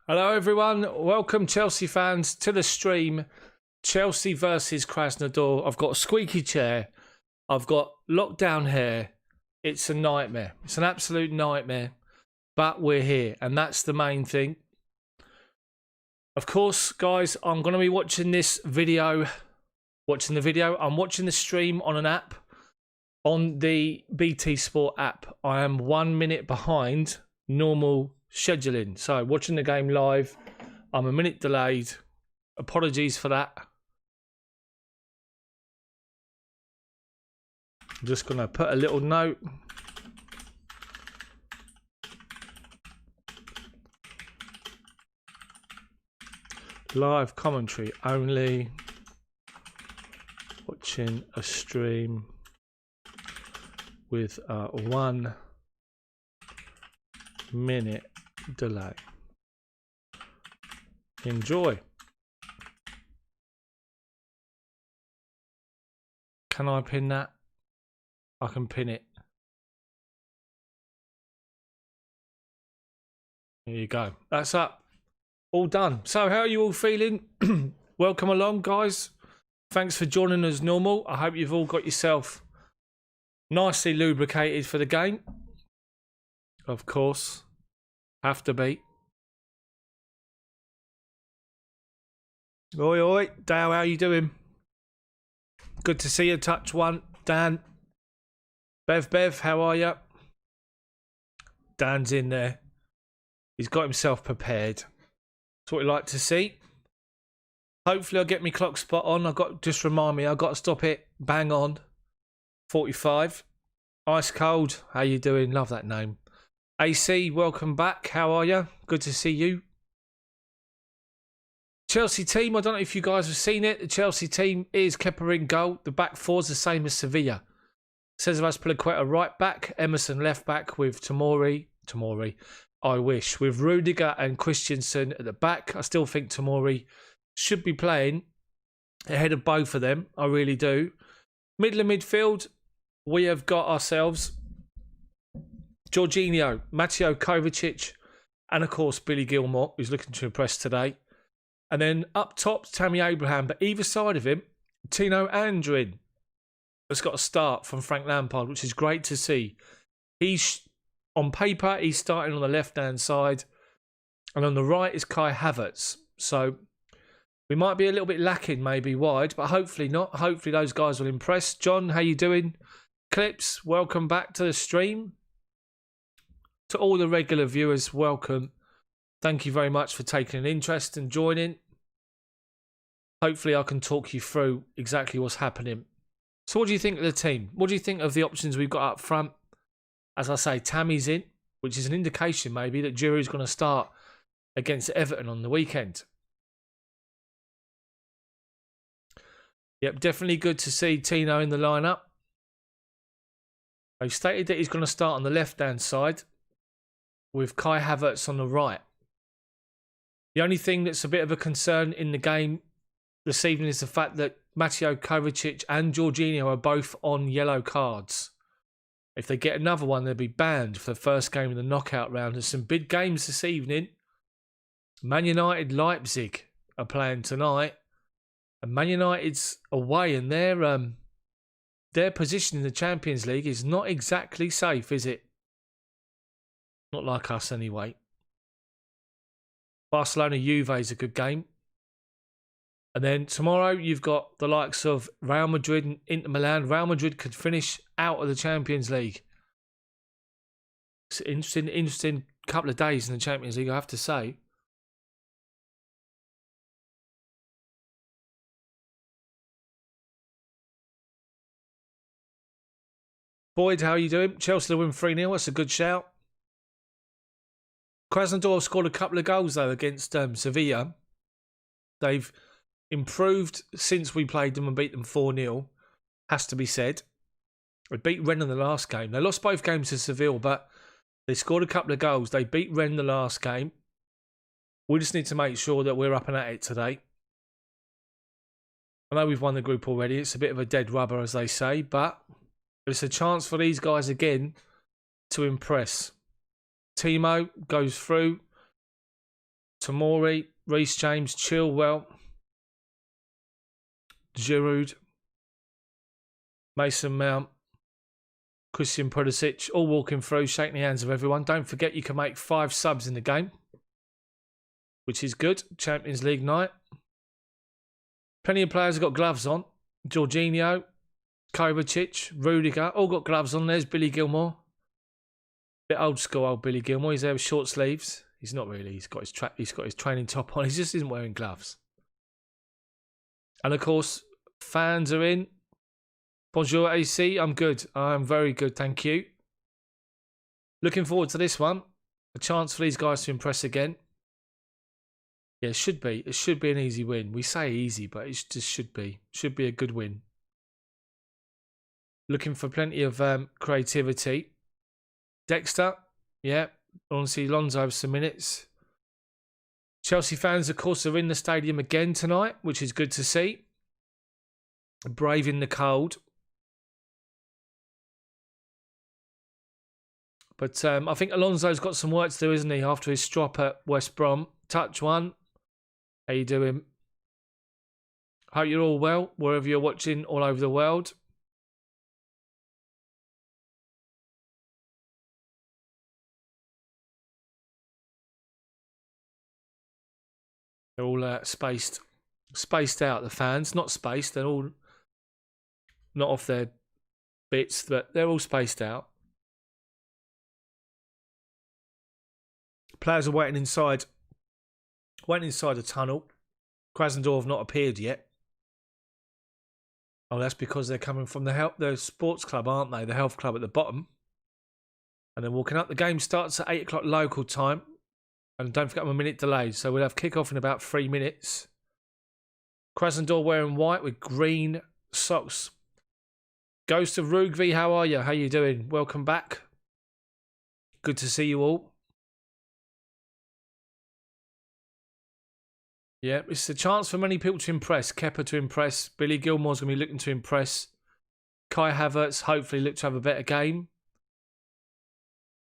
Hello everyone, welcome Chelsea fans to the stream. Chelsea versus Krasnodar. I've got a squeaky chair, I've got lockdown hair. It's a nightmare, it's an absolute nightmare, but we're here and that's the main thing. Of course guys, I'm going to be watching this video, I'm watching the stream on an app, on the BT Sport app. I am 1 minute behind normal scheduling, so watching the game live, I'm a minute delayed. Apologies for that. I'm just gonna put a little note. Live commentary only. Watching a stream with a 1 minute delay. Enjoy. Can I pin that? I can pin it. There you go. That's up. All done. So how are you all feeling? Welcome along guys. Thanks for joining us normal. I hope you've all got yourself nicely lubricated for the game. Of course. Have to be. Oi, oi. Dale, how you doing? Good to see you. Touch one. Dan. Bev, how are you? Dan's in there. He's got himself prepared. That's what we like to see. Hopefully I'll get my clock spot on. Just remind me, I've got to stop it. Bang on. 45. Ice cold. How you doing? Love that name. AC, welcome back. How are you? Good to see you. Chelsea team, I don't know if you guys have seen it. The Chelsea team is Kepa in goal. The back four's the same as Sevilla. Cesar Azpilicueta right back. Emerson left back with Tomori. I wish. With Rudiger and Christensen at the back. I still think Tomori should be playing ahead of both of them. I really do. Middle of midfield, we have got ourselves Jorginho, Mateo Kovacic, and of course Billy Gilmore, who's looking to impress today. And then up top, Tammy Abraham, but either side of him, Tino Andrin has got a start from Frank Lampard, which is great to see. On paper, he's starting on the left-hand side, and on the right is Kai Havertz. So we might be a little bit lacking maybe wide, but hopefully not. Hopefully those guys will impress. John, how you doing? Clips, welcome back to the stream. To all the regular viewers, welcome. Thank you very much for taking an interest and joining. Hopefully I can talk you through exactly what's happening. So what do you think of the team? What do you think of the options we've got up front? As I say, Tammy's in, which is an indication maybe that Giroud's going to start against Everton on the weekend. Yep, definitely good to see Tino in the lineup. They've stated that he's going to start on the left-hand side with Kai Havertz on the right. The only thing that's a bit of a concern in the game this evening is the fact that Mateo Kovacic and Jorginho are both on yellow cards. If they get another one, they'll be banned for the first game of the knockout round. There's some big games this evening. Man United, Leipzig are playing tonight. And Man United's away, and their position in the Champions League is not exactly safe, is it? Not like us anyway. Barcelona Juve is a good game. And then tomorrow you've got the likes of Real Madrid and Inter Milan. Real Madrid could finish out of the Champions League. It's an interesting couple of days in the Champions League, I have to say. Boyd, how are you doing? Chelsea to win 3-0. That's a good shout. Krasnodar scored a couple of goals, though, against Sevilla. They've improved since we played them and beat them 4-0. Has to be said. They beat Rennes in the last game. They lost both games to Seville, but they scored a couple of goals. They beat Rennes the last game. We just need to make sure that we're up and at it today. I know we've won the group already. It's a bit of a dead rubber, as they say, but it's a chance for these guys again to impress. Timo goes through Tomori, Reece James, Chilwell, Giroud, Mason Mount, Christian Pulisic, all walking through, shaking the hands of everyone. Don't forget you can make 5 subs in the game, which is good. Champions League night. Plenty of players have got gloves on. Jorginho, Kovacic, Rudiger, all got gloves on. There's Billy Gilmore. Bit old school, old Billy Gilmore. He's there with short sleeves. He's not really. He's got his training top on. He just isn't wearing gloves. And of course, fans are in. Bonjour AC. I'm good. I'm very good. Thank you. Looking forward to this one. A chance for these guys to impress again. Yeah, it should be. It should be an easy win. We say easy, but it just should be. Should be a good win. Looking for plenty of creativity. Dexter. Yeah. I want to see Lonzo have some minutes. Chelsea fans, of course, are in the stadium again tonight, which is good to see. Braving the cold. But I think Alonso's got some work to do, isn't he, after his strop at West Brom. Touch one. How you doing? Hope you're all well, wherever you're watching all over the world. They're all spaced out, the fans. Not spaced, they're all not off their bits, but they're all spaced out. Players are waiting inside the tunnel. Krasnodar have not appeared yet. Oh, that's because they're coming from the sports club, aren't they? The health club at the bottom. And they're walking up. The game starts at 8 o'clock local time. And don't forget I'm a minute delayed. So we'll have kickoff in about 3 minutes. Krasnodar wearing white with green socks. Ghost of Rugby, how are you? How you doing? Welcome back. Good to see you all. Yeah, it's a chance for many people to impress. Kepa to impress. Billy Gilmore's going to be looking to impress. Kai Havertz hopefully look to have a better game.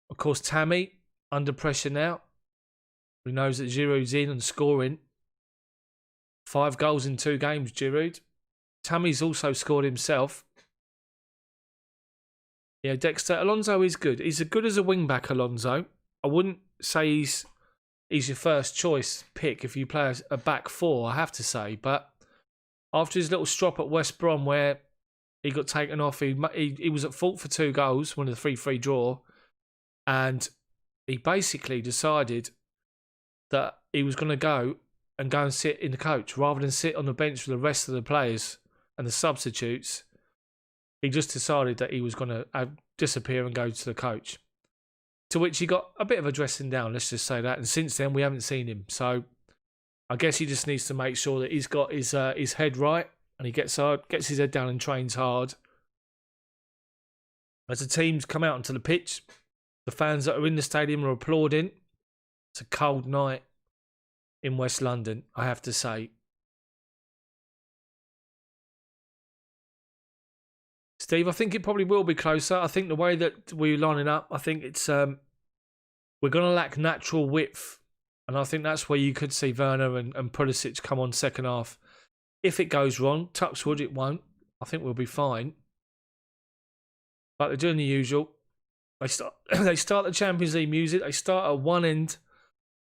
Of course, Tammy under pressure now. He knows that Giroud's in and scoring. 5 goals in 2 games, Giroud. Tammy's also scored himself. Yeah, Dexter. Alonso is good. He's as good as a wing-back, Alonso. I wouldn't say he's your first choice pick if you play a back 4, I have to say. But after his little strop at West Brom where he got taken off, he was at fault for 2 goals, one of the 3-3 draw. And he basically decided that he was going to go and sit in the coach rather than sit on the bench with the rest of the players and the substitutes. He just decided that he was going to disappear and go to the coach. To which he got a bit of a dressing down, let's just say that. And since then, we haven't seen him. So I guess he just needs to make sure that he's got his head right and he gets his head down and trains hard. As the teams come out onto the pitch, the fans that are in the stadium are applauding. It's a cold night in West London, I have to say. Steve, I think it probably will be closer. I think the way that we're lining up, I think it's we're going to lack natural width. And I think that's where you could see Werner and Pulisic come on second half. If it goes wrong, touch wood, it won't. I think we'll be fine. But they're doing the usual. They start the Champions League music. They start at one end,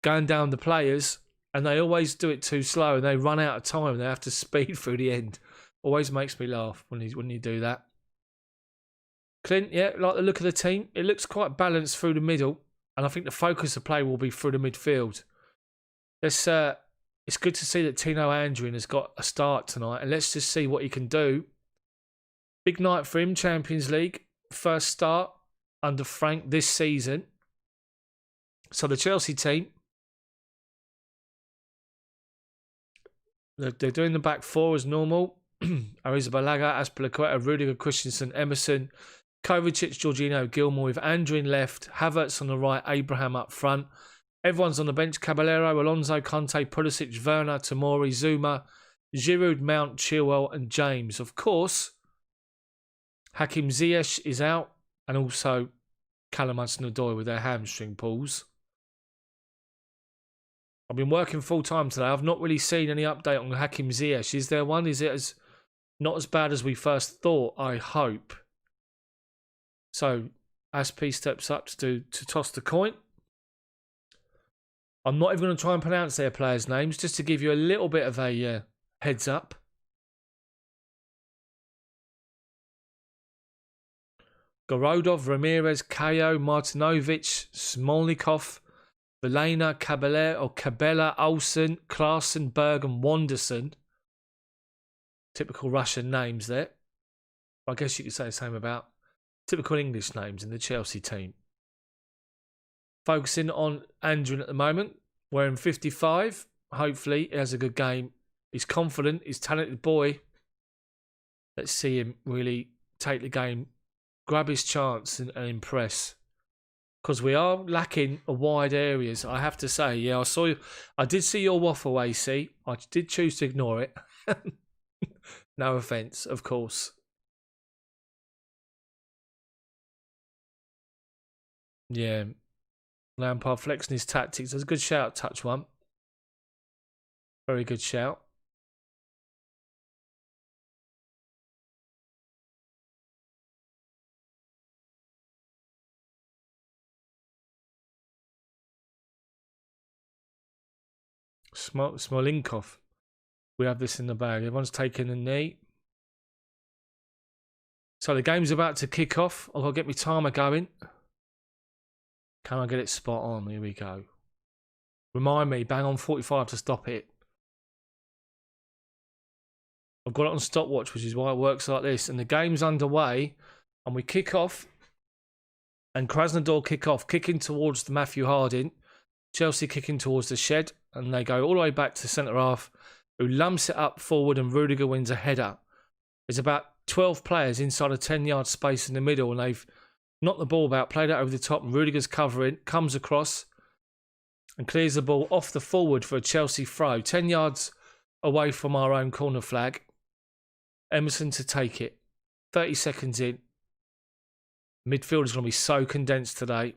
going down the players, and they always do it too slow, and they run out of time. They have to speed through the end. Always makes me laugh when you do that. Clint, yeah, like the look of the team. It looks quite balanced through the middle, and I think the focus of play will be through the midfield. It's good to see that Tino Andrin has got a start tonight, and let's just see what he can do. Big night for him, Champions League. First start under Frank this season. So the Chelsea team, they're doing the back 4 as normal. Arrizabalaga, Azpilicueta, Rudiger, Christensen, Emerson, Kovacic, Jorginho, Gilmore with Andrin left, Havertz on the right, Abraham up front. Everyone's on the bench. Caballero, Alonso, Conte, Pulisic, Werner, Tomori, Zuma, Giroud, Mount, Chilwell and James. Of course, Hakim Ziyech is out and also Callum Hudson-Odoi with their hamstring pulls. I've been working full time today. I've not really seen any update on Hakim Ziyech. Is there one? Is it not as bad as we first thought? I hope. So Aspi steps up to toss the coin. I'm not even going to try and pronounce their players' names, just to give you a little bit of a heads up. Gorodov, Ramirez, Kayo, Martinovic, Smolnikov, Velena, Kabela, Olsen, Klaassen, Berg and Wanderson. Typical Russian names there. I guess you could say the same about typical English names in the Chelsea team. Focusing on Andrin at the moment, wearing 55. Hopefully he has a good game. He's confident, he's a talented boy. Let's see him really take the game, grab his chance and impress. Because we are lacking wide areas, I have to say. Yeah, I did see your waffle, AC. I did choose to ignore it. No offence, of course. Yeah. Lampard flexing his tactics. That's a good shout, touch one. Very good shout. Smolinkov. We have this in the bag. Everyone's taking a knee. So the game's about to kick off. I've got to get my timer going. Can I get it spot on? Here we go. Remind me, bang on 45 to stop it. I've got it on stopwatch, which is why it works like this. And the game's underway. And we kick off. And Krasnodar kick off, kicking towards the Matthew Harding. Chelsea kicking towards the shed. And they go all the way back to centre half, who lumps it up forward and Rudiger wins a header. There's about 12 players inside a 10-yard space in the middle, and they've knocked the ball about, played it over the top, and Rudiger's covering, comes across and clears the ball off the forward for a Chelsea throw. 10 yards away from our own corner flag. Emerson to take it. 30 seconds in. Midfield is going to be so condensed today.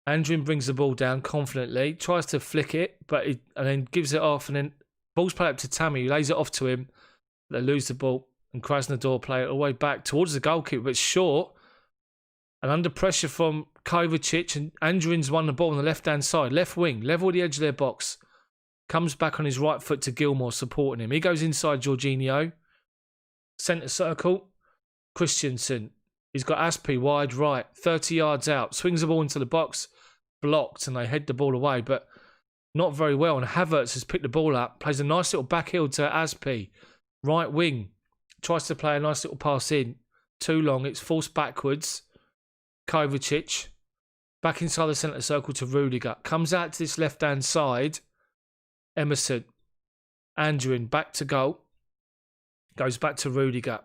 Andrin brings the ball down confidently, tries to flick it, and then gives it off, and then ball's played up to Tammy, who lays it off to him. They lose the ball, and Krasnodar play it all the way back towards the goalkeeper, but short. And under pressure from Kovacic, and Andrin's won the ball on the left-hand side, left wing, level the edge of their box. Comes back on his right foot to Gilmour, supporting him. He goes inside Jorginho. Centre circle, Christensen. He's got Aspi wide right, 30 yards out. Swings the ball into the box, blocked, and they head the ball away, but not very well. And Havertz has picked the ball up, plays a nice little backheel to Aspi. Right wing, tries to play a nice little pass in. Too long, it's forced backwards. Kovacic, back inside the centre circle to Rudiger. Comes out to this left-hand side. Emerson. Andrin, back to goal. Goes back to Rudiger.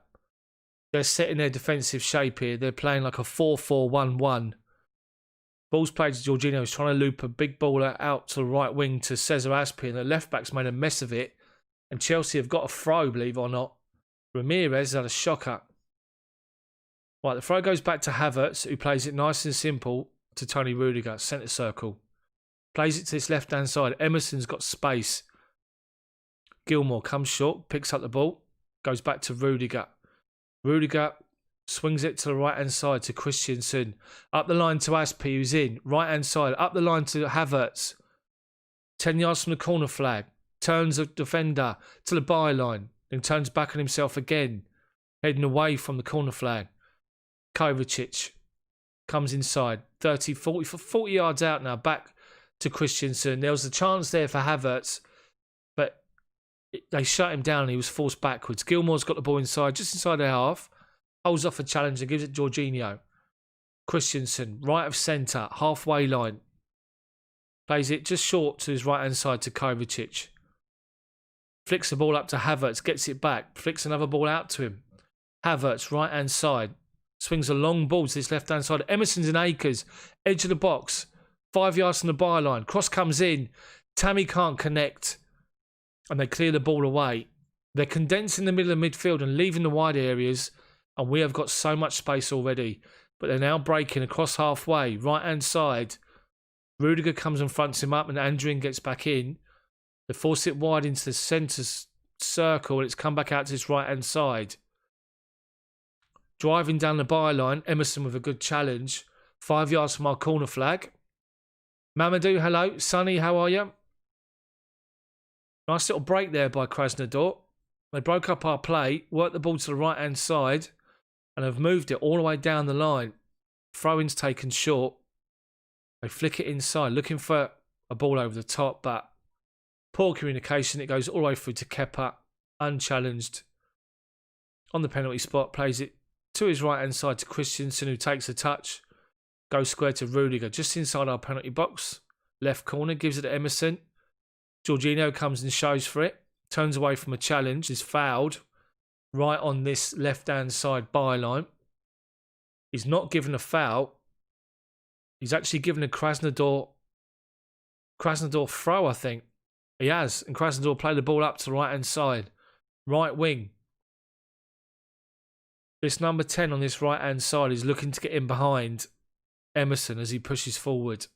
They're setting their defensive shape here. They're playing like a 4-4-1-1. Ball's played to Jorginho. He's trying to loop a big ball out to the right wing to Cesar Aspi. And the left-back's made a mess of it. And Chelsea have got a throw, believe it or not. Ramirez had a shocker. Right, the throw goes back to Havertz, who plays it nice and simple to Tony Rudiger, centre circle. Plays it to this left-hand side. Emerson's got space. Gilmour comes short, picks up the ball, goes back to Rudiger. Rudiger swings it to the right-hand side to Christensen. Up the line to Aspi, who's in. Right-hand side. Up the line to Havertz. 10 yards from the corner flag. Turns a defender to the byline. Then turns back on himself again. Heading away from the corner flag. Kovacic comes inside. 40 yards out now. Back to Christensen. There was a chance there for Havertz. But they shut him down and he was forced backwards. Gilmour's got the ball inside, just inside their half. Holds off a challenge and gives it Jorginho. Christensen, right of centre, halfway line. Plays it just short to his right-hand side to Kovacic. Flicks the ball up to Havertz, gets it back. Flicks another ball out to him. Havertz, right-hand side. Swings a long ball to this left-hand side. Emerson's in acres. Edge of the box. 5 yards from the byline. Cross comes in. Tammy can't connect. And they clear the ball away. They're condensing the middle of midfield and leaving the wide areas. And we have got so much space already. But they're now breaking across halfway. Right-hand side. Rudiger comes and fronts him up, and Andrin gets back in. They force it wide into the centre circle, and it's come back out to his right-hand side. Driving down the byline, Emerson with a good challenge. 5 yards from our corner flag. Mamadou, hello. Sonny, how are you? Nice little break there by Krasnodar. They broke up our play, worked the ball to the right-hand side, and have moved it all the way down the line. Throw-in's taken short. They flick it inside, looking for a ball over the top, but poor communication. It goes all the way through to Kepa, unchallenged. On the penalty spot, plays it to his right-hand side to Christensen, who takes a touch. Goes square to Rudiger, just inside our penalty box. Left corner, gives it to Emerson. Jorginho comes and shows for it. Turns away from a challenge, is fouled. Right on this left-hand side byline. He's not given a foul. He's actually given a Krasnodar throw, I think. He has. And Krasnodar play the ball up to the right-hand side. Right wing. This number 10 on this right-hand side is looking to get in behind Emerson as he pushes forward.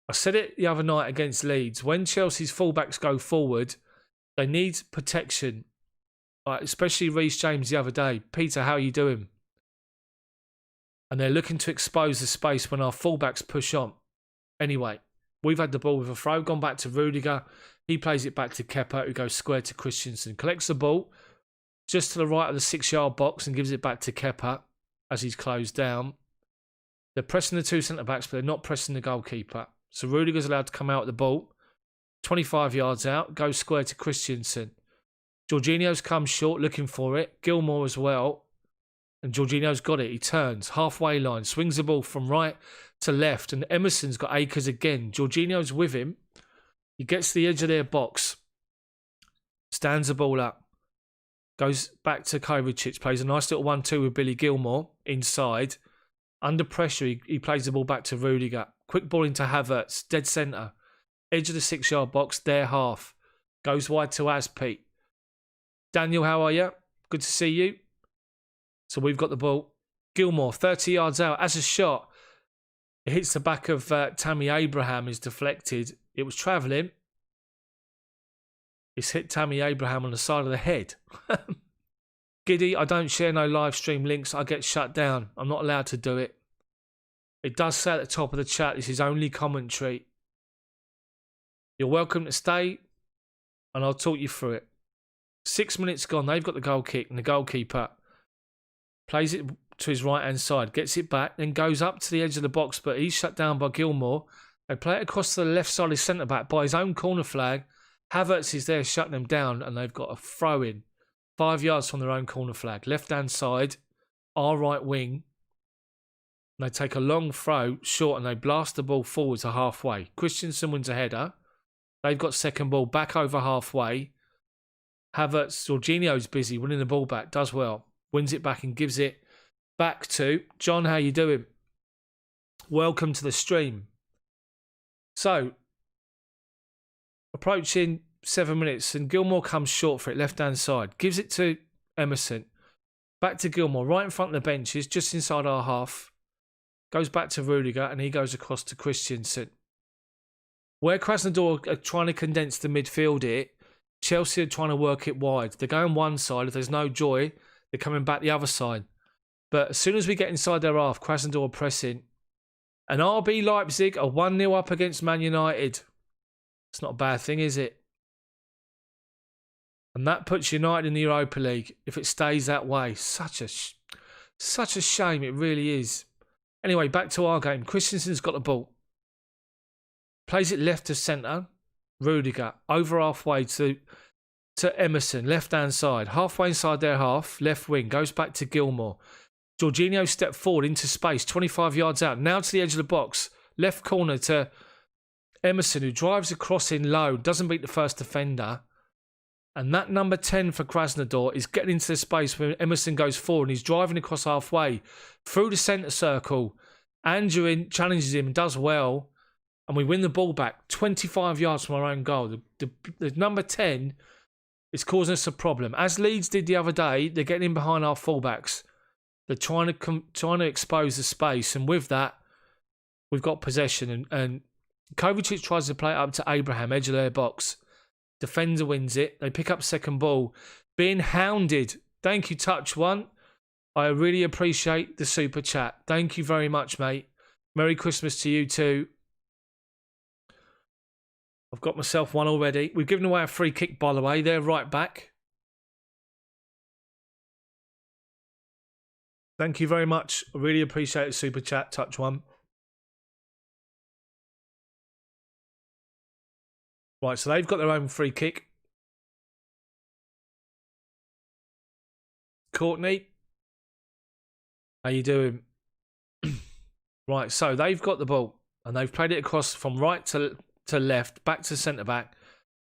I said it the other night against Leeds. When Chelsea's fullbacks go forward, they need protection. Especially Reece James the other day. Peter, how are you doing? And they're looking to expose the space when our fullbacks push on. Anyway, we've had the ball with a throw, gone back to Rudiger. He plays it back to Kepa, who goes square to Christensen. Collects the ball just to the right of the 6-yard box and gives it back to Kepa as he's closed down. They're pressing the two centre-backs, but they're not pressing the goalkeeper. So Rudiger's allowed to come out with the ball. 25 yards out, goes square to Christensen. Jorginho's come short, looking for it. Gilmour as well. And Jorginho's got it. He turns, halfway line, swings the ball from right to left. And Emerson's got Akers again. Jorginho's with him. He gets to the edge of their box. Stands the ball up. Goes back to Kovacic. Plays a nice little 1-2 with Billy Gilmour inside. Under pressure, he plays the ball back to Rudiger. Quick ball into Havertz. Dead centre. Edge of the 6-yard box. Their half. Goes wide to Azpi. Daniel, how are you? Good to see you. So we've got the ball. Gilmour, 30 yards out. As a shot, it hits the back of Tammy Abraham. Is deflected. It was travelling. It's hit Tammy Abraham on the side of the head. Giddy, I don't share no live stream links. I get shut down. I'm not allowed to do it. It does say at the top of the chat, this is only commentary. You're welcome to stay, and I'll talk you through it. 6 minutes gone. They've got the goal kick, and the goalkeeper plays it to his right-hand side, gets it back, then goes up to the edge of the box, but he's shut down by Gilmour. They play it across to the left side of his centre-back by his own corner flag. Havertz is there shutting them down, and they've got a throw-in 5 yards from their own corner flag. Left-hand side, our right wing. And they take a long throw, short, and they blast the ball forward to halfway. Christensen wins a header. They've got second ball back over halfway. Havertz, Jorginho's busy, winning the ball back, does well. Wins it back and gives it back to John. How you doing? Welcome to the stream. So, approaching 7 minutes, and Gilmour comes short for it, left-hand side. Gives it to Emerson. Back to Gilmour, right in front of the benches, just inside our half. Goes back to Rudiger, and he goes across to Christensen. Where Krasnodar are trying to condense the midfield here, Chelsea are trying to work it wide. They're going one side. If there's no joy, they're coming back the other side. But as soon as we get inside their half, Krasnodar are pressing. And RB Leipzig are 1-0 up against Man United. It's not a bad thing, is it? And that puts United in the Europa League if it stays that way. Such a shame, it really is. Anyway, back to our game. Christensen's got the ball. Plays it left to centre. Rudiger over halfway to Emerson, left-hand side. Halfway inside their half, left wing. Goes back to Gilmour. Jorginho stepped forward into space, 25 yards out. Now to the edge of the box. Left corner to Emerson, who drives across in low. Doesn't beat the first defender. And that number 10 for Krasnodar is getting into the space when Emerson goes forward. And he's driving across halfway through the centre circle. Andrin challenges him and does well. And we win the ball back 25 yards from our own goal. The number 10 is causing us a problem. As Leeds did the other day, they're getting in behind our fullbacks. They're trying to expose the space. And with that, we've got possession, and Kovacic tries to play it up to Abraham, edge of their box. Defender wins it. They pick up second ball. Being hounded. Thank you, Touch One. I really appreciate the super chat. Thank you very much, mate. Merry Christmas to you too. I've got myself one already. We've given away a free kick, by the way. They're right back. Thank you very much. I really appreciate the super chat, Touch One. Right, so they've got their own free kick. Courtney, how you doing? Right, so they've got the ball and they've played it across from right to left, back to centre back,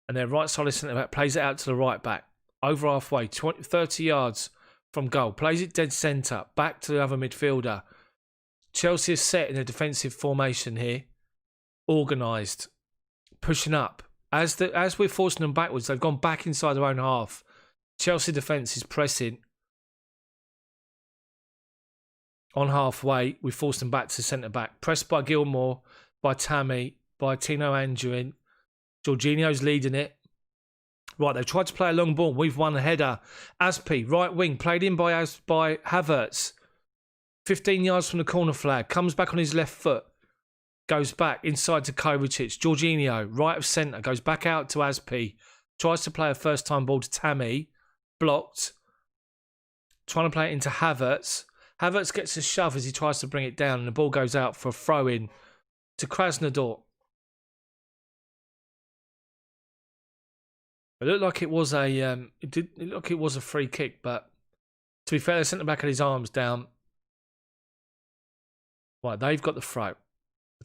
and their right side of centre back plays it out to the right back, over halfway, 30 yards from goal, plays it dead centre, back to the other midfielder. Chelsea is set in a defensive formation here, organised, pushing up. As we're forcing them backwards, they've gone back inside their own half. Chelsea defence is pressing. On halfway, we forced them back to centre back. Pressed by Gilmore, by Tammy, by Tino Angerin. Jorginho's leading it. Right, they've tried to play a long ball. We've won a header. Aspi, right wing, played in by Havertz. 15 yards from the corner flag. Comes back on his left foot. Goes back inside to Kovacic. Jorginho, right of centre, goes back out to Aspi. Tries to play a first-time ball to Tammy. Blocked. Trying to play it into Havertz. Havertz gets a shove as he tries to bring it down, and the ball goes out for a throw-in to Krasnodar. It looked like it was a it looked like it was a free kick, but to be fair, the centre back had his arms down. Right, they've got the throw.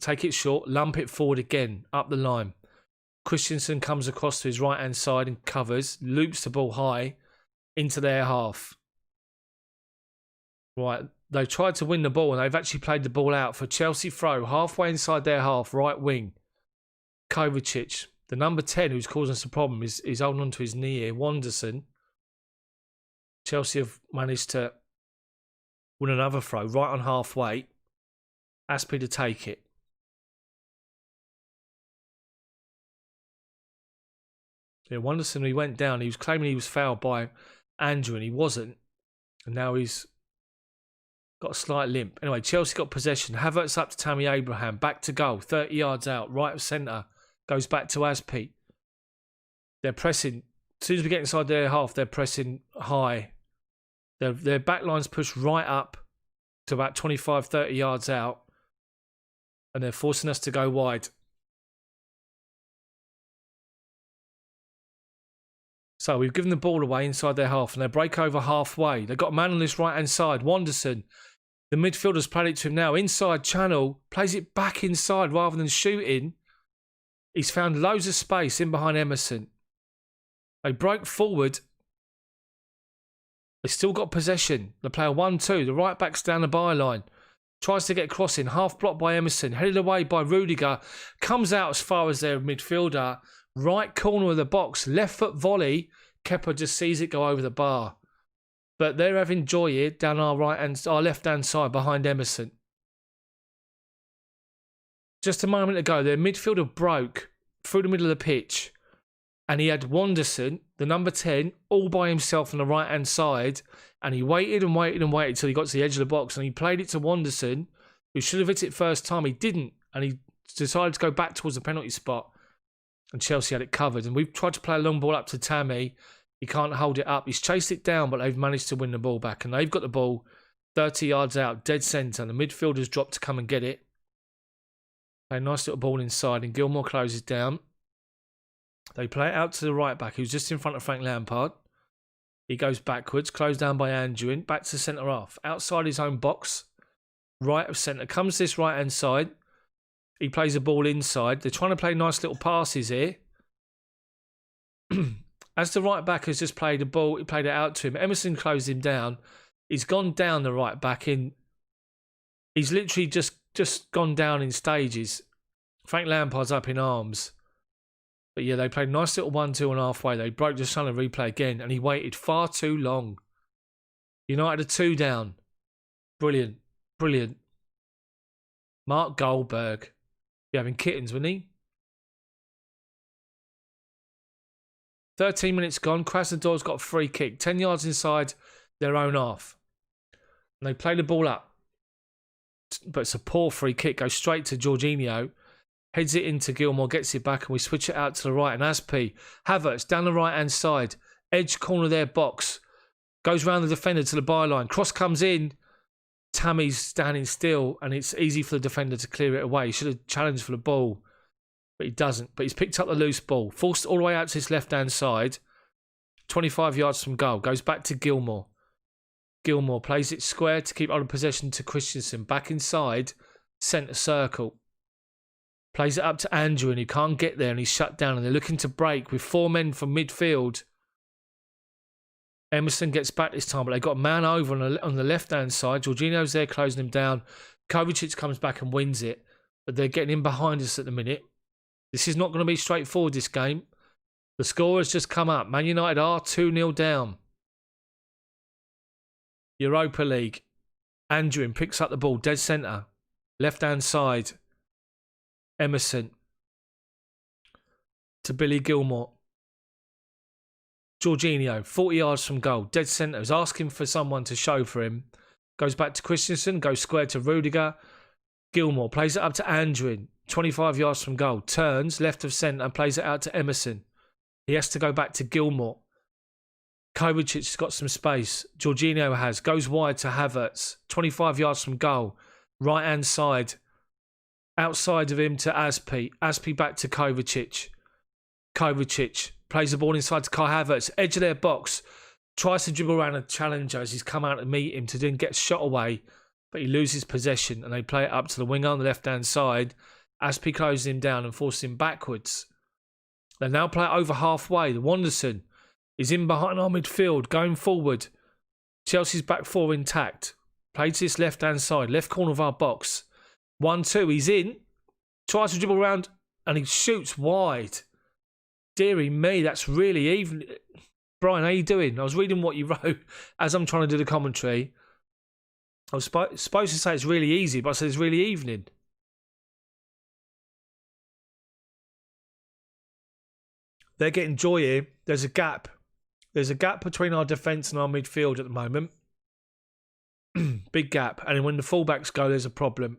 Take it short, lump it forward again, up the line. Christensen comes across to his right-hand side and covers, loops the ball high into their half. Right, they've tried to win the ball and they've actually played the ball out for Chelsea throw, halfway inside their half, right wing. Kovacic, the number 10 who's causing us a problem, is holding on to his knee here. Wanderson. Chelsea have managed to win another throw, right on halfway. Aspi to take it. Yeah, Wanderson, he went down. He was claiming he was fouled by Andrew, and he wasn't. And now he's got a slight limp. Anyway, Chelsea got possession. Havertz up to Tammy Abraham. Back to goal. 30 yards out. Right of centre. Goes back to Aspi. They're pressing. As soon as we get inside their half, they're pressing high. Their back line's pushed right up to about 25, 30 yards out. And they're forcing us to go wide. So we've given the ball away inside their half and they break over halfway. They've got a man on this right-hand side, Wanderson. The midfielder's played it to him now. Inside channel, plays it back inside rather than shooting. He's found loads of space in behind Emerson. They broke forward. They still got possession. They play a 1-2. The right back's down the byline. Tries to get crossing. Half blocked by Emerson. Headed away by Rudiger. Comes out as far as their midfielder. Right corner of the box, left foot volley. Kepa just sees it go over the bar. But they're having joy here down our left-hand side behind Emerson. Just a moment ago, their midfielder broke through the middle of the pitch. And he had Wanderson, the number 10, all by himself on the right-hand side. And he waited and waited and waited till he got to the edge of the box. And he played it to Wanderson, who should have hit it first time. He didn't. And he decided to go back towards the penalty spot. And Chelsea had it covered. And we've tried to play a long ball up to Tammy. He can't hold it up. He's chased it down, but they've managed to win the ball back. And they've got the ball 30 yards out, dead centre. And the midfielder's dropped to come and get it. Play a nice little ball inside. And Gilmore closes down. They play it out to the right back, who's just in front of Frank Lampard. He goes backwards, closed down by Andrew, back to centre half. Outside his own box, right of centre. Comes this right-hand side. He plays the ball inside. They're trying to play nice little passes here. As the right back has just played the ball, he played it out to him. Emerson closed him down. He's gone down the right back in. He's literally just gone down in stages. Frank Lampard's up in arms. But yeah, they played a nice little 1-2 on halfway. They broke just trying to replay again, and he waited far too long. United are 2 down. Brilliant. Brilliant. Mark Goldberg. Be having kittens, wouldn't he? 13 minutes gone. Krasnodar's got a free kick. 10 yards inside their own half. And they play the ball up. But it's a poor free kick. Goes straight to Jorginho. Heads it into Gilmore. Gets it back. And we switch it out to the right. And Aspi. Havertz down the right-hand side. Edge corner of their box. Goes round the defender to the byline. Cross comes in. Tammy's standing still. And it's easy for the defender to clear it away. He should have challenged for the ball. But he doesn't. But he's picked up the loose ball. Forced all the way out to his left-hand side. 25 yards from goal. Goes back to Gilmore. Gilmore plays it square to keep on possession to Christensen. Back inside. Centre circle. Plays it up to Andrew and he can't get there and he's shut down. And they're looking to break with 4 men from midfield. Emerson gets back this time. But they've got a man over on the left-hand side. Jorginho's there closing him down. Kovacic comes back and wins it. But they're getting in behind us at the minute. This is not going to be straightforward, this game. The score has just come up. Man United are 2-0 down. Europa League. Andrew picks up the ball. Dead centre. Left-hand side. Emerson. To Billy Gilmore. Jorginho. 40 yards from goal. Dead centre. Is asking for someone to show for him. Goes back to Christensen. Goes square to Rudiger. Gilmore plays it up to Andrew. 25 yards from goal. Turns left of centre and plays it out to Emerson. He has to go back to Gilmore. Kovacic's got some space. Jorginho has. Goes wide to Havertz. 25 yards from goal. Right hand side. Outside of him to Aspi. Aspi back to Kovacic. Kovacic plays the ball inside to Kai Havertz. Edge of their box. Tries to dribble around a challenger as he's come out to meet him to then get shot away. But he loses possession and they play it up to the winger on the left hand side. Aspi closes him down and forces him backwards. They now play it over halfway. The Wanderson is in behind our midfield, going forward. Chelsea's back four intact. Played to this left-hand side, left corner of our box. 1-2, he's in. Tries to dribble around and he shoots wide. Deary me, that's really even. Brian, how you doing? I was reading what you wrote as I'm trying to do the commentary. I was supposed to say it's really easy, but I said it's really evening. They're getting joy here. There's a gap. There's a gap between our defence and our midfield at the moment. Big gap. And when the fullbacks go, there's a problem.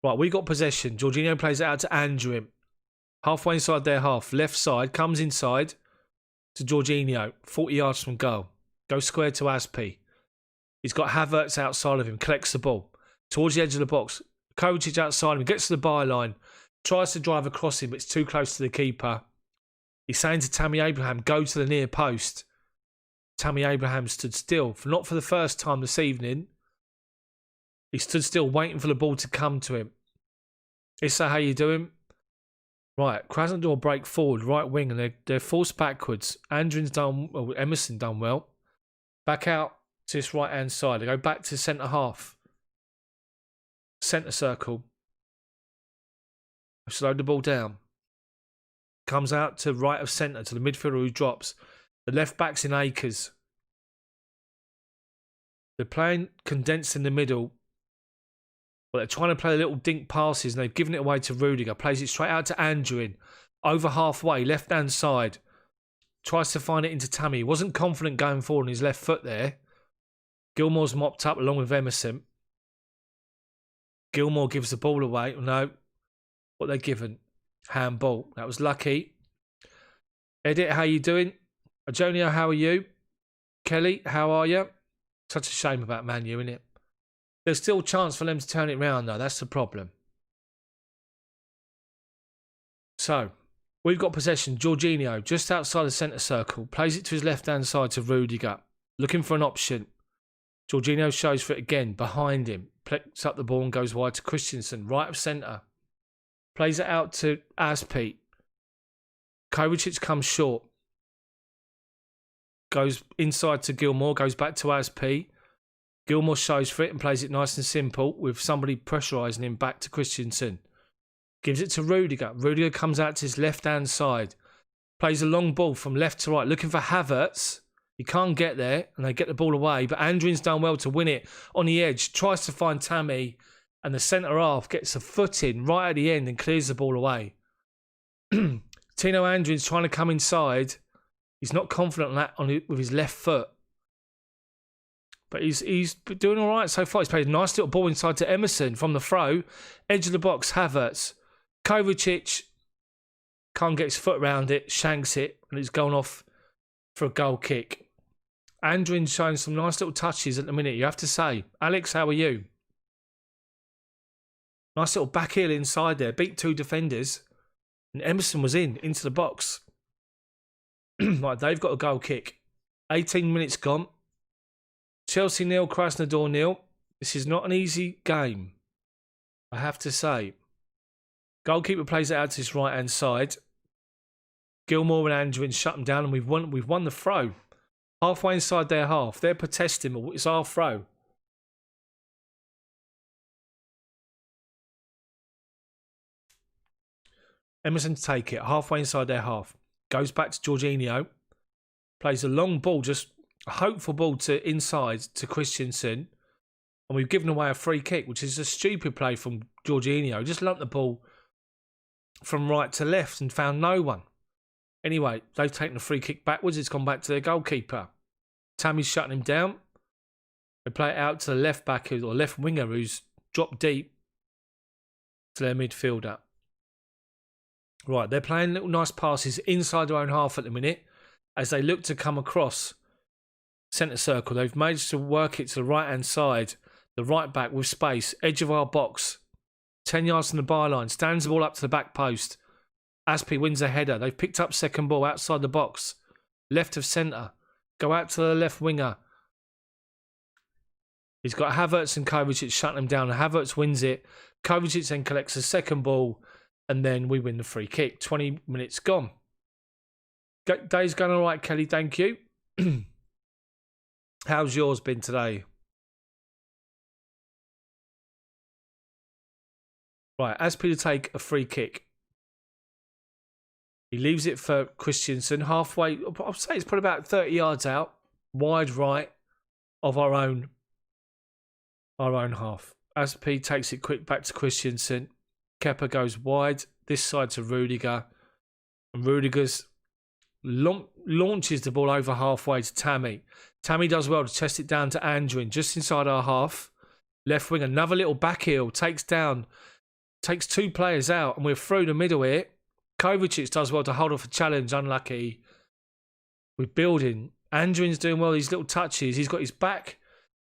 Right, we got possession. Jorginho plays it out to Andrew. Halfway inside their half. Left side. Comes inside to Jorginho. 40 yards from goal. Goes square to Aspi. He's got Havertz outside of him. Collects the ball. Towards the edge of the box. Kovacic outside him. Gets to the byline. Tries to drive across him, but it's too close to the keeper. He's saying to Tammy Abraham, go to the near post. Tammy Abraham stood still, not for the first time this evening. He stood still, waiting for the ball to come to him. Issa, how you doing? Right, Krasnodar break forward, right wing, and they're forced backwards. Emerson done well. Back out to this right-hand side. They go back to centre half. Centre circle. Slowed the ball down. Comes out to right of centre to the midfielder who drops. The left back's in acres. They're playing condensed in the middle. But they're trying to play little dink passes and they've given it away to Rudiger. Plays it straight out to Andrew. Over halfway, left hand side. Tries to find it into Tammy. He wasn't confident going forward on his left foot there. Gilmore's mopped up along with Emerson. Gilmore gives the ball away. No. What they're given. Handball. That was lucky. Edit, how you doing? Ajonio, how are you? Kelly, how are you? Such a shame about Man U, isn't it? There's still a chance for them to turn it round, though. That's the problem. So, we've got possession. Jorginho, just outside the centre circle. Plays it to his left-hand side to Rudiger. Looking for an option. Jorginho shows for it again. Behind him. Picks up the ball and goes wide to Christensen. Right of centre. Plays it out to Aspi. Kovacic comes short. Goes inside to Gilmore. Goes back to Aspi. Gilmore shows for it and plays it nice and simple with somebody pressurising him back to Christensen. Gives it to Rudiger. Rudiger comes out to his left-hand side. Plays a long ball from left to right. Looking for Havertz. He can't get there, and they get the ball away. But Andrin's done well to win it on the edge. Tries to find Tammy, and the centre half gets a foot in right at the end and clears the ball away. Tino Andrin's trying to come inside. He's not confident with his left foot. But he's doing all right so far. He's played a nice little ball inside to Emerson from the throw. Edge of the box, Havertz. Kovacic can't get his foot around it, shanks it, and it's gone off for a goal kick. Andrin's showing some nice little touches at the minute, you have to say. Alex, how are you? Nice little back heel inside there. Beat 2 defenders. And Emerson was into the box. Right, they've got a goal kick. 18 minutes gone. Chelsea 0, Krasnodar 0. This is not an easy game, I have to say. Goalkeeper plays it out to his right-hand side. Gilmore and Andrin shut them down, and we've won the throw. Halfway inside their half. They're protesting, but it's our throw. Emerson to take it. Halfway inside their half. Goes back to Jorginho. Plays a long ball, just a hopeful ball to inside to Christensen. And we've given away a free kick, which is a stupid play from Jorginho. Just lumped the ball from right to left and found no one. Anyway, they've taken the free kick backwards. It's gone back to their goalkeeper. Tammy's shutting him down. They play it out to the left back or left winger who's dropped deep to their midfielder. Right, they're playing little nice passes inside their own half at the minute as they look to come across centre circle. They've managed to work it to the right-hand side. The right back with space. Edge of our box. 10 yards from the byline. Stands the ball up to the back post. Aspie wins a header. They've picked up second ball outside the box. Left of centre. Go out to the left winger. He's got Havertz and Kovacic shutting him down. Havertz wins it. Kovacic then collects the second ball. And then we win the free kick. 20 minutes gone. Day's going all right, Kelly. Thank you. How's yours been today? Right, Aspie to take a free kick. He leaves it for Christensen. Halfway, I'd say it's probably about 30 yards out. Wide right of our own half. Aspie takes it quick back to Christensen. Kepa goes wide, this side to Rudiger. And Rudiger's launches the ball over halfway to Tammy. Tammy does well to chest it down to Andrin, just inside our half. Left wing, another little back heel, takes 2 players out, and we're through the middle here. Kovacic does well to hold off a challenge, unlucky. We're building. Andrin's doing well, these little touches. He's got his back,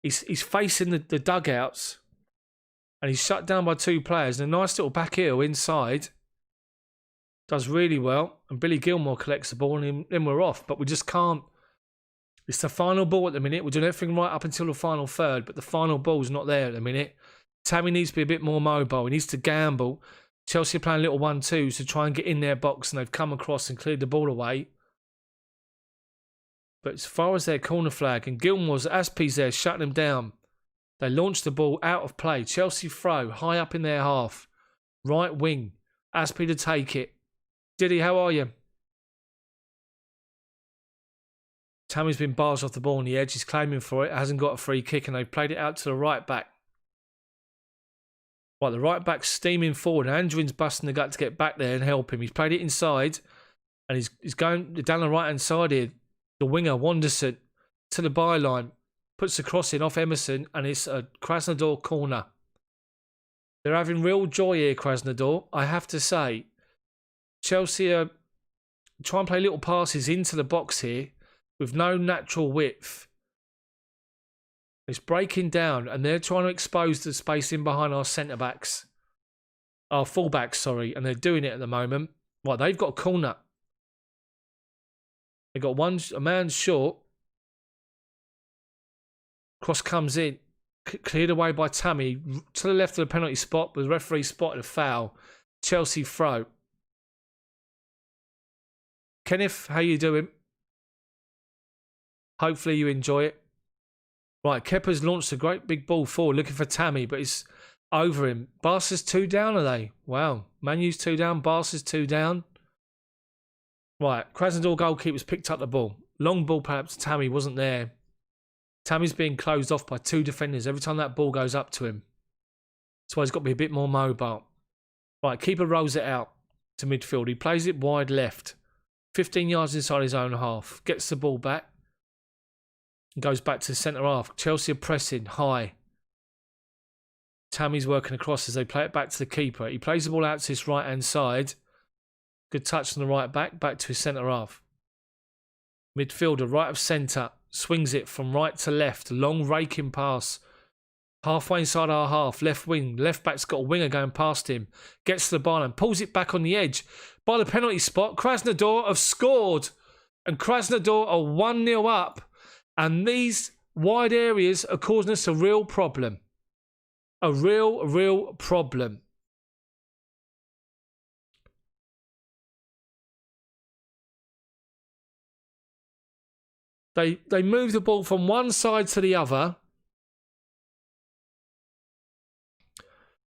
he's facing the dugouts. And he's shut down by 2 players. And a nice little back heel inside. Does really well. And Billy Gilmore collects the ball and then we're off. But we just can't. It's the final ball at the minute. We're doing everything right up until the final third. But the final ball's not there at the minute. Tammy needs to be a bit more mobile. He needs to gamble. Chelsea are playing little 1-2s to try and get in their box. And they've come across and cleared the ball away. But as far as their corner flag. And Gilmore's, Aspie's there shutting them down. They launched the ball out of play. Chelsea throw high up in their half. Right wing. Aspie to take it. Diddy, how are you? Tammy's been bars off the ball on the edge. He's claiming for it. Hasn't got a free kick and they've played it out to the right back. Right, the right back's steaming forward. Andrin's busting the gut to get back there and help him. He's played it inside and he's going down the right-hand side here. The winger, Wanderson, to the byline. Puts the cross in off Emerson and it's a Krasnodar corner. They're having real joy here, Krasnodar, I have to say. Chelsea are trying to play little passes into the box here with no natural width. It's breaking down and they're trying to expose the space in behind our centre-backs. Our full-backs, sorry. And they're doing it at the moment. Right, they've got a corner. They've got a man short. Cross comes in, cleared away by Tammy to the left of the penalty spot, but the referee spotted a foul. Chelsea throw. Kenneth, how you doing? Hopefully you enjoy it. Right, Kepa's launched a great big ball forward, looking for Tammy, but it's over him. Barca's 2 down, are they? Wow. Man U's 2 down, Barca's 2 down. Right, Krasnodar goalkeeper's picked up the ball. Long ball perhaps Tammy wasn't there. Tammy's being closed off by 2 defenders every time that ball goes up to him. That's why he's got to be a bit more mobile. Right, keeper rolls it out to midfield. He plays it wide left. 15 yards inside his own half. Gets the ball back. And goes back to the centre half. Chelsea are pressing high. Tammy's working across as they play it back to the keeper. He plays the ball out to his right-hand side. Good touch on the right back to his centre half. Midfielder, right of centre. Swings it from right to left. Long raking pass. Halfway inside our half. Left wing. Left back's got a winger going past him. Gets to the ball and pulls it back on the edge. By the penalty spot, Krasnodar have scored. And Krasnodar are 1-0 up. And these wide areas are causing us a real problem. A real problem. They move the ball from one side to the other.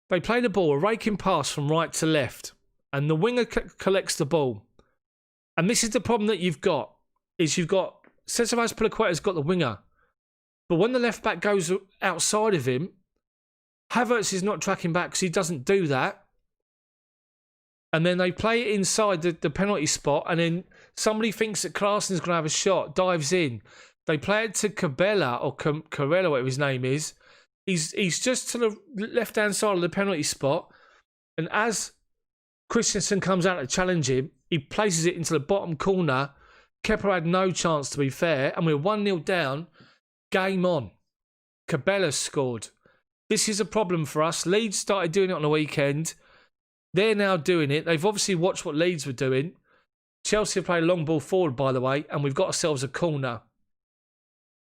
They play the ball, a raking pass from right to left. And the winger collects the ball. And this is the problem that you've got. Is you've got Cesar Azpilicueta's got the winger. But when the left back goes outside of him, Havertz is not tracking back because he doesn't do that. And then they play it inside the penalty spot, and then somebody thinks that Klaassen's going to have a shot, dives in. They play it to Cabela, or Carella, whatever his name is. He's just to the left-hand side of the penalty spot, and as Christensen comes out to challenge him, he places it into the bottom corner. Kepa had no chance, to be fair, and we're 1-0 down. Game on. Cabela scored. This is a problem for us. Leeds started doing it on the weekend. They're now doing it. They've obviously watched what Leeds were doing. Chelsea have played a long ball forward, by the way, and we've got ourselves a corner.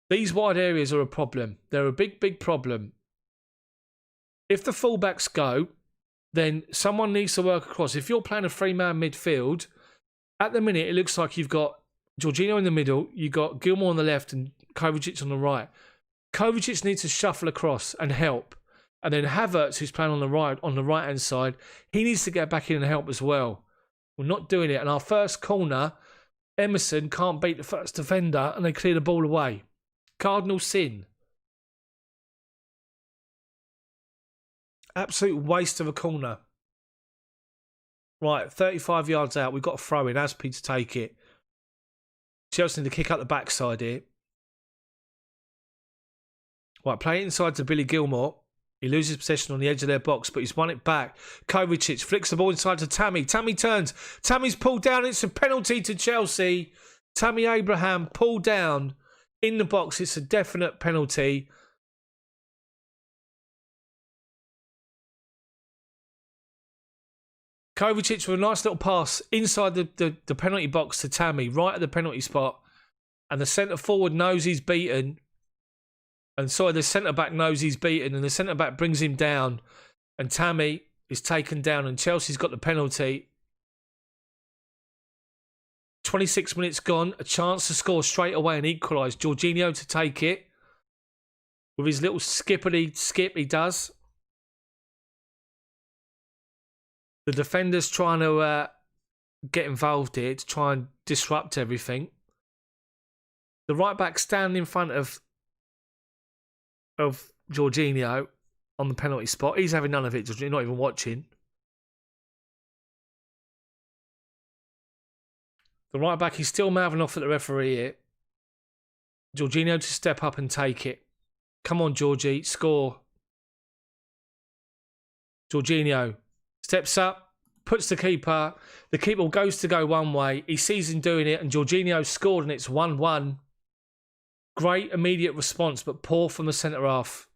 These wide areas are a problem. They're a big problem. If the fullbacks go, then someone needs to work across. If you're playing a 3-man midfield, at the minute it looks like you've got Jorginho in the middle, you've got Gilmour on the left and Kovacic on the right. Kovacic needs to shuffle across and help. And then Havertz, who's playing on the right-hand side, he needs to get back in and help as well. We're not doing it. And our first corner, Emerson can't beat the first defender and they clear the ball away. Cardinal sin. Absolute waste of a corner. Right, 35 yards out. We've got a throw in. Aspi to take it. Chelsea need to kick up the backside here. Right, play it inside to Billy Gilmour. He loses possession on the edge of their box, but he's won it back. Kovacic flicks the ball inside to Tammy. Tammy turns. Tammy's pulled down. It's a penalty to Chelsea. Tammy Abraham pulled down in the box. It's a definite penalty. Kovacic with a nice little pass inside the penalty box to Tammy, right at the penalty spot. And the centre forward knows he's beaten. And so the centre-back knows he's beaten, and the centre-back brings him down. And Tammy is taken down, and Chelsea's got the penalty. 26 minutes gone, a chance to score straight away and equalise. Jorginho to take it. With his little skippity skip he does. The defender's trying to get involved here to try and disrupt everything. The right-back standing in front of Jorginho on the penalty spot. He's having none of it, Jorginho, not even watching. The right back is still mouthing off at the referee here. Jorginho to step up and take it. Come on, Georgie, score. Jorginho steps up, puts the keeper. The keeper goes to go one way. He sees him doing it, and Jorginho scored, and it's 1-1. Great immediate response, but poor from the centre half.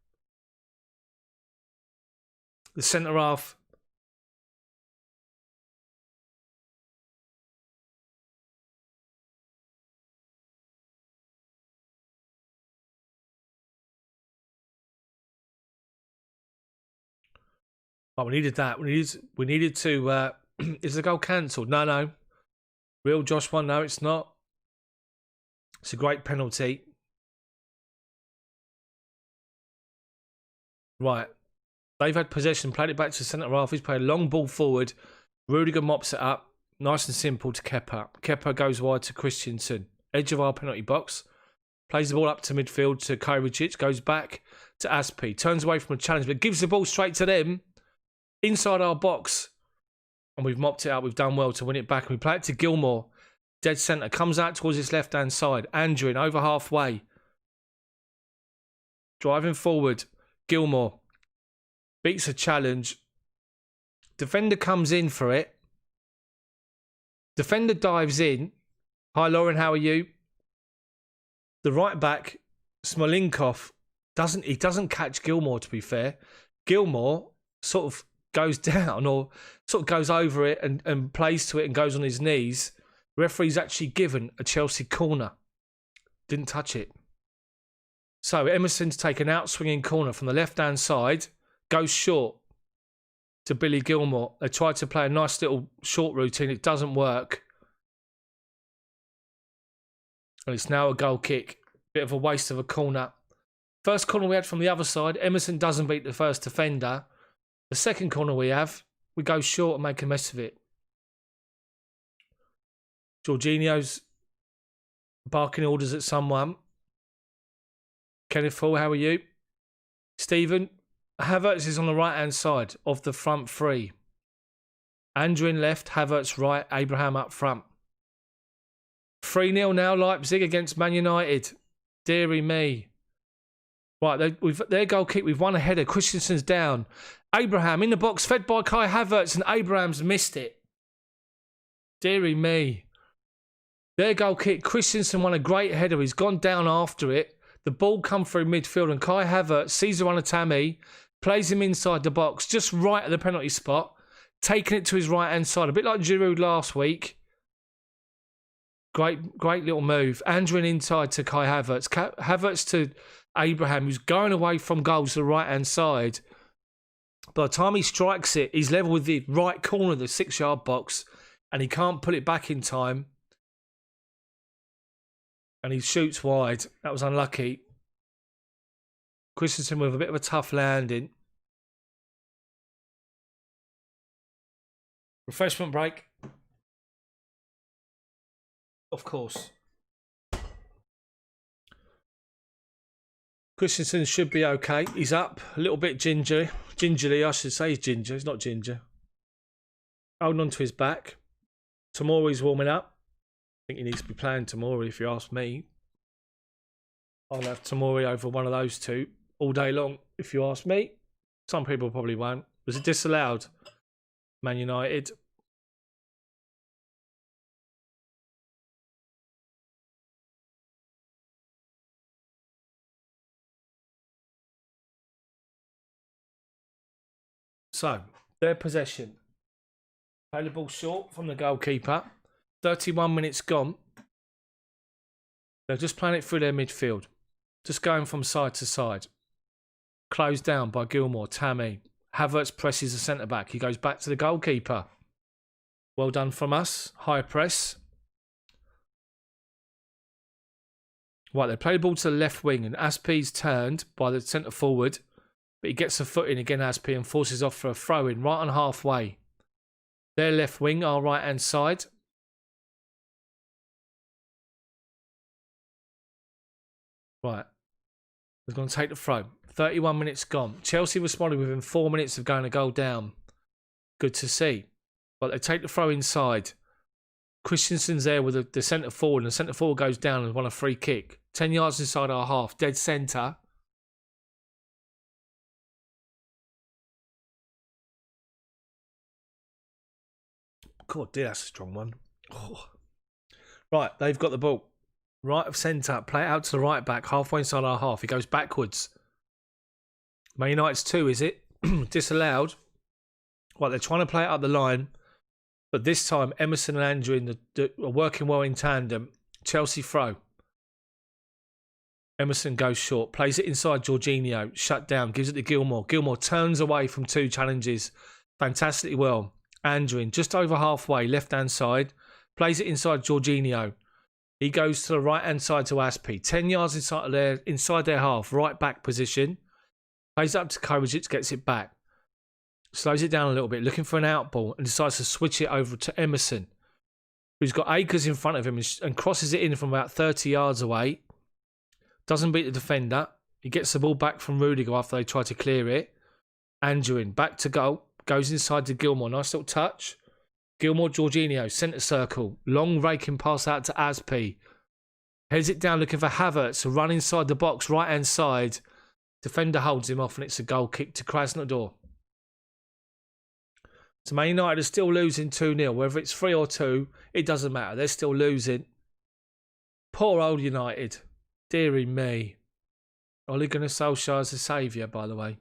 The centre half. Oh, we needed that. We needed to. Is the goal cancelled? No. Real Josh one? No, it's not. It's a great penalty. Right. They've had possession, played it back to the centre half. He's played a long ball forward. Rudiger mops it up. Nice and simple to Kepa. Kepa goes wide to Christensen. edge of our penalty box. Plays the ball up to midfield to Kovacic, goes back to Aspi, turns away from a challenge, but gives the ball straight to them, inside our box. And we've mopped it out. We've done well to win it back. And we play it to Gilmore, dead centre, comes out towards his left-hand side. Andrew over halfway. Driving forward, Gilmore beats a challenge. Defender comes in for it. Defender dives in. Hi, Lauren, how are you? The right back, Smolinkov, doesn't catch Gilmore, to be fair. Gilmore sort of goes down or sort of goes over it and plays to it and goes on his knees. The referee's actually given a Chelsea corner. Didn't touch it. So Emerson's taken out swinging corner from the left-hand side, goes short to Billy Gilmore. They tried to play a nice little short routine. It doesn't work. And it's now a goal kick. Bit of a waste of a corner. First corner we had from the other side. Emerson doesn't beat the first defender. The second corner we have, we go short and make a mess of it. Jorginho's barking orders at someone. Kenneth Hall, how are you? Stephen, Havertz is on the right-hand side of the front three. Andrew in left, Havertz right, Abraham up front. 3-0 now, Leipzig against Man United. Deary me. Right, their goal kick, we've won a header. Christensen's down. Abraham in the box, fed by Kai Havertz, and Abraham's missed it. Deary me. Their goal kick, Christensen won a great header. He's gone down after it. The ball come through midfield and Kai Havertz sees the run of Tammy, plays him inside the box, just right at the penalty spot, taking it to his right-hand side. A bit like Giroud last week. Great little move. Andrew inside to Kai Havertz. Havertz to Abraham, who's going away from goals to the right-hand side. By the time he strikes it, he's level with the right corner of the 6-yard box and he can't put it back in time. And he shoots wide. That was unlucky. Christensen with a bit of a tough landing. Refreshment break. Of course. Christensen should be okay. He's up. A little bit gingerly, I should say. He's ginger. He's not ginger. Holding on to his back. Tomori's warming up. I think he needs to be playing Tomori, if you ask me. I'll have Tomori over one of those two all day long, if you ask me. Some people probably won't. Was it disallowed? Man United. So, their possession. Play the ball short from the goalkeeper. 31 minutes gone. They're just playing it through their midfield. Just going from side to side. Closed down by Gilmore, Tammy. Havertz presses the centre-back. He goes back to the goalkeeper. Well done from us. High press. Right, they play the ball to the left wing and Aspi's turned by the centre-forward. But he gets a foot in again, Aspi, and forces off for a throw-in right on halfway. Their left wing, our right-hand side. Right. We're going to take the throw. 31 minutes gone. Chelsea responded within 4 minutes of going a goal down. Good to see. But they take the throw inside. Christensen's there with the centre forward, and the centre forward goes down and won a free kick. 10 yards inside our half. Dead centre. God, dear, that's a strong one. Oh. Right, they've got the ball. Right of centre, play it out to the right back, halfway inside our half. He goes backwards. Man United's 2, is it? Disallowed. Right, they're trying to play it up the line. But this time, Emerson and Andrew are working well in tandem. Chelsea throw. Emerson goes short, plays it inside Jorginho, shut down, gives it to Gilmore. Gilmore turns away from 2 challenges fantastically well. Andrew just over halfway, left-hand side, plays it inside Jorginho. He goes to the right-hand side to Aspi. 10 yards inside their half, right back position. Plays up to Kovacic, gets it back. Slows it down a little bit, looking for an out ball, and decides to switch it over to Emerson. who's got acres in front of him and crosses it in from about 30 yards away. Doesn't beat the defender. He gets the ball back from Rudiger after they try to clear it. Anduin back to goal. Goes inside to Gilmour. Nice little touch. Gilmour, Jorginho, centre circle. Long raking pass out to Aspi. Heads it down looking for Havertz to run inside the box, right hand side. Defender holds him off and it's a goal kick to Krasnodar. So Man United are still losing 2-0. Whether it's 3 or 2, it doesn't matter. They're still losing. Poor old United. Deary me. Ole Gunnar Solskjaer's a saviour, by the way.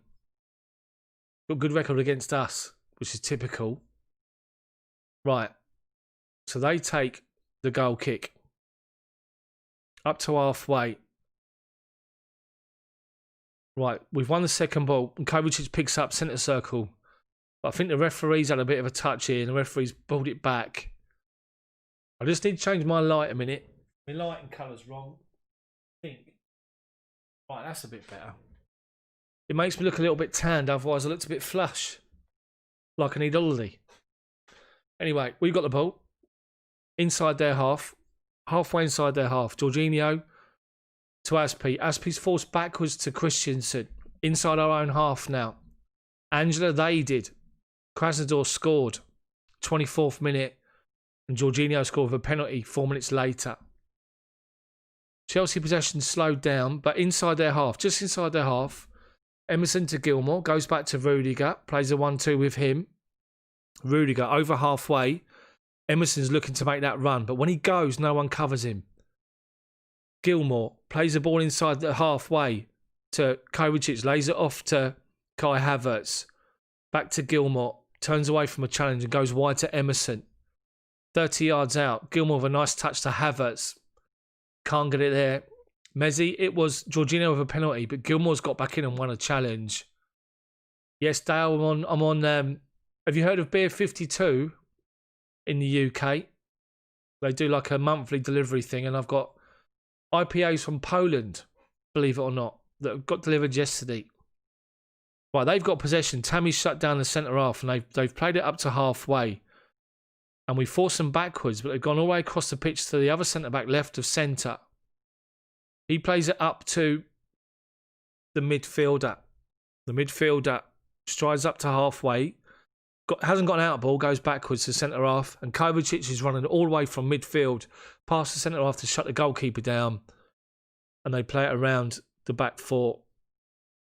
Got a good record against us, which is typical. Right. So they take the goal kick. Up to halfway. Right. We've won the second ball. And Kovacic picks up centre circle. But I think the referee's had a bit of a touch here. And the referee's pulled it back. I just need to change my light a minute. My lighting colour's wrong. I think. Right, that's a bit better. It makes me look a little bit tanned. Otherwise, I looked a bit flush. Like I need holiday. Anyway, we've got the ball. Inside their half. Halfway inside their half. Jorginho to Aspi. Aspi's forced backwards to Christensen. Inside our own half now. Angela, they did. Krasnodar scored. 24th minute. And Jorginho scored with a penalty 4 minutes later. Chelsea possession slowed down, but inside their half, just inside their half, Emerson to Gilmour, goes back to Rudiger, plays a 1-2 with him. Rudiger over halfway. Emerson's looking to make that run, but when he goes, no one covers him. Gilmour plays the ball inside the halfway to Kovacic, lays it off to Kai Havertz. Back to Gilmour, turns away from a challenge and goes wide to Emerson. 30 yards out, Gilmour with a nice touch to Havertz. Can't get it there. Messi, it was Jorginho with a penalty, but Gilmour's got back in and won a challenge. Yes, Dale, I'm on. Have you heard of Beer 52 in the UK? They do like a monthly delivery thing, and I've got IPAs from Poland, believe it or not, that got delivered yesterday. Right, they've got possession. Tammy's shut down the centre half, and they've played it up to halfway. And we forced them backwards, but they've gone all the way across the pitch to the other centre-back left of centre. He plays it up to the midfielder. The midfielder strides up to halfway. Hasn't got an out ball, goes backwards to centre half. And Kovacic is running all the way from midfield past the centre half to shut the goalkeeper down. And they play it around the back four.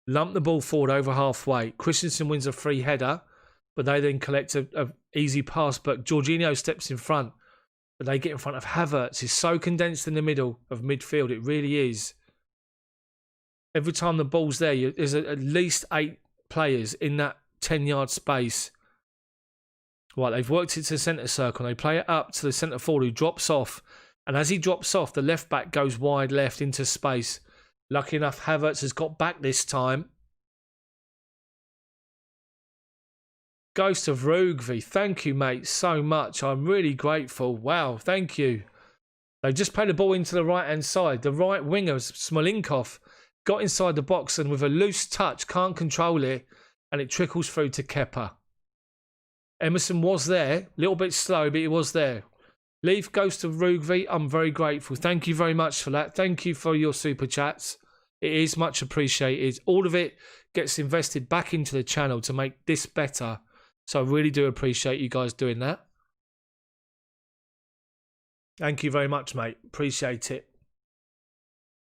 Lump the ball forward over halfway. Christensen wins a free header, but they then collect a easy pass. But Jorginho steps in front. But they get in front of Havertz. It's so condensed in the middle of midfield. It really is. Every time the ball's there, there's at least 8 players in that 10-yard space. Right, they've worked it to the centre circle. They play it up to the centre forward who drops off. And as he drops off, the left back goes wide left into space. Lucky enough, Havertz has got back this time. Ghost of Rugby, thank you, mate, so much. I'm really grateful. Wow, thank you. They just played the ball into the right-hand side. The right winger, Smolinkoff, got inside the box and with a loose touch, can't control it, and it trickles through to Kepa. Emerson was there, a little bit slow, but he was there. Leaf, Ghost of Rugby, I'm very grateful. Thank you very much for that. Thank you for your super chats. It is much appreciated. All of it gets invested back into the channel to make this better. So I really do appreciate you guys doing that. Thank you very much, mate. Appreciate it.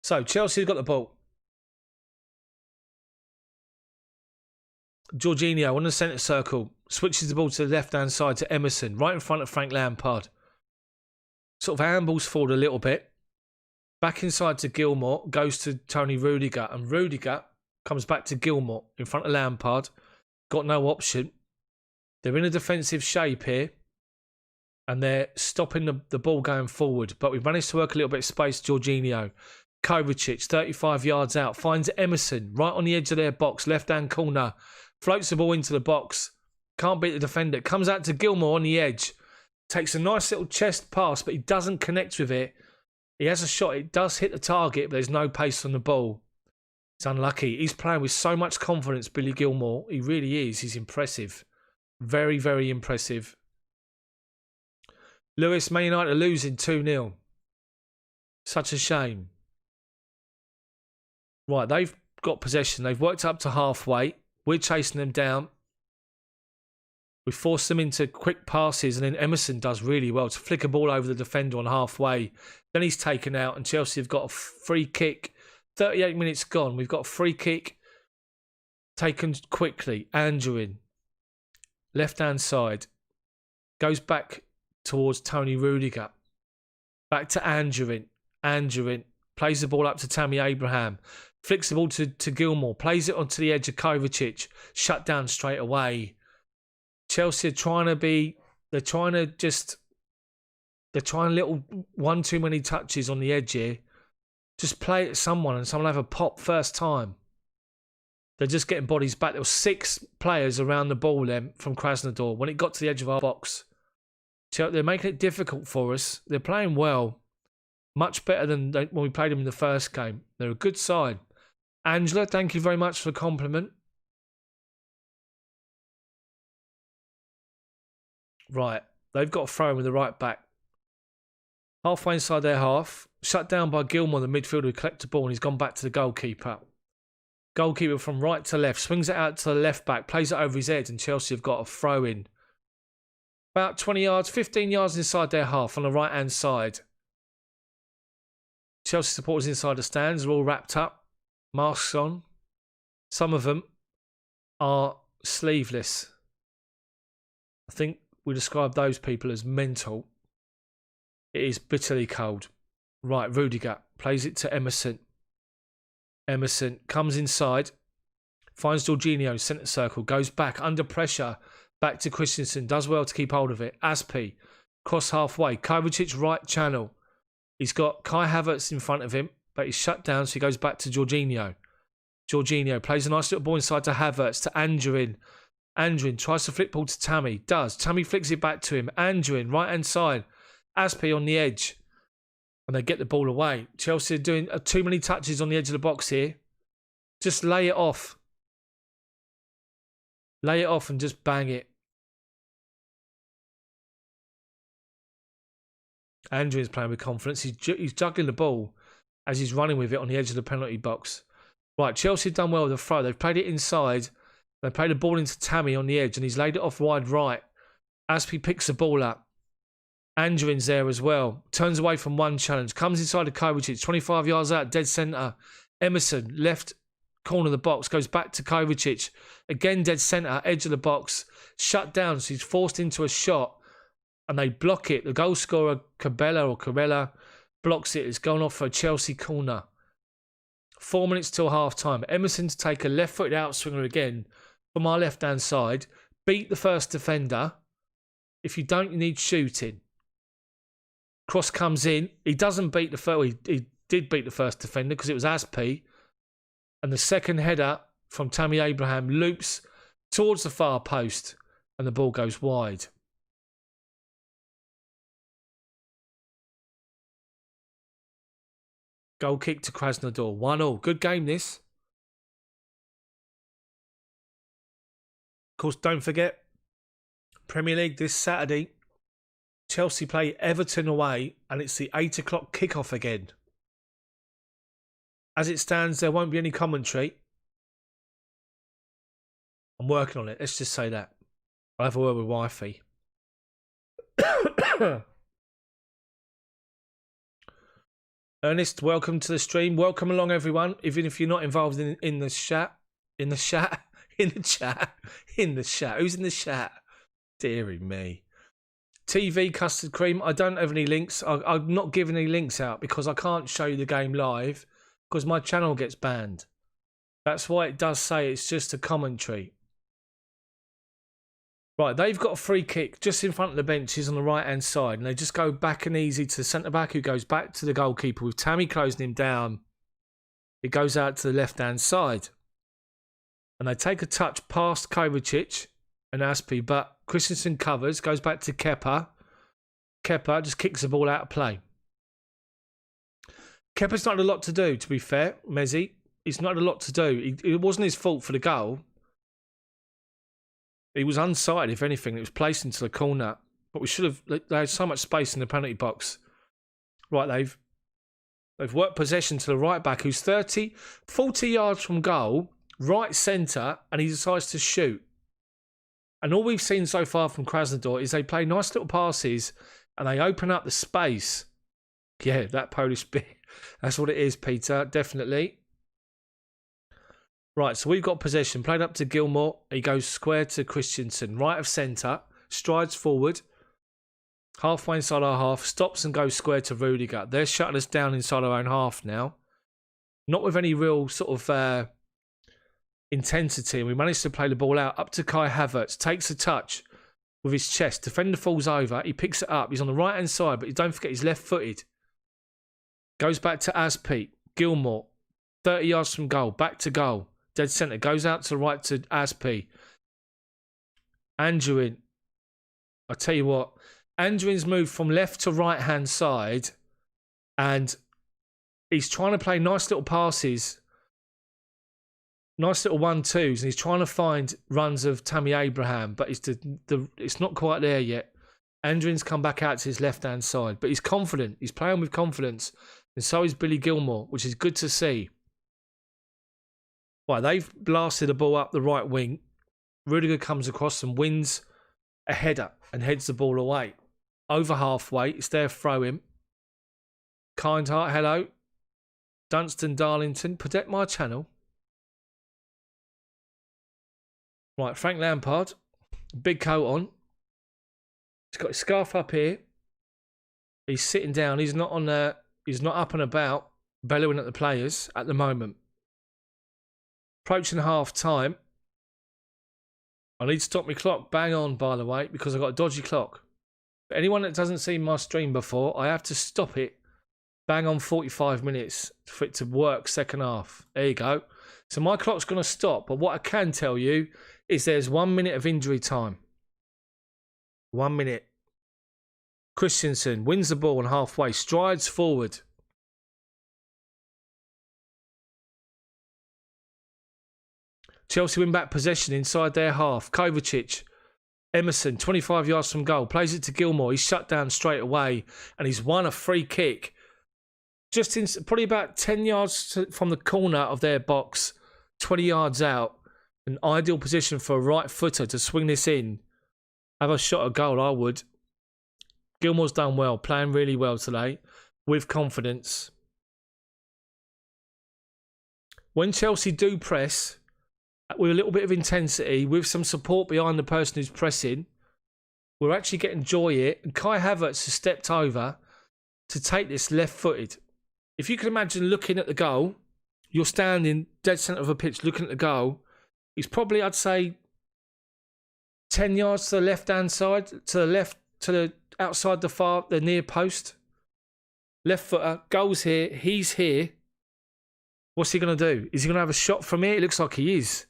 So Chelsea's got the ball. Jorginho on the centre circle. Switches the ball to the left-hand side to Emerson. Right in front of Frank Lampard. Sort of ambles forward a little bit. Back inside to Gilmour. Goes to Tony Rudiger. And Rudiger comes back to Gilmour in front of Lampard. Got no option. They're in a defensive shape here. And they're stopping the ball going forward. But we've managed to work a little bit of space. Jorginho. Kovacic, 35 yards out. Finds Emerson right on the edge of their box. Left-hand corner. Floats the ball into the box. Can't beat the defender. Comes out to Gilmour on the edge. Takes a nice little chest pass, but he doesn't connect with it. He has a shot. It does hit the target, but there's no pace on the ball. It's unlucky. He's playing with so much confidence, Billy Gilmour. He really is. He's impressive. Very, very impressive. Lewis, Man United are losing 2-0. Such a shame. Right, they've got possession. They've worked up to halfway. We're chasing them down. We force them into quick passes, and then Emerson does really well to flick a ball over the defender on halfway. Then he's taken out, and Chelsea have got a free kick. 38 minutes gone. We've got a free kick taken quickly. Andrew left-hand side. Goes back towards Tony Rudiger. Back to Andrew plays the ball up to Tammy Abraham. Flicks the ball to Gilmour. Plays it onto the edge of Kovacic. Shut down straight away. Chelsea are trying little one too many touches on the edge here. Just play it at someone and someone will have a pop first time. They're just getting bodies back. There were 6 players around the ball then from Krasnodar. When it got to the edge of our box, they're making it difficult for us. They're playing well. Much better than when we played them in the first game. They're a good side. Angela, thank you very much for the compliment. Right, they've got a throw with the right back. Halfway inside their half. Shut down by Gilmour, the midfielder who collected the ball, and he's gone back to the goalkeeper. Goalkeeper from right to left. Swings it out to the left back. Plays it over his head, and Chelsea have got a throw in. About 20 yards, 15 yards inside their half on the right-hand side. Chelsea supporters inside the stands are all wrapped up. Masks on. Some of them are sleeveless. I think we describe those people as mental. It is bitterly cold. Right, Rudiger plays it to Emerson. Emerson comes inside, finds Jorginho, centre circle, goes back under pressure, back to Christensen, does well to keep hold of it. Aspi, cross halfway, Kovacic right channel. He's got Kai Havertz in front of him, but he's shut down, so he goes back to Jorginho. Jorginho plays a nice little ball inside to Havertz, to Andrew. Andrew tries to flick ball to Tammy. Does. Tammy flicks it back to him. Andrew right-hand side. Aspi on the edge. And they get the ball away. Chelsea are doing too many touches on the edge of the box here. Just lay it off. Lay it off and just bang it. Andrew is playing with confidence. He's juggling the ball as he's running with it on the edge of the penalty box. Right, Chelsea have done well with the throw. They've played it inside. They played the ball into Tammy on the edge, and he's laid it off wide right. Aspi picks the ball up. Andrew's there as well. Turns away from one challenge. Comes inside the Kovacic. 25 yards out, dead centre. Emerson, left corner of the box. Goes back to Kovacic. Again, dead centre, edge of the box. Shut down, so he's forced into a shot. And they block it. The goal scorer, Carella, blocks it. It's gone off for a Chelsea corner. 4 minutes till half time. Emerson to take a left-footed outswinger again from our left-hand side. Beat the first defender. If you don't, you need shooting. Cross comes in. He doesn't beat the first. He did beat the first defender because it was Aspi. And the second header from Tammy Abraham loops towards the far post. And the ball goes wide. Goal kick to Krasnodar. 1-1. Good game, this. Of course, don't forget, Premier League this Saturday. Chelsea play Everton away, and it's the 8 o'clock kickoff again. As it stands, there won't be any commentary. I'm working on it. Let's just say that. I'll have a word with wifey. Ernest, welcome to the stream. Welcome along, everyone. Even if you're not involved in the chat. In the chat. Who's in the chat? Deary me. TV custard cream. I don't have any links. I'm not giving any links out because I can't show you the game live because my channel gets banned. That's why it does say it's just a commentary. Right, they've got a free kick just in front of the benches on the right-hand side, and they just go back and easy to the centre-back who goes back to the goalkeeper with Tammy closing him down. It goes out to the left-hand side. And they take a touch past Kovacic and Aspi, but Christensen covers, goes back to Kepa. Kepa just kicks the ball out of play. Kepa's not had a lot to do, to be fair, Mezzi. He's not had a lot to do. It wasn't his fault for the goal. He was unsighted, if anything. It was placed into the corner. but we should have. They had so much space in the penalty box. Right, they've worked possession to the right back, who's 40 yards from goal, right centre, and he decides to shoot. And all we've seen so far from Krasnodar is they play nice little passes and they open up the space. Yeah, that Polish bit. That's what it is, Peter. Definitely. Right, so we've got possession. Played up to Gilmore. He goes square to Christensen. Right of centre. Strides forward. Halfway inside our half. Stops and goes square to Rudiger. They're shutting us down inside our own half now. Not with any real sort of intensity. We managed to play the ball out. Up to Kai Havertz. Takes a touch with his chest. Defender falls over. He picks it up. He's on the right-hand side, but you don't forget he's left-footed. Goes back to Aspie. Gilmore. 30 yards from goal. Back to goal. Dead centre. Goes out to the right to Aspie. Andrewin. I tell you what. Andrewin's moved from left to right-hand side. And he's trying to play nice little passes. Nice little 1-2s. And he's trying to find runs of Tammy Abraham. But it's not quite there yet. Andrewin's come back out to his left-hand side. But he's confident. He's playing with confidence. And so is Billy Gilmore, which is good to see. Right, they've blasted the ball up the right wing. Rudiger comes across and wins a header and heads the ball away. Over halfway, it's their throw-in. Kindheart, hello. Dunstan Darlington, protect my channel. Right, Frank Lampard, big coat on. He's got his scarf up here. He's sitting down. He's not on. He's not up and about, bellowing at the players at the moment. Approaching half time. I need to stop my clock. Bang on, by the way, because I've got a dodgy clock. But anyone that doesn't see my stream before, I have to stop it. Bang on 45 minutes for it to work second half. There you go. So my clock's going to stop. But what I can tell you is there's 1 minute of injury time. 1 minute. Christensen wins the ball on halfway. Strides forward. Chelsea win back possession inside their half. Kovacic, Emerson, 25 yards from goal. Plays it to Gilmore. He's shut down straight away. And he's won a free kick. Just in probably about 10 yards from the corner of their box. 20 yards out. An ideal position for a right footer to swing this in. Have a shot at goal, I would. Gilmore's done well. Playing really well today. With confidence. When Chelsea do press, with a little bit of intensity, with some support behind the person who's pressing, we're actually getting joy here. And Kai Havertz has stepped over to take this left-footed. If you can imagine looking at the goal, you're standing dead centre of a pitch looking at the goal. He's probably, I'd say, 10 yards to the left-hand side, to the left, to the outside the near post. Left footer, goes here, he's here. What's he going to do? Is he going to have a shot from here? It looks like he is.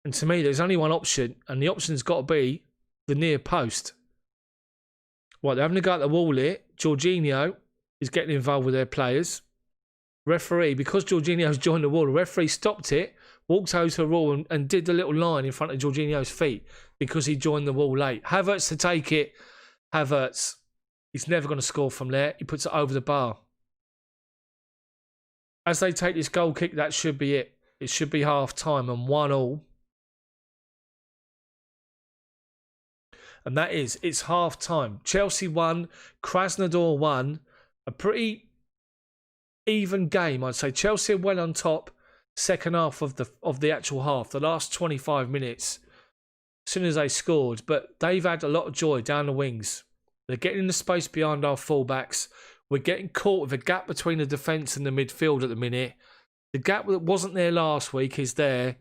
And to me, there's only one option, and the option's got to be the near post. Right, they're having a go at the wall here. Jorginho is getting involved with their players. Referee, because Jorginho's joined the wall, the referee stopped it, walked over to the wall and did the little line in front of Jorginho's feet because he joined the wall late. Havertz to take it. Havertz, he's never going to score from there. He puts it over the bar. As they take this goal kick, that should be it. It should be half-time and 1-1. And that is, it's half-time. Chelsea won, Krasnodar won. A pretty even game, I'd say. Chelsea went on top second half of the actual half, the last 25 minutes, as soon as they scored. But they've had a lot of joy down the wings. They're getting in the space behind our fullbacks. We're getting caught with a gap between the defence and the midfield at the minute. The gap that wasn't there last week is there.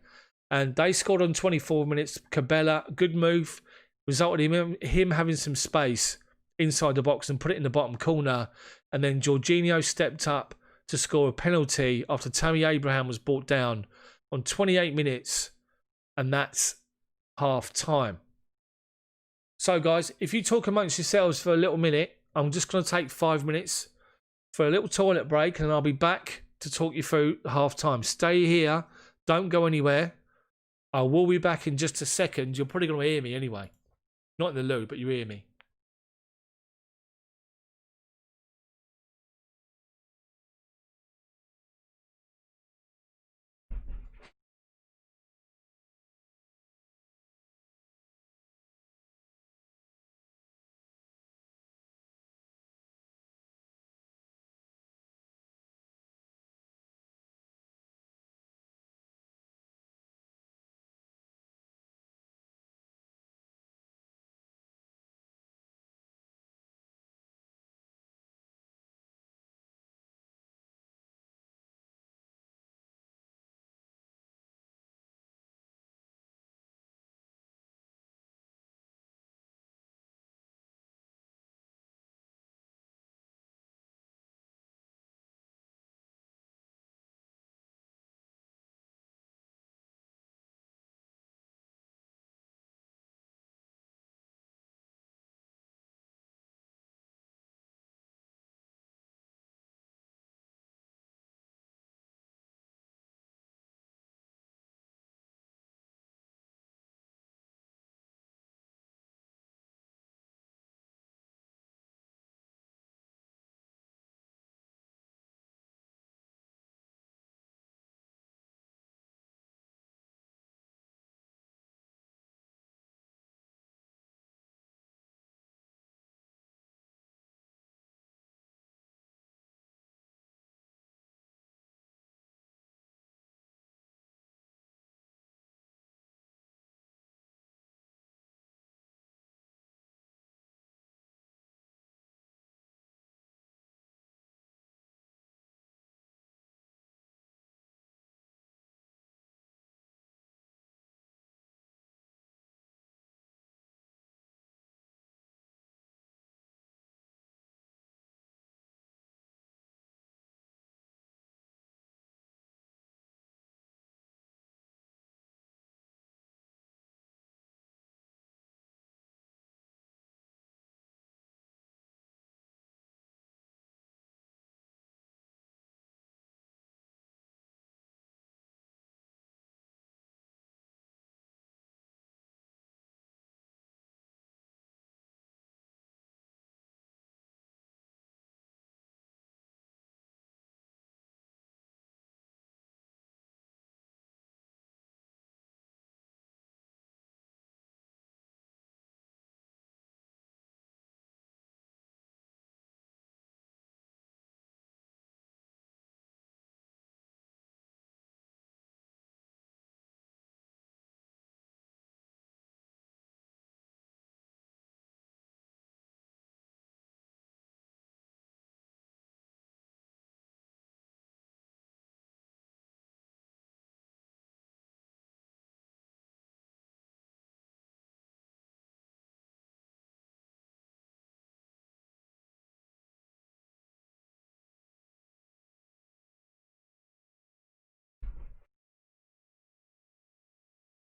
And they scored on 24 minutes. Cabela, good move. Resulted in him having some space inside the box and put it in the bottom corner. And then Jorginho stepped up to score a penalty after Tammy Abraham was brought down on 28 minutes. And that's half time. So guys, if you talk amongst yourselves for a little minute, I'm just going to take 5 minutes for a little toilet break and I'll be back to talk you through half time. Stay here. Don't go anywhere. I will be back in just a second. You're probably going to hear me anyway. Not in the loo, but you hear me.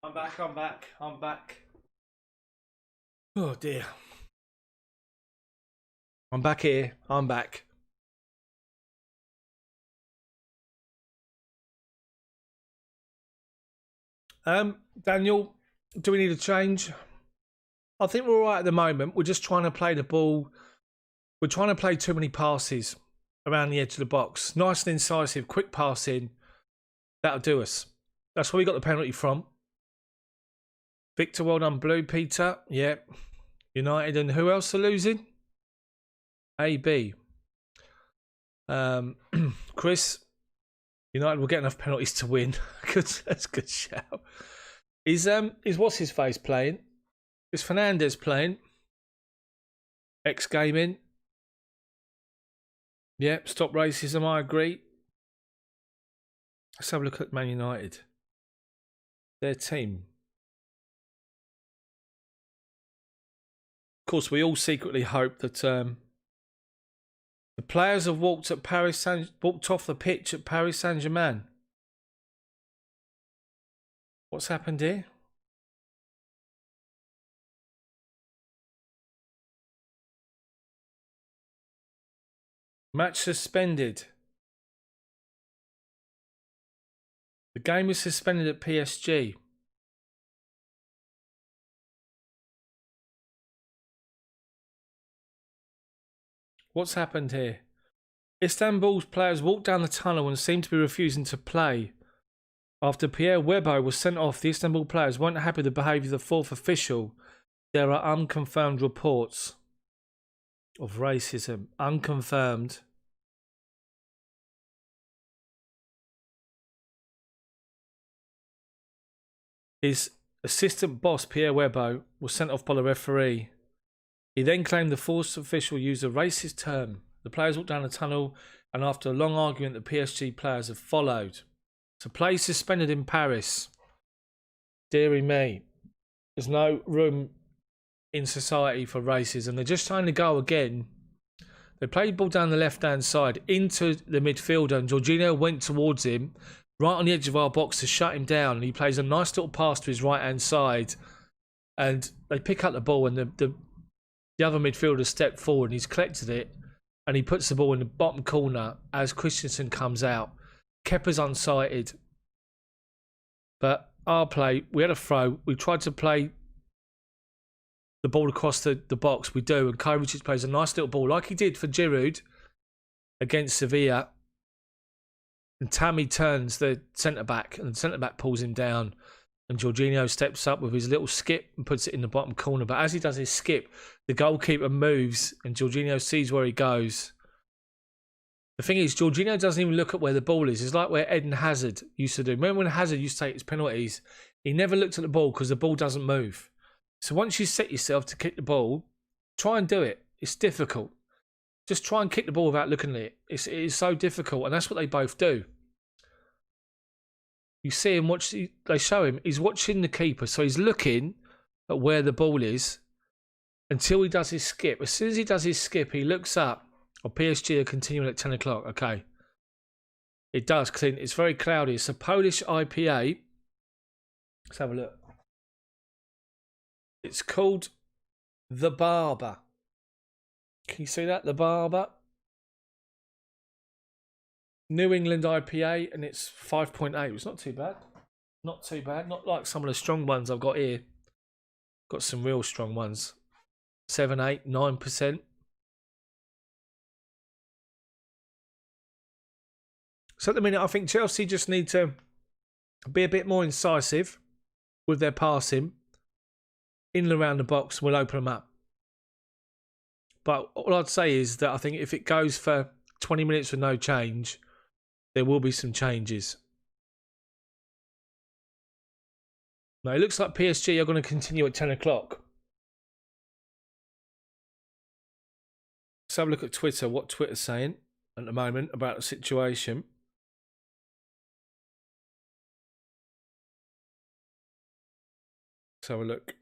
I'm back, I'm back, I'm back. Oh dear. I'm back here, I'm back. Daniel, do we need a change? I think we're all right at the moment. We're just trying to play the ball. We're trying to play too many passes around the edge of the box. Nice and incisive, quick passing. That'll do us. That's where we got the penalty from. Victor, well done, Blue. Peter, yeah. United, and who else are losing? AB. Chris, United will get enough penalties to win. Good, that's a good shout. Is what's his face playing? Is Fernandez playing? X Gaming. Yep, stop racism, I agree. Let's have a look at Man United. Their team. Of course, we all secretly hope that the players have walked off the pitch at Paris Saint-Germain. What's happened here? Match suspended. The game was suspended at PSG. What's happened here? Istanbul's players walked down the tunnel and seemed to be refusing to play. After Pierre Webo was sent off, the Istanbul players weren't happy with the behaviour of the fourth official. There are unconfirmed reports of racism. Unconfirmed. His assistant boss, Pierre Webo, was sent off by the referee. He then claimed the fourth official used a racist term. The players walked down the tunnel, and after a long argument, the PSG players have followed. So play suspended in Paris. Deary me. There's no room in society for racism. They're just trying to go again. They played ball down the left-hand side into the midfielder, and Jorginho went towards him, right on the edge of our box to shut him down. And he plays a nice little pass to his right-hand side. And they pick up the ball, and the other midfielder stepped forward and he's collected it, and he puts the ball in the bottom corner as Christensen comes out. Kepa's unsighted. But our play, we had a throw. We tried to play the ball across the box. We do. And Kovacic plays a nice little ball like he did for Giroud against Sevilla. And Tammy turns the centre-back, and the centre-back pulls him down. And Jorginho steps up with his little skip and puts it in the bottom corner. But as he does his skip, the goalkeeper moves and Jorginho sees where he goes. The thing is, Jorginho doesn't even look at where the ball is. It's like where Eden Hazard used to do. Remember when Hazard used to take his penalties? He never looked at the ball because the ball doesn't move. So once you set yourself to kick the ball, try and do it. It's difficult. Just try and kick the ball without looking at it. It is so difficult, and that's what they both do. You see him watch. They show him. He's watching the keeper, so he's looking at where the ball is until he does his skip. As soon as he does his skip, he looks up. Or PSG are continuing at 10 o'clock. Okay. It does, Clint. It's very cloudy. It's a Polish IPA. Let's have a look. It's called The Barber. Can you see that? The Barber. New England IPA, and it's 5.8. It's not too bad. Not too bad. Not like some of the strong ones I've got here. Got some real strong ones. 7, 8, 9%. So at the minute, I think Chelsea just need to be a bit more incisive with their passing. In and around the box, we'll open them up. But all I'd say is that I think if it goes for 20 minutes with no change, there will be some changes. Now, it looks like PSG are going to continue at 10 o'clock. Let's have a look at Twitter, what Twitter's saying at the moment about the situation. Let's have a look.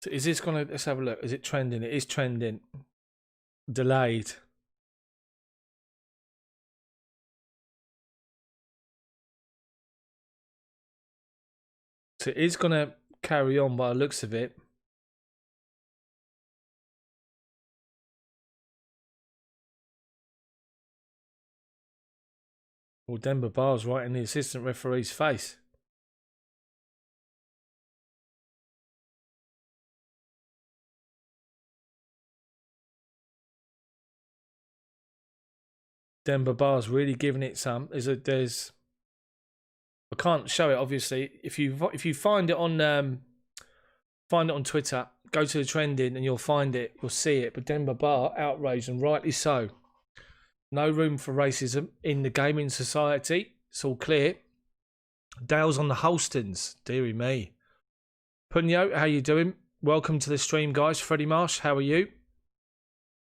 So is this going to... Let's have a look. Is it trending? It is trending. Delayed. So it is going to carry on by the looks of it. Well, Denver Bar's right in the assistant referee's face. Denver Bar's really giving it some. There's I can't show it obviously. If you find it on Twitter, go to the trending and you'll find it. You'll see it. But Denver Bar outraged, and rightly so. No room for racism in the gaming society. It's all clear. Dale's on the Holstons. Deary me. Punyo, how you doing? Welcome to the stream, guys. Freddie Marsh, how are you?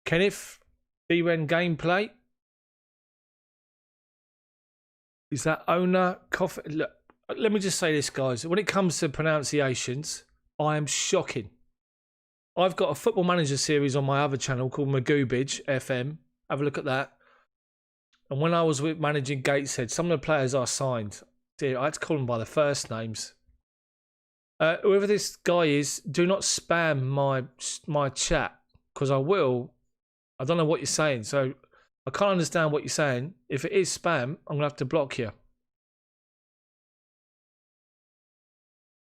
Kenneth, D-Ren gameplay. Is that owner coffee? Look, let me just say this, guys. When it comes to pronunciations, I am shocking. I've got a Football Manager series on my other channel called Magoobage FM. Have a look at that. And when I was with managing Gateshead, some of the players I signed, dear, I had to call them by their first names. Whoever this guy is, do not spam my chat, because I will. I don't know what you're saying, so I can't understand what you're saying. If it is spam, I'm going to have to block you.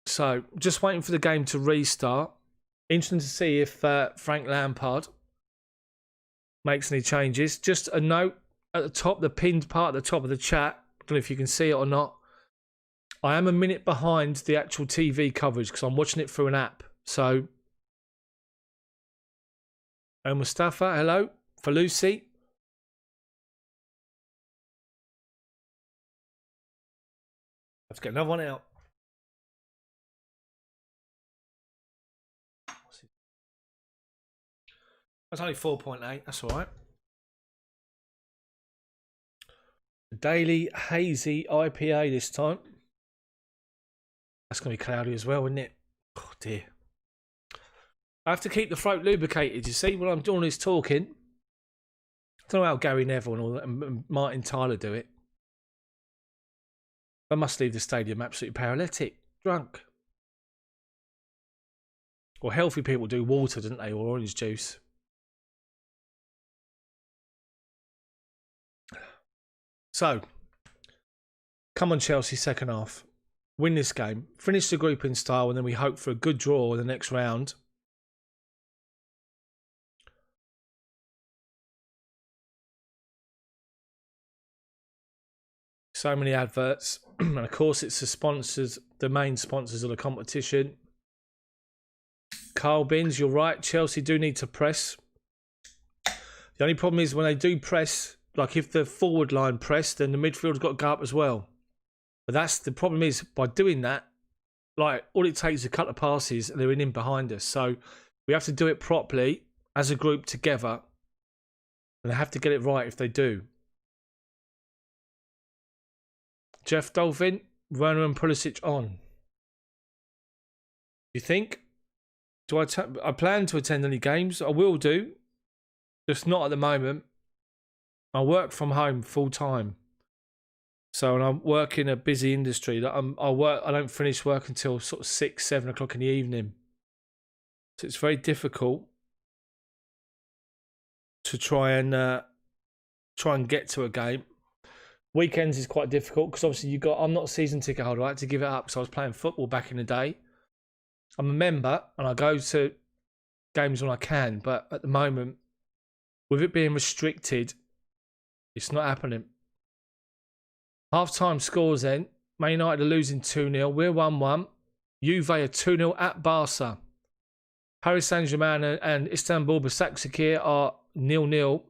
So, just waiting for the game to restart. Interesting to see if Frank Lampard makes any changes. Just a note at the top, the pinned part at the top of the chat. I don't know if you can see it or not. I am a minute behind the actual TV coverage because I'm watching it through an app. So, Mustafa, hello. For Lucy. Let's get another one out. That's only 4.8. That's all right. Daily hazy IPA this time. That's going to be cloudy as well, isn't it? Oh dear. I have to keep the throat lubricated, you see, when I'm doing this talking. I don't know how Gary Neville and Martin Tyler do it. I must leave the stadium absolutely paralytic, drunk. Well, healthy people do water, don't they, or orange juice. So, come on Chelsea, second half. Win this game. Finish the group in style, and then we hope for a good draw in the next round. So many adverts. And of course, it's the sponsors, the main sponsors of the competition. Carl Binns, you're right. Chelsea do need to press. The only problem is when they do press, like if the forward line press, then the midfield's got to go up as well. But that's the problem is by doing that, like all it takes is a couple of passes and they're in behind us. So we have to do it properly as a group together. And they have to get it right if they do. Jeff Dolphin, Werner and Pulisic on. You think? I plan to attend any games? I will do. Just not at the moment. I work from home full time. So, and I work in a busy industry. I don't finish work until sort of 6, 7 o'clock in the evening. So it's very difficult to try and get to a game. Weekends is quite difficult because obviously I'm not a season ticket holder. I had to give it up. So I was playing football back in the day. I'm a member and I go to games when I can. But at the moment, with it being restricted, it's not happening. Half-time scores then. Man United are losing 2-0. We're 1-1. Juve are 2-0 at Barca. Paris Saint-Germain and Istanbul Başakşehir are 0-0.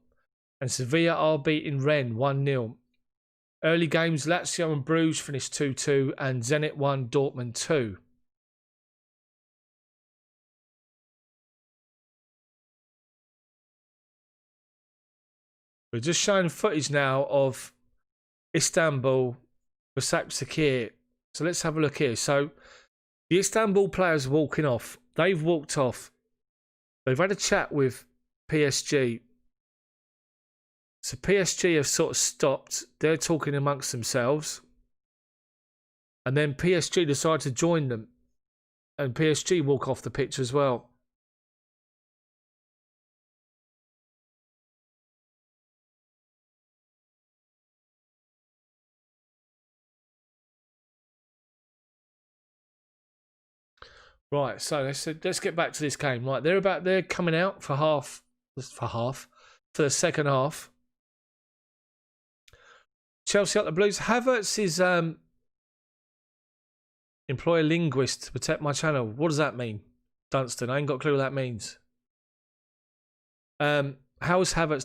And Sevilla are beating Rennes 1-0. Early games, Lazio and Bruges finished 2-2 and Zenit 1, Dortmund 2. We're just showing footage now of Istanbul Başakşehir. So let's have a look here. So the Istanbul players walking off. They've walked off. They've had a chat with PSG. So PSG have sort of stopped. They're talking amongst themselves. And then PSG decide to join them. And PSG walk off the pitch as well. Right, so let's get back to this game. Right, they're coming out for the second half. Chelsea up the Blues. Havertz is employ a linguist to protect my channel. What does that mean, Dunstan? I ain't got a clue what that means. How is Havertz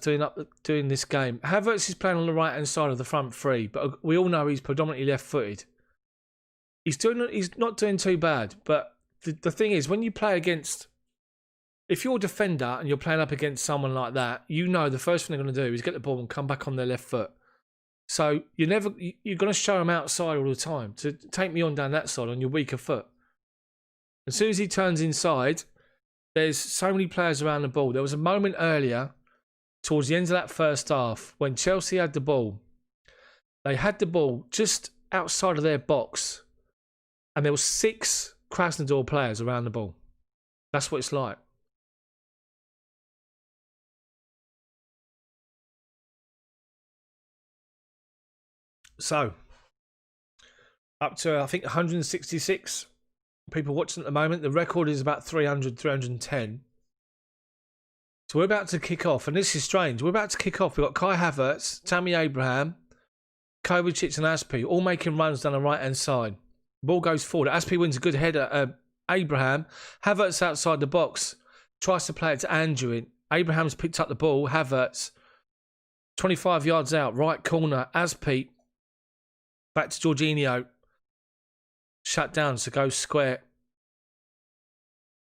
doing this game? Havertz is playing on the right hand side of the front three, but we all know he's predominantly left footed. He's not doing too bad, but the thing is, when you play against, if you're a defender and you're playing up against someone like that, you know the first thing they're going to do is get the ball and come back on their left foot. So you're going to show them outside all the time to take me on down that side on your weaker foot. As soon as he turns inside, there's so many players around the ball. There was a moment earlier, towards the end of that first half, when Chelsea had the ball. They had the ball just outside of their box, and there were 6 Krasnodar players around the ball. That's what it's like. So, up to, I think, 166 people watching at the moment. The record is about 300, 310. So we're about to kick off, and this is strange. We're about to kick off. We've got Kai Havertz, Tammy Abraham, Kovacic and Aspi all making runs down the right-hand side. Ball goes forward. Aspi wins a good header. Abraham. Havertz outside the box. Tries to play it to Andrew. Abraham's picked up the ball. Havertz. 25 yards out. Right corner. Aspi. Back to Jorginho. Shut down. So goes square.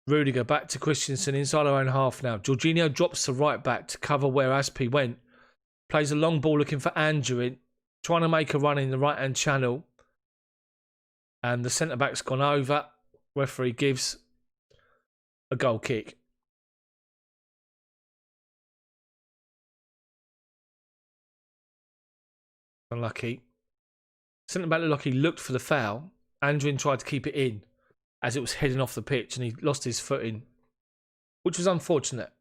Rudiger back to Christensen inside our own half now. Jorginho drops to right back to cover where Aspi went. Plays a long ball looking for Andrew. Trying to make a run in the right-hand channel. And the centre-back's gone over. Referee gives a goal kick. Unlucky. Centre-back looked like he looked for the foul. Andrin tried to keep it in as it was heading off the pitch and he lost his footing, which was unfortunate.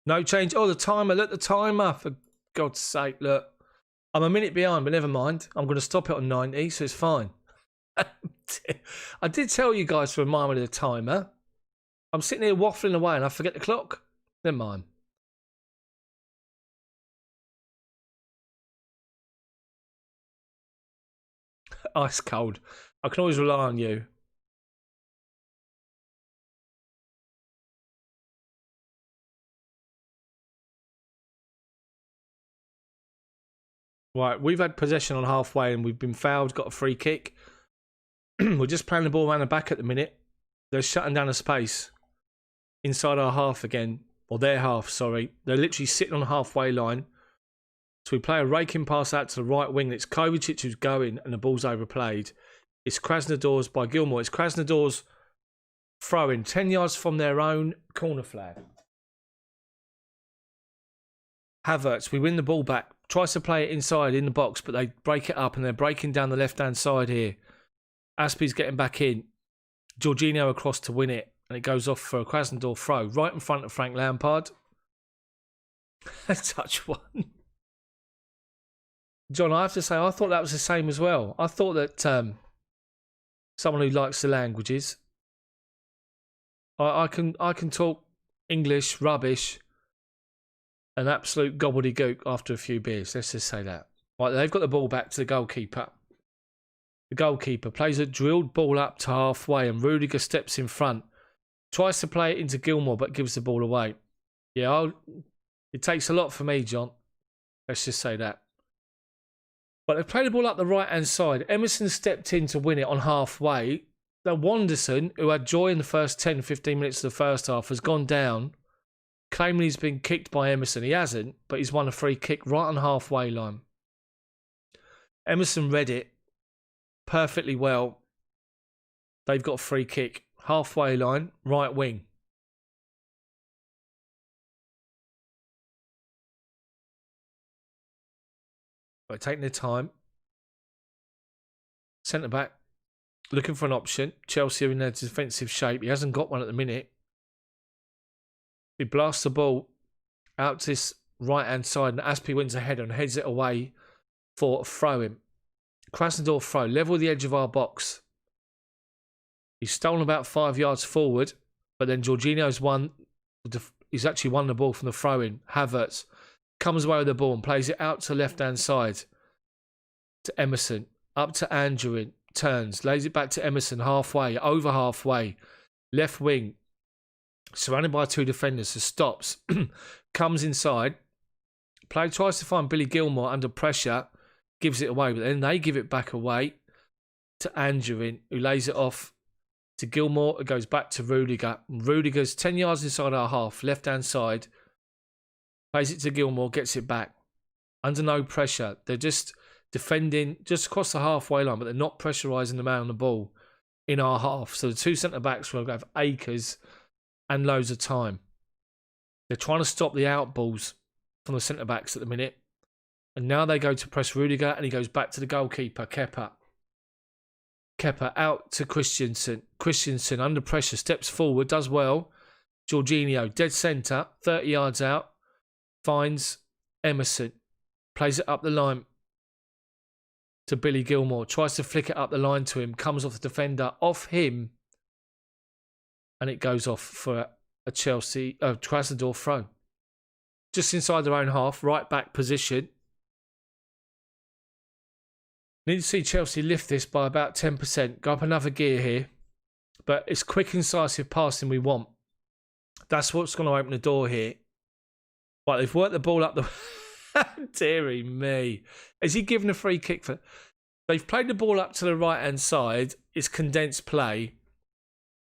No change. Oh, the timer. Look, the timer. For God's sake, look. I'm a minute behind, but never mind. I'm going to stop it on 90, so it's fine. I did tell you guys to remind me of the timer. I'm sitting here waffling away and I forget the clock. Never mind. Ice cold. I can always rely on you. Right, we've had possession on halfway and we've been fouled, got a free kick. We're just playing the ball around the back at the minute. They're shutting down a space inside our half again. Or their half, sorry. They're literally sitting on the halfway line. So we play a raking pass out to the right wing. It's Kovacic who's going and the ball's overplayed. It's Krasnodar's by Gilmore. It's Krasnodar's throwing 10 yards from their own corner flag. Havertz, we win the ball back. Tries to play it inside in the box, but they break it up and they're breaking down the left-hand side here. Aspi's getting back in. Jorginho across to win it. And it goes off for a Krasnodar throw. Right in front of Frank Lampard. Touch one. John, I have to say, I thought that was the same as well. I thought that someone who likes the languages. I can talk English, rubbish, and absolute gobbledygook after a few beers. Let's just say that. Right, they've got the ball back to the goalkeeper. The goalkeeper plays a drilled ball up to halfway and Rudiger steps in front. Tries to play it into Gilmore but gives the ball away. Yeah, it takes a lot for me, John. Let's just say that. But they played the ball up the right-hand side. Emerson stepped in to win it on halfway. Now Wanderson, who had joy in the first 10, 15 minutes of the first half, has gone down, claiming he's been kicked by Emerson. He hasn't, but he's won a free kick right on halfway line. Emerson read it perfectly well. They've got a free kick halfway line, right wing. Right, taking their time. Centre back, looking for an option. Chelsea are in their defensive shape. He hasn't got one at the minute. He blasts the ball out to this right-hand side, and Aspie wins a header and heads it away for a throw-in. Krasnodar throw, level the edge of our box. He's stolen about 5 yards forward, but then Jorginho's he's actually won the ball from the throw-in. Havertz comes away with the ball and plays it out to the left-hand side to Emerson. Up to Andrew, turns, lays it back to Emerson halfway, over halfway, left wing, surrounded by 2 defenders, so stops, comes inside, tries to find Billy Gilmour under pressure, gives it away, but then they give it back away to Andrew, who lays it off to Gilmour. It goes back to Rudiger. Rudiger's 10 yards inside our half, left-hand side, plays it to Gilmour, gets it back. Under no pressure. They're just defending just across the halfway line, but they're not pressurising the man on the ball in our half. So the 2 centre-backs will have acres and loads of time. They're trying to stop the out balls from the centre-backs at the minute. And now they go to press Rudiger, and he goes back to the goalkeeper, Kepa. Kepa out to Christensen. Christensen under pressure, steps forward, does well. Jorginho, dead centre, 30 yards out. Finds Emerson. Plays it up the line to Billy Gilmour. Tries to flick it up the line to him. Comes off the defender, off him. And it goes off for a Krasnodar throw. Just inside their own half, right back position. Need to see Chelsea lift this by about 10%. Go up another gear here. But it's quick, incisive passing we want. That's what's going to open the door here. Right, they've worked the ball up the... Deary me. Is he given a free kick for... They've played the ball up to the right-hand side. It's condensed play.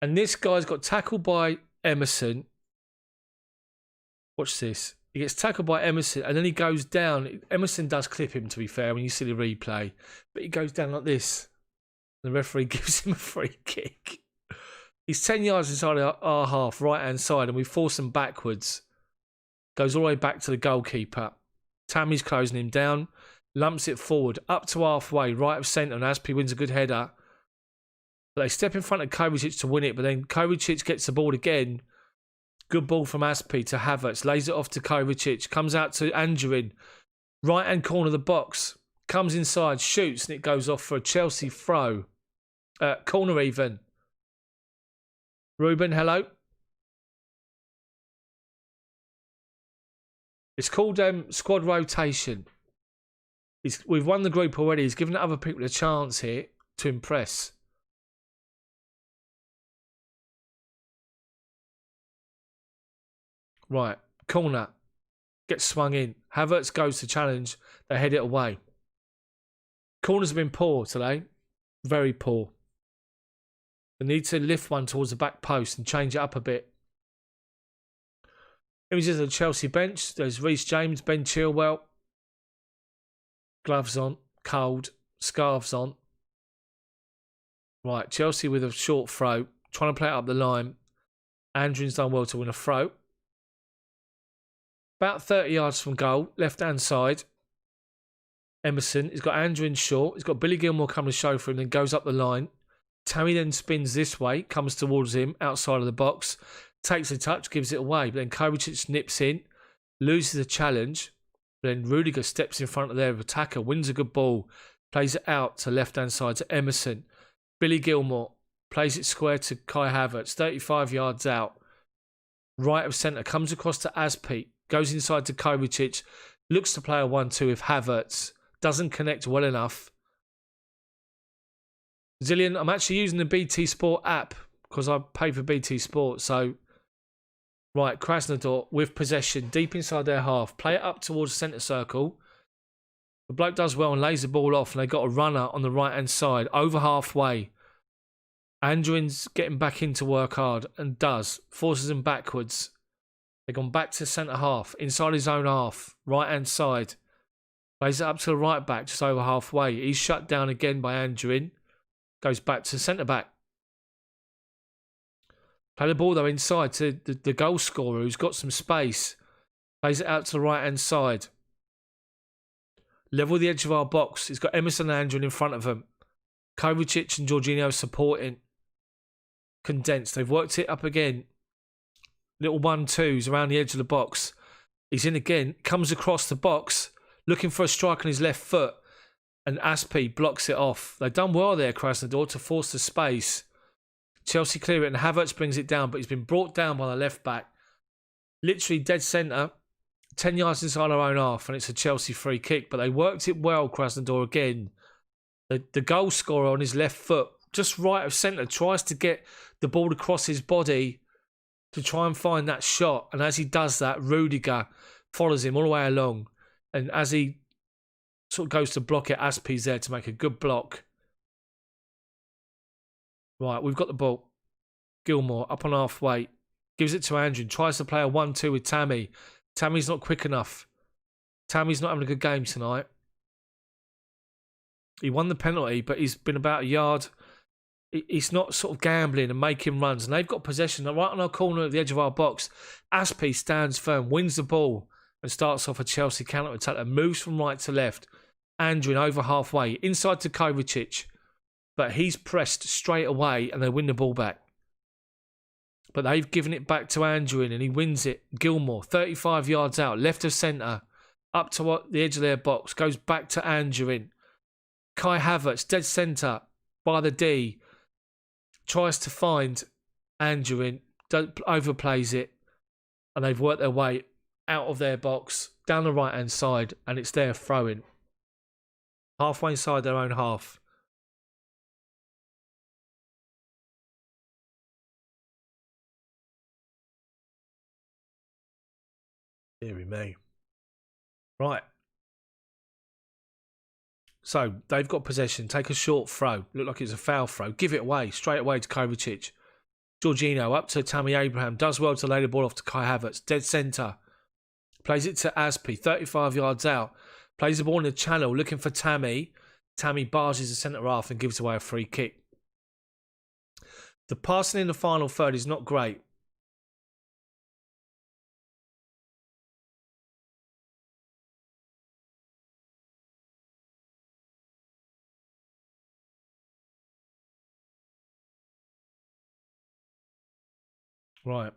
And this guy's got tackled by Emerson. Watch this. He gets tackled by Emerson and then he goes down. Emerson does clip him, to be fair, when you see the replay. But he goes down like this. The referee gives him a free kick. He's 10 yards inside our half, right-hand side, and we force him backwards. Goes all the way back to the goalkeeper. Tammy's closing him down. Lumps it forward, up to halfway, right of centre, and Aspie wins a good header. But they step in front of Kovacic to win it, but then Kovacic gets the ball again. Good ball from Aspie to Havertz. Lays it off to Kovacic. Comes out to Angerin. Right-hand corner of the box. Comes inside, shoots, and it goes off for a Chelsea throw. Corner even. Ruben, hello. It's called squad rotation. We've won the group already. He's given other people a chance here to impress. Right, corner. Gets swung in. Havertz goes to challenge. They head it away. Corners have been poor today. Very poor. They need to lift one towards the back post and change it up a bit. Images of the Chelsea bench. There's Reece James, Ben Chilwell. Gloves on. Cold. Scarves on. Right, Chelsea with a short throw. Trying to play it up the line. Andrew's done well to win a throw. About 30 yards from goal. Left-hand side. Emerson. He's got Andrew in short. He's got Billy Gilmour coming to show for him. Then goes up the line. Tammy then spins this way. Comes towards him. Outside of the box. Takes a touch. Gives it away. But then Kovacic nips in. Loses the challenge. Then Rudiger steps in front of their attacker. Wins a good ball. Plays it out to left-hand side to Emerson. Billy Gilmour. Plays it square to Kai Havertz. 35 yards out. Right of centre. Comes across to Aspie. Goes inside to Kovacic. Looks to play a 1-2 with Havertz. Doesn't connect well enough. Zillion, I'm actually using the BT Sport app because I pay for BT Sport. So, right, Krasnodar with possession deep inside their half. Play it up towards the centre circle. The bloke does well and lays the ball off, and they got a runner on the right-hand side, over halfway. Andrin's getting back in to work hard and does. Forces him backwards. They've gone back to centre half, inside his own half, right-hand side. Plays it up to the right back, just over halfway. He's shut down again by Andrin. Goes back to centre back. Play the ball though inside to the goal scorer who's got some space. Plays it out to the right-hand side. Level the edge of our box. He's got Emerson and Andrew in front of him. Kovacic and Jorginho supporting. Condensed. They've worked it up again. Little 1-2s around the edge of the box. He's in again. Comes across the box. Looking for a strike on his left foot. And Aspi blocks it off. They've done well there, Krasnodar, to force the space. Chelsea clear it and Havertz brings it down. But he's been brought down by the left back. Literally dead centre. 10 yards inside our own half. And it's a Chelsea free kick. But they worked it well, Krasnodar, again. The goal scorer on his left foot, just right of centre, tries to get the ball across his body to try and find that shot. And as he does that, Rudiger follows him all the way along. And as he sort of goes to block it, Aspi's there to make a good block. Right, we've got the ball. Gilmour up on halfway. Gives it to Andrew. Tries to play a 1-2 with Tammy. Tammy's not quick enough. Tammy's not having a good game tonight. He won the penalty, but he's been about a yard. He's not sort of gambling and making runs. And they've got possession right on our corner at the edge of our box. Aspi stands firm, wins the ball, and starts off a Chelsea counter-attack that moves from right to left. Andrew over halfway, inside to Kovacic. But he's pressed straight away and they win the ball back. But they've given it back to Andrew and he wins it. Gilmour, 35 yards out, left of centre, up to the edge of their box, goes back to Andrew. Kai Havertz, dead centre, by the D, tries to find Andrew, overplays it, and they've worked their way out of their box, down the right-hand side, and it's their throw-in. Halfway inside their own half. Deary me. Right. So, they've got possession. Take a short throw. Look like it's a foul throw. Give it away. Straight away to Kovacic. Jorginho up to Tammy Abraham. Does well to lay the ball off to Kai Havertz. Dead centre. Plays it to Aspi. 35 yards out. Plays the ball in the channel. Looking for Tammy. Tammy barges the centre half and gives away a free kick. The passing in the final third is not great. Right.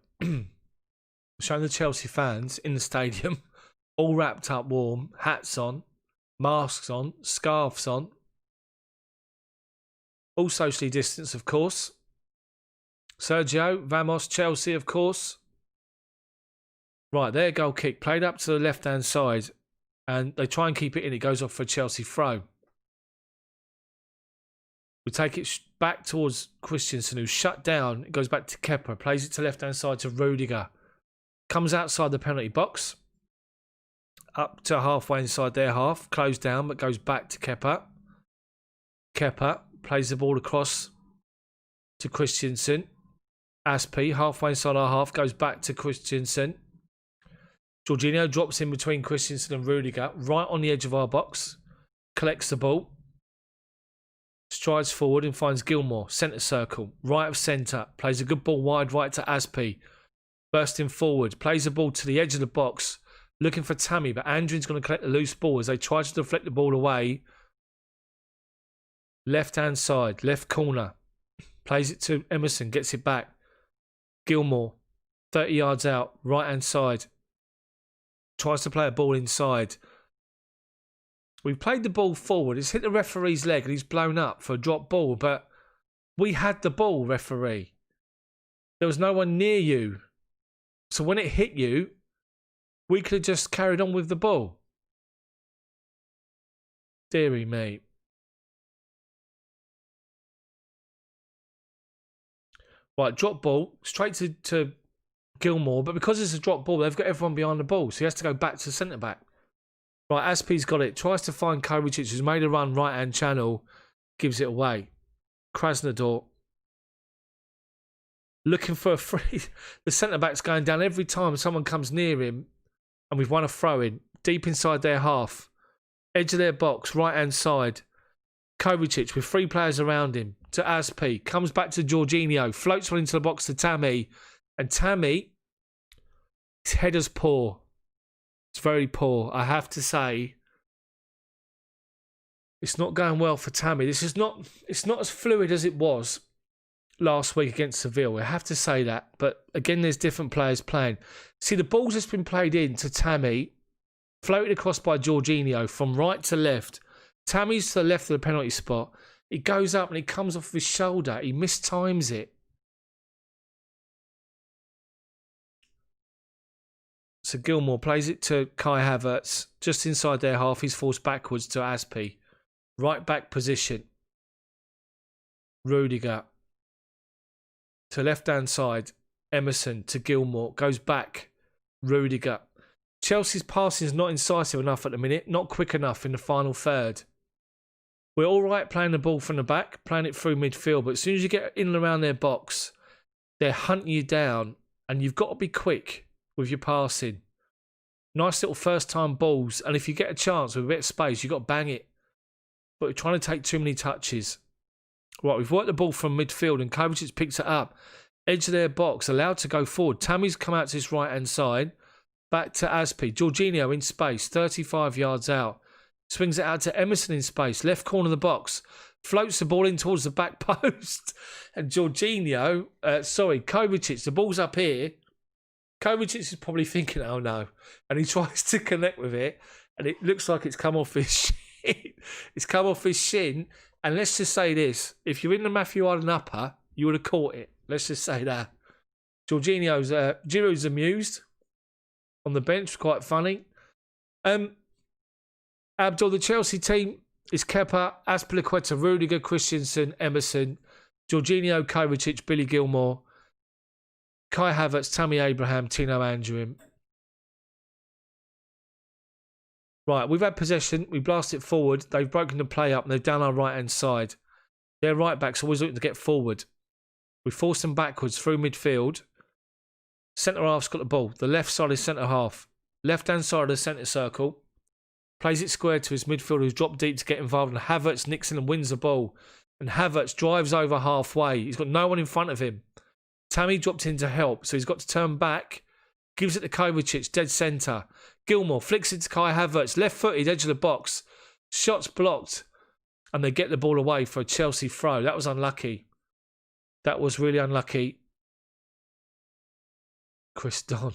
Showing the Chelsea fans in the stadium, all wrapped up warm, hats on, masks on, scarves on. All socially distanced, of course. Sergio, Vamos, Chelsea, of course. Right, their goal kick played up to the left-hand side and they try and keep it in. It goes off for a Chelsea throw. We take it back towards Christensen, who's shut down. It goes back to Kepa. Plays it to left-hand side to Rudiger. Comes outside the penalty box. Up to halfway inside their half. Closed down, but goes back to Kepa. Kepa plays the ball across to Christensen. Aspi, halfway inside our half, goes back to Christensen. Jorginho drops in between Christensen and Rudiger, right on the edge of our box. Collects the ball. Strides forward and finds Gilmour, centre circle, right of centre, plays a good ball wide right to Aspi, bursting forward, plays the ball to the edge of the box, looking for Tammy, but Andrin's going to collect the loose ball as they try to deflect the ball away. Left hand side, left corner, plays it to Emerson, gets it back. Gilmour, 30 yards out, right hand side, tries to play a ball inside. We've played the ball forward. It's hit the referee's leg and he's blown up for a drop ball. But we had the ball, referee. There was no one near you. So when it hit you, we could have just carried on with the ball. Deary me. Right, drop ball. Straight to Gilmour. But because it's a drop ball, they've got everyone behind the ball. So he has to go back to centre-back. Right, Aspi's got it. Tries to find Kovacic, who's made a run right-hand channel. Gives it away. Krasnodar. Looking for a free. The centre-back's going down every time someone comes near him. And we've won a throw-in. Deep inside their half. Edge of their box, right-hand side. Kovacic with three players around him. to Aspi. Comes back to Jorginho. Floats one into the box to Tammy. And Tammy, his header's poor. It's very poor, I have to say. It's not going well for Tammy. It's not as fluid as it was last week against Seville. I have to say that. But again, there's different players playing. See, the ball's just been played in to Tammy, floated across by Jorginho from right to left. Tammy's to the left of the penalty spot. It goes up and it comes off his shoulder. He mistimes it. So Gilmour plays it to Kai Havertz. Just inside their half, he's forced backwards to Aspi. Right back position. Rudiger. To left-hand side. Emerson to Gilmour. Goes back. Rudiger. Chelsea's passing is not incisive enough at the minute. Not quick enough in the final third. We're all right playing the ball from the back. Playing it through midfield. But as soon as you get in and around their box, they're hunting you down. And you've got to be quick with your passing. Nice little first-time balls. And if you get a chance with a bit of space, you've got to bang it. But we're trying to take too many touches. Right, we've worked the ball from midfield and Kovacic picks it up. Edge of their box, allowed to go forward. Tammy's come out to his right-hand side. Back to Aspi. Jorginho in space, 35 yards out. Swings it out to Emerson in space. Left corner of the box. Floats the ball in towards the back post. And Jorginho, Kovacic, the ball's up here. Kovacic is probably thinking, oh no. And he tries to connect with it. And it looks like it's come off his shin. It's come off his shin. And let's just say this. If you're in the Matthew Arden upper, you would have caught it. Let's just say that. Giroud's amused on the bench. Quite funny. Abdul, the Chelsea team is Kepa, Azpilicueta, Rudiger, Christensen, Emerson, Jorginho, Kovacic, Billy Gilmour, Kai Havertz, Tammy Abraham, Tino Anjorin. Right, we've had possession. We blast it forward. They've broken the play up and they've done our right-hand side. Their right-back's always looking to get forward. We force them backwards through midfield. Centre-half's got the ball. The left side is centre-half. Left-hand side of the centre circle. Plays it square to his midfielder who's dropped deep to get involved. And Havertz nicks in and wins the ball. And Havertz drives over halfway. He's got no one in front of him. Tammy dropped in to help, so he's got to turn back. Gives it to Kovacic, dead centre. Gilmour flicks it to Kai Havertz, left-footed, edge of the box. Shots blocked. And they get the ball away for a Chelsea throw. That was unlucky. That was really unlucky. Chris Don.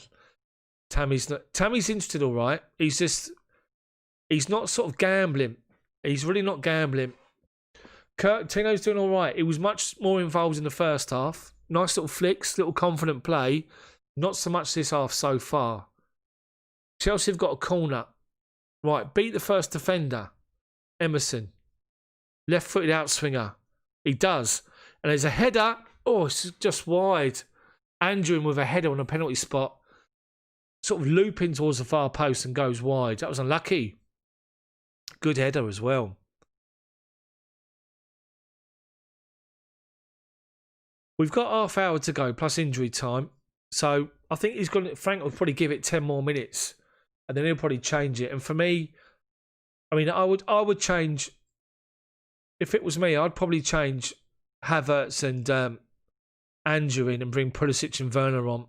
Tammy's interested all right. He's not sort of gambling. He's really not gambling. Tino's doing all right. He was much more involved in the first half. Nice little flicks, little confident play. Not so much this half so far. Chelsea have got a corner. Right, beat the first defender. Emerson. Left-footed outswinger. He does. And there's a header. Oh, it's just wide. Andrew with a header on a penalty spot. Sort of looping towards the far post and goes wide. That was unlucky. Good header as well. We've got half hour to go plus injury time. So I think Frank will probably give it 10 more minutes. And then he'll probably change it. And for me, I mean, I would change. If it was me, I'd probably change Havertz and Andrew in and bring Pulisic and Werner on.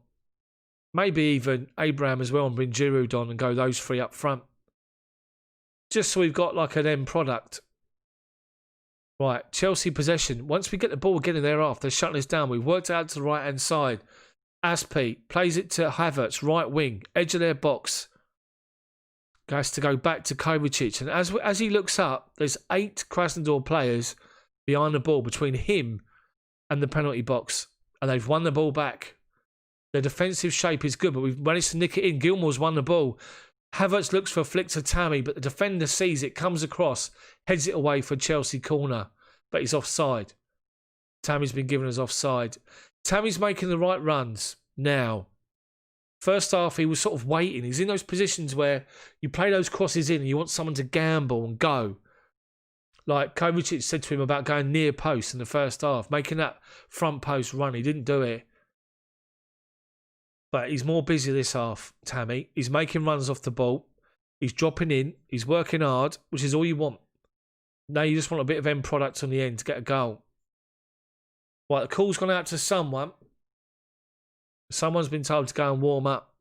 Maybe even Abraham as well and bring Giroud on and go those three up front. Just so we've got like an end product. Right, Chelsea possession. Once we get the ball getting there off, they're shutting us down. We've worked it out to the right-hand side. Aspi plays it to Havertz, right wing, edge of their box. Has to go back to Kovacic. And as he looks up, there's 8 Krasnodar players behind the ball between him and the penalty box. And they've won the ball back. Their defensive shape is good, but we've managed to nick it in. Gilmour's won the ball. Havertz looks for a flick to Tammy, but the defender sees it, comes across, heads it away for Chelsea corner. But he's offside. Tammy's been given as offside. Tammy's making the right runs now. First half, he was sort of waiting. He's in those positions where you play those crosses in and you want someone to gamble and go. Like Kovacic said to him about going near post in the first half, making that front post run. He didn't do it. But he's more busy this half, Tammy. He's making runs off the ball. He's dropping in. He's working hard, which is all you want. Now you just want a bit of end product on the end to get a goal. Right, the call's gone out to someone. Someone's been told to go and warm up.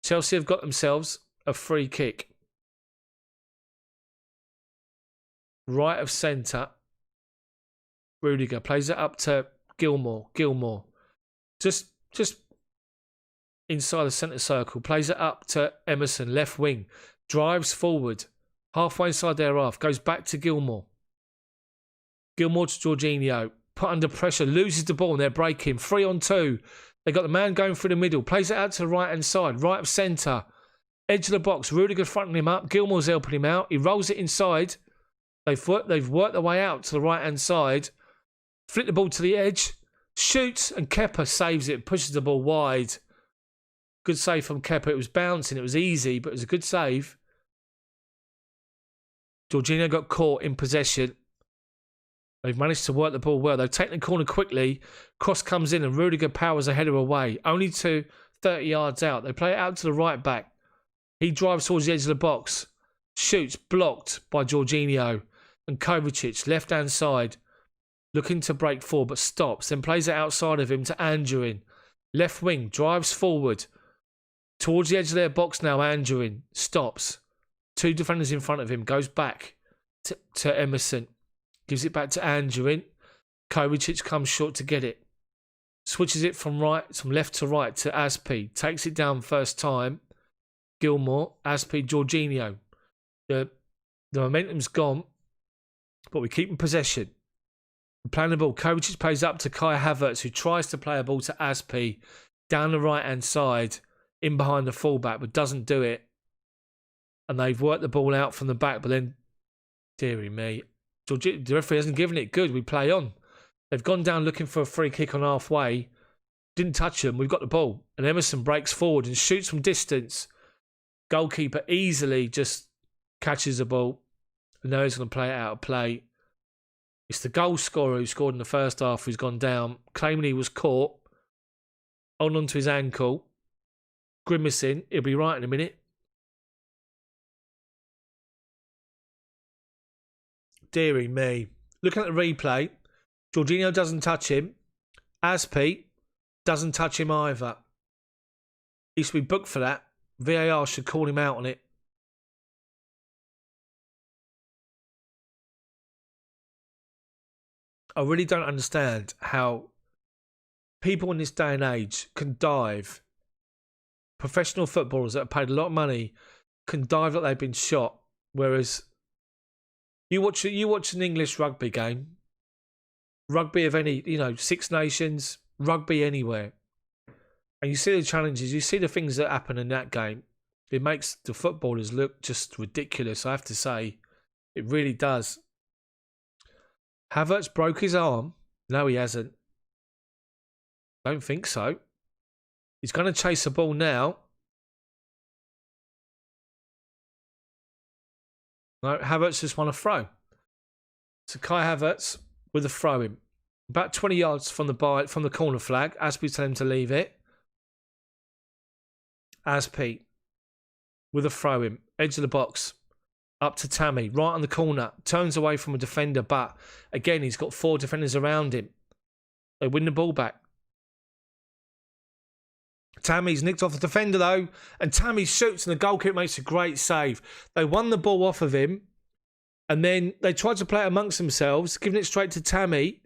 Chelsea have got themselves a free kick. Right of centre. Rudiger plays it up to Gilmore. Gilmore. Just inside the centre circle. Plays it up to Emerson, left wing. Drives forward. Halfway inside their half. Goes back to Gilmore. Gilmore to Jorginho. Put under pressure. Loses the ball and they're breaking. 3-on-2. They got the man going through the middle. Plays it out to the right-hand side. Right of centre. Edge of the box. Rudiger fronting him up. Gilmore's helping him out. He rolls it inside. They've worked their way out to the right-hand side. Flick the ball to the edge. Shoots and Kepa saves it. Pushes the ball wide. Good save from Kepa. It was bouncing. It was easy, but it was a good save. Jorginho got caught in possession. They've managed to work the ball well. They've taken the corner quickly. Cross comes in and Rudiger powers a header away. Only to 30 yards out. They play it out to the right back. He drives towards the edge of the box. Shoots. Blocked by Jorginho. And Kovacic, left-hand side. Looking to break forward but stops. Then plays it outside of him to Angerin. Left wing. Drives forward. Towards the edge of their box now. Angerin. Stops. Two defenders in front of him. Goes back to Emerson. Gives it back to Angerin. Kovacic comes short to get it. Switches it from left to right to Aspi. Takes it down first time. Gilmore, Aspi, Jorginho. The momentum's gone, but we keep in possession. We're playing the ball. Kovacic plays up to Kai Havertz, who tries to play a ball to Aspi down the right-hand side, in behind the fullback, but doesn't do it. And they've worked the ball out from the back, but then, dearie me, the referee hasn't given it. Good, we play on. They've gone down looking for a free kick on halfway. Didn't touch them. We've got the ball. And Emerson breaks forward and shoots from distance. Goalkeeper easily just catches the ball. And now he's going to play it out of play. It's the goal scorer who scored in the first half who's gone down, claiming he was caught. Holding onto his ankle. Grimacing. He'll be right in a minute. Deary me. Looking at the replay, Jorginho doesn't touch him. Aspi doesn't touch him either. He should be booked for that. VAR should call him out on it. I really don't understand how people in this day and age can dive. Professional footballers that have paid a lot of money can dive like they've been shot, whereas you watch an English rugby game, rugby of any, Six Nations, rugby anywhere, and you see the challenges, you see the things that happen in that game. It makes the footballers look just ridiculous, I have to say. It really does. Havertz broke his arm. No, he hasn't. Don't think so. He's going to chase the ball now. No, Havertz just won a throw. So Kai Havertz with a throw in. About 20 yards from the corner flag. Aspi telling him to leave it. Aspi with a throw in. Edge of the box. Up to Tammy. Right on the corner. Turns away from a defender. But again, he's got 4 defenders around him. They win the ball back. Tammy's nicked off the defender though, and Tammy shoots and the goalkeeper makes a great save. They won the ball off of him, and then they tried to play it amongst themselves, giving it straight to Tammy,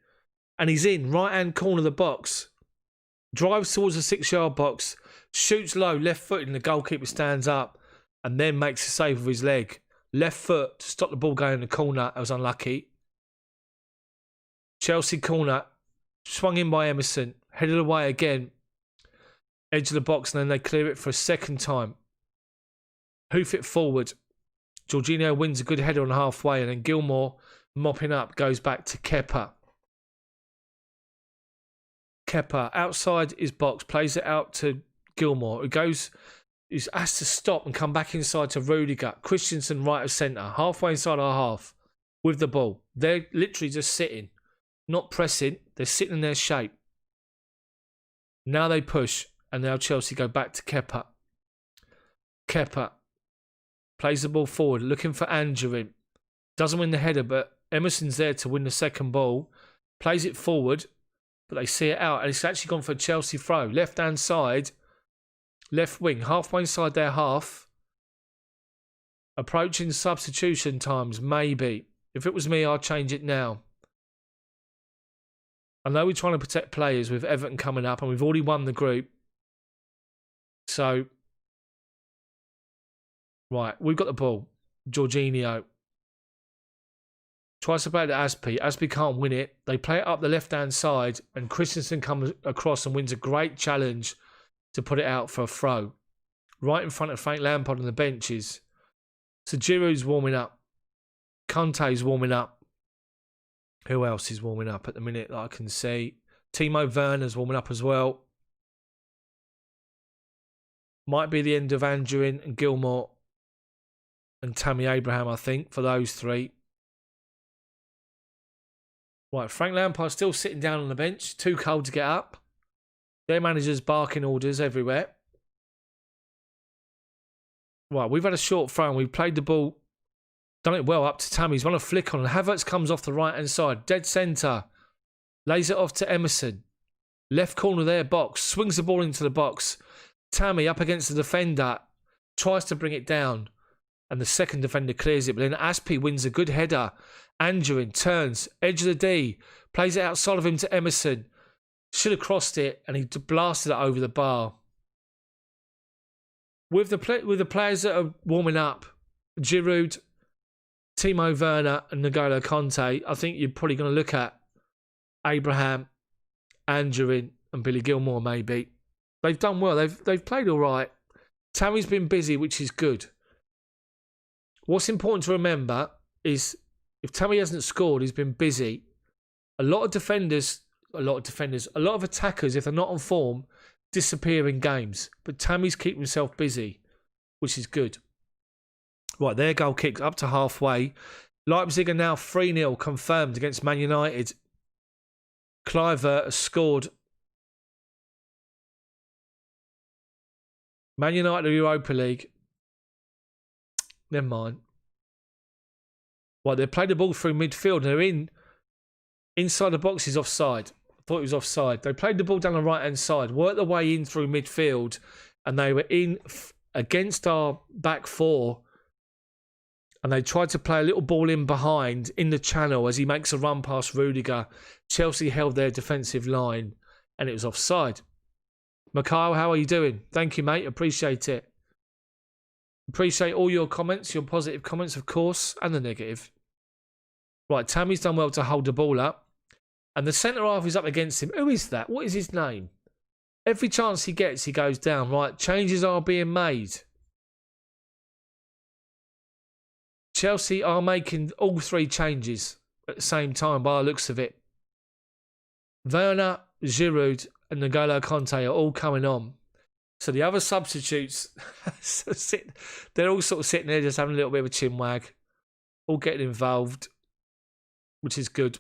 and he's in, right-hand corner of the box. Drives towards the 6-yard box, shoots low, left foot, and the goalkeeper stands up, and then makes a save with his leg. Left foot to stop the ball going in the corner. That was unlucky. Chelsea corner, swung in by Emerson, headed away again. Edge of the box, and then they clear it for a second time. Hoof it forward. Jorginho wins a good header on halfway, and then Gilmore, mopping up, goes back to Kepa. Kepa, outside his box, plays it out to Gilmore. He has to stop and come back inside to Rudiger. Christensen right of centre, halfway inside our half, with the ball. They're literally just sitting, not pressing. They're sitting in their shape. Now they push. And now Chelsea go back to Kepa. Kepa plays the ball forward, looking for Angerin. Doesn't win the header, but Emerson's there to win the second ball. plays it forward, but they see it out, and it's actually gone for a Chelsea throw. Left-hand side, left wing, halfway inside their half. Approaching substitution times, maybe. If it was me, I'd change it now. I know we're trying to protect players with Everton coming up, and we've already won the group. So, right, we've got the ball. Jorginho tries to play it to Aspi. Aspi can't win it. They play it up the left-hand side, and Christensen comes across and wins a great challenge to put it out for a throw. Right in front of Frank Lampard on the benches. So Giroud's warming up. Conte's warming up. Who else is warming up at the minute that I can see? Timo Werner's warming up as well. Might be the end of Andrew and Gilmore and Tammy Abraham, I think, for those three. Right, Frank Lampard still sitting down on the bench. Too cold to get up. Their manager's barking orders everywhere. Right, we've had a short throw and we've played the ball. Done it well up to Tammy. He's run a flick on. Havertz comes off the right-hand side. Dead centre. Lays it off to Emerson. Left corner of their box. Swings the ball into the box. Tammy up against the defender. Tries to bring it down. And the second defender clears it. But then Aspi wins a good header. Andrew turns. Edge of the D. Plays it outside of him to Emerson. Should have crossed it. And he blasted it over the bar. With the players that are warming up. Giroud, Timo Werner and N'Golo Conte, I think you're probably going to look at Abraham, Andrew and Billy Gilmore maybe. They've done well. They've played all right. Tammy's been busy, which is good. What's important to remember is if Tammy hasn't scored, he's been busy. A lot of attackers, if they're not on form, disappear in games. But Tammy's keeping himself busy, which is good. Right, their goal kick up to halfway. Leipzig are now 3-0 confirmed against Man United. Kluivert has scored. Man United Europa League. Never mind. Right, they played the ball through midfield. They're inside the box is offside. I thought it was offside. They played the ball down the right-hand side, worked their way in through midfield, and they were in against our back four. And they tried to play a little ball in behind in the channel as he makes a run past Rudiger. Chelsea held their defensive line and it was offside. Mikhail, how are you doing? Thank you, mate. Appreciate it. Appreciate all your comments, your positive comments, of course, and the negative. Right, Tammy's done well to hold the ball up. And the centre-half is up against him. Who is that? What is his name? Every chance he gets, he goes down. Right, changes are being made. Chelsea are making all three changes at the same time by the looks of it. Werner, Giroud and N'Golo Conte are all coming on. So the other substitutes, they're all sort of sitting there just having a little bit of a chin wag. All getting involved, which is good.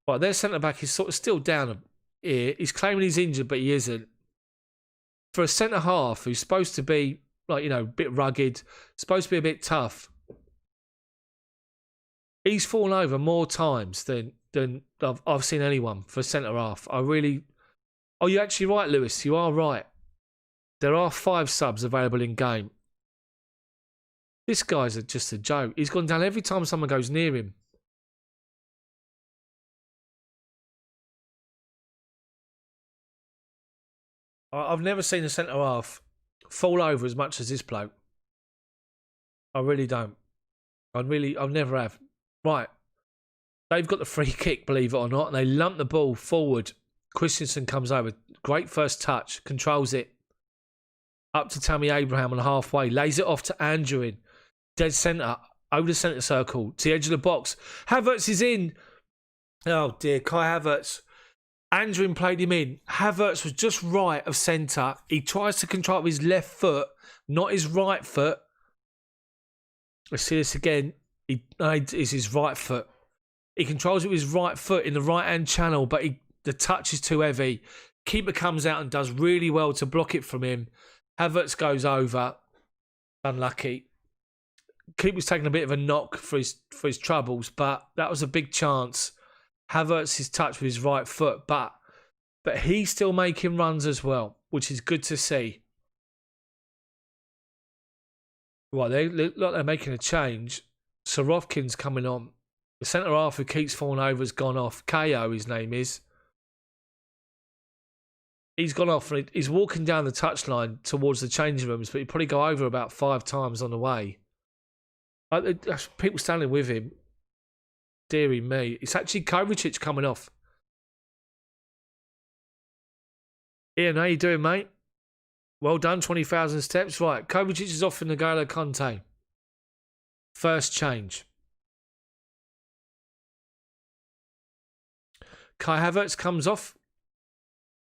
Right, their centre-back is sort of still down here. He's claiming he's injured, but he isn't. For a centre-half who's supposed to be a bit rugged, supposed to be a bit tough. He's fallen over more times than I've seen anyone for centre-half. Oh, you're actually right, Lewis. You are right. There are 5 subs available in game. This guy's just a joke. He's gone down every time someone goes near him. I've never seen a centre-half fall over as much as this bloke. I really don't. I never have. Right. They've got the free kick, believe it or not, and they lump the ball forward. Christensen comes over. Great first touch. Controls it. Up to Tammy Abraham on halfway. Lays it off to Andrew. Dead centre. Over the centre circle. To the edge of the box. Havertz is in. Oh dear. Kai Havertz. Andrew played him in. Havertz was just right of centre. He tries to control with his left foot, not his right foot. Let's see this again. It's his right foot. He controls it with his right foot in the right-hand channel, but the touch is too heavy. Keeper comes out and does really well to block it from him. Havertz goes over. Unlucky. Keeper's taking a bit of a knock for his troubles, but that was a big chance. Havertz is touched with his right foot, but he's still making runs as well, which is good to see. Right, they look like they're making a change. Sorofkin's coming on. The centre half who keeps falling over has gone off. KO, his name is. He's gone off and he's walking down the touchline towards the changing rooms, but he'd probably go over about 5 times on the way. People standing with him. Deary me. It's actually Kovacic coming off. Ian, how you doing, mate? Well done, 20,000 steps. Right, Kovacic is off for N'Golo Kante. First change. Kai Havertz comes off.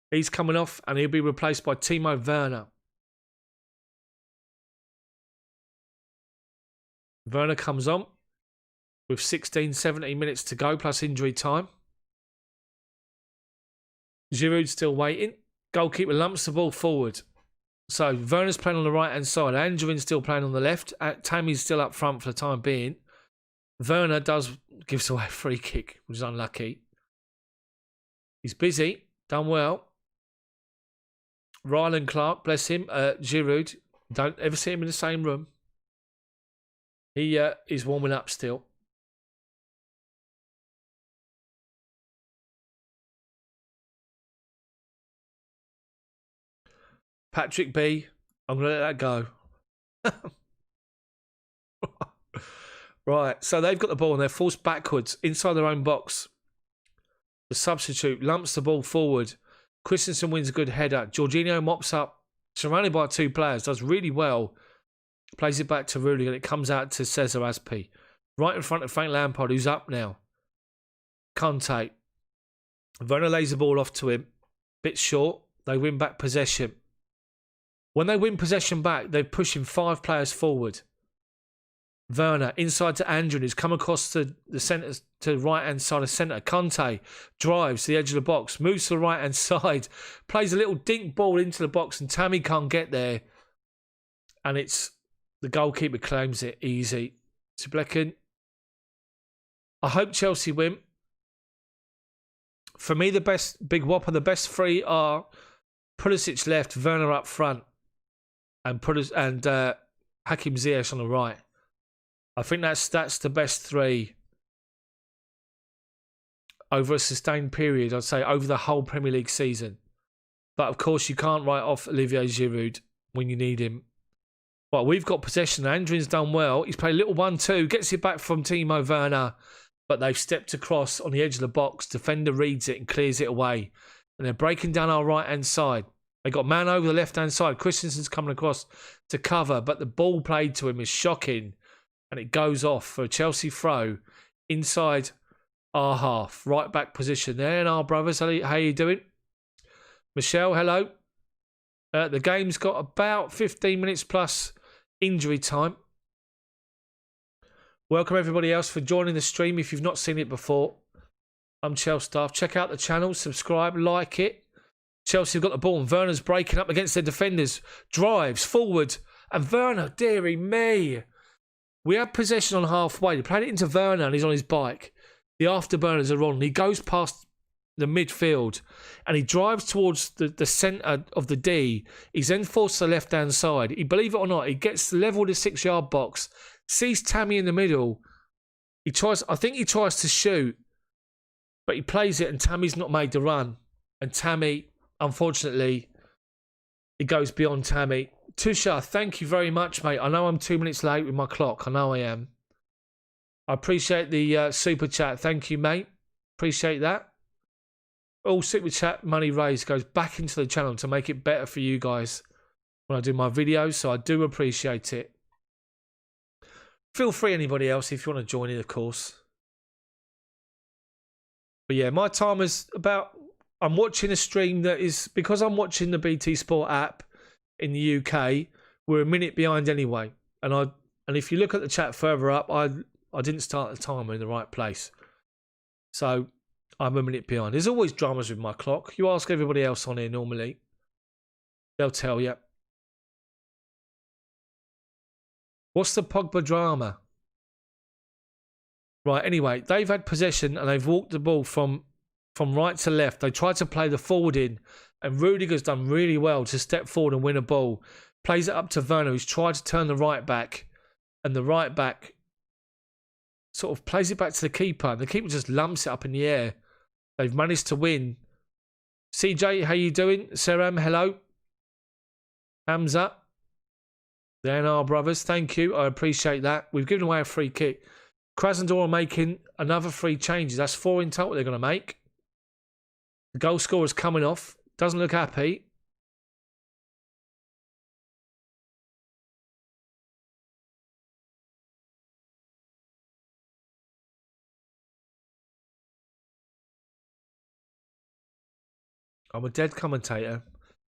He's coming off and he'll be replaced by Timo Werner. Werner comes on with 16, 17 minutes to go plus injury time. Giroud's still waiting. Goalkeeper lumps the ball forward. So Werner's playing on the right-hand side. Andrin's still playing on the left. Tammy's still up front for the time being. Werner gives away a free kick, which is unlucky. He's busy. Done well. Ryland Clark, bless him. Giroud. Don't ever see him in the same room. He is warming up still. Patrick B. I'm going to let that go. Right, so they've got the ball and they're forced backwards inside their own box. The substitute lumps the ball forward. Christensen wins a good header. Jorginho mops up, surrounded by 2 players, does really well. Plays it back to Rudiger and it comes out to Cesar Azpi. Right in front of Frank Lampard, who's up now. Kante. Werner lays the ball off to him. Bit short. They win back possession. When they win possession back, they're pushing 5 players forward. Werner inside to Andrew, who's come across to the centre, to the right-hand side of centre. Kante drives to the edge of the box, moves to the right-hand side, plays a little dink ball into the box, and Tammy can't get there. And it's the goalkeeper claims it easy. Sublekin. I hope Chelsea win. For me, the best big whopper, the best 3 are Pulisic left, Werner up front, and Hakim Ziyech on the right. I think that's the best 3 over a sustained period, I'd say, over the whole Premier League season. But, of course, you can't write off Olivier Giroud when you need him. Well, we've got possession. Andrin's done well. He's played a little 1-2, gets it back from Timo Werner, but they've stepped across on the edge of the box. Defender reads it and clears it away. And they're breaking down our right-hand side. They got man over the left-hand side. Christensen's coming across to cover, but the ball played to him is shocking. And it goes off for a Chelsea throw inside our half. Right back position there. And our brothers, how you doing? Michelle, hello. The game's got about 15 minutes plus injury time. Welcome everybody else for joining the stream if you've not seen it before. I'm Chels Daft. Check out the channel, subscribe, like it. Chelsea have got the ball and Werner's breaking up against their defenders. Drives forward and Werner, dearie me. We had possession on halfway. They played it into Werner and he's on his bike. The afterburners are on. He goes past the midfield and he drives towards the centre of the D. He's then forced to the left-hand side. He, believe it or not, he gets level with the 6-yard box, sees Tammy in the middle. I think he tries to shoot, but he plays it and Tammy's not made the run. And Tammy, unfortunately, it goes beyond Tammy. Tusha, thank you very much, mate. I know I'm 2 minutes late with my clock. I know I am. I appreciate the super chat. Thank you, mate. Appreciate that. All super chat money raised goes back into the channel to make it better for you guys when I do my videos, so I do appreciate it. Feel free, anybody else, if you want to join in, of course. But yeah, my time is about... I'm watching a stream that is... Because I'm watching the BT Sport app in the UK, we're a minute behind anyway. And if you look at the chat further up, I didn't start the timer in the right place. So I'm a minute behind. There's always dramas with my clock. You ask everybody else on here normally, they'll tell you. What's the Pogba drama? Right, anyway, they've had possession and they've walked the ball from right to left. They tried to play the forward in, and Rudiger's done really well to step forward and win a ball. Plays it up to Werner, who's tried to turn the right back, and the right back sort of plays it back to the keeper, and the keeper just lumps it up in the air. They've managed to win. CJ, how you doing? Seram, hello. Hamza. There are brothers. Thank you. I appreciate that. We've given away a free kick. Krasnodar are making another 3 changes. That's 4 in total they're going to make. The goal scorer's coming off. Doesn't look happy. I'm a dead commentator.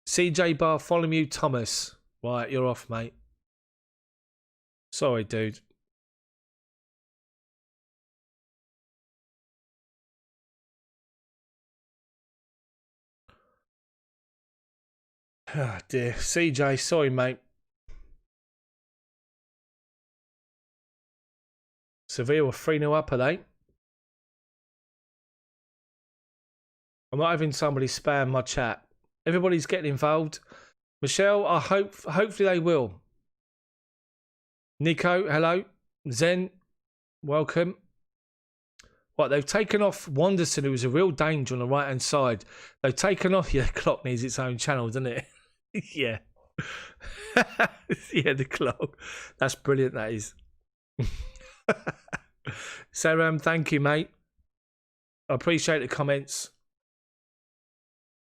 CJ Bartholomew Thomas. Right, you're off, mate. Sorry, dude. Ah, dear. CJ, sorry, mate. Sevilla were 3-0 up, are they? I'm not having somebody spam my chat. Everybody's getting involved. Michelle, hopefully they will. Nico, hello. Zen, welcome. Right, they've taken off Wanderson, who was a real danger on the right-hand side. They've taken off... Yeah, the clock needs its own channel, doesn't it? Yeah. Yeah, the clock. That's brilliant, that is. So, thank you, mate. I appreciate the comments.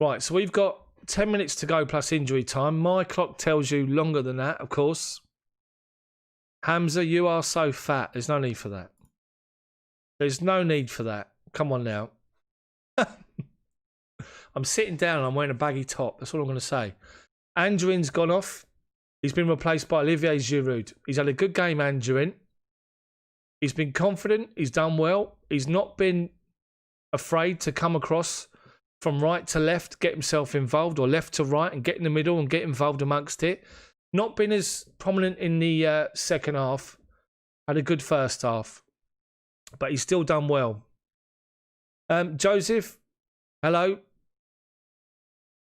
Right, so we've got 10 minutes to go plus injury time. My clock tells you longer than that, of course. Hamza, you are so fat. There's no need for that. There's no need for that. Come on now. I'm sitting down and I'm wearing a baggy top. That's all I'm going to say. Andrin's gone off. He's been replaced by Olivier Giroud. He's had a good game, Andrin. He's been confident. He's done well. He's not been afraid to come across from right to left, get himself involved, or left to right and get in the middle and get involved amongst it. Not been as prominent in the second half. Had a good first half. But he's still done well. Joseph, hello.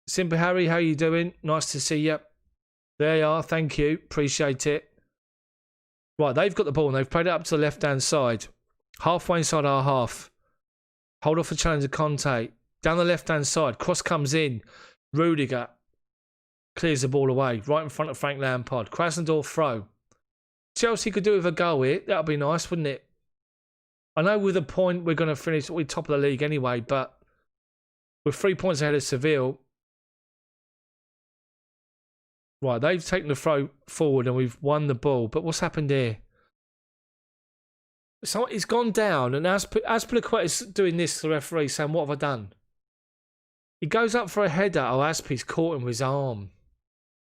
Simple Harry, how you doing? Nice to see you. There you are. Thank you. Appreciate it. Right, they've got the ball and they've played it up to the left-hand side. Halfway inside our half. Hold off a challenge of Conte. Down the left-hand side. Cross comes in. Rudiger clears the ball away. Right in front of Frank Lampard. Krasnodar throw. Chelsea could do with a goal here. That would be nice, wouldn't it? I know with a point we're going to finish we're top of the league anyway, but with 3 points ahead of Seville. Right, they've taken the throw forward and we've won the ball. But what's happened here? So it's gone down, and Azpilicueta is doing this to the referee, saying, "What have I done?" He goes up for a header. Oh, Azpi's caught him with his arm.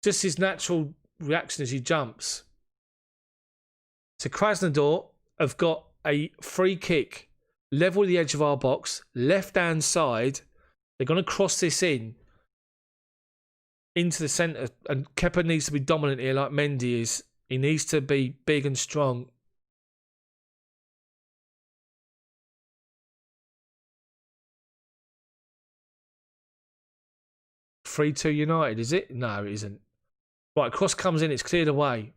Just his natural reaction as he jumps. So Krasnodar have got a free kick, level the edge of our box, left-hand side. They're going to cross this into the centre, and Kepa needs to be dominant here like Mendy is. He needs to be big and strong. (3-2 United, is it? No, it isn't. Right, cross comes in, it's cleared away.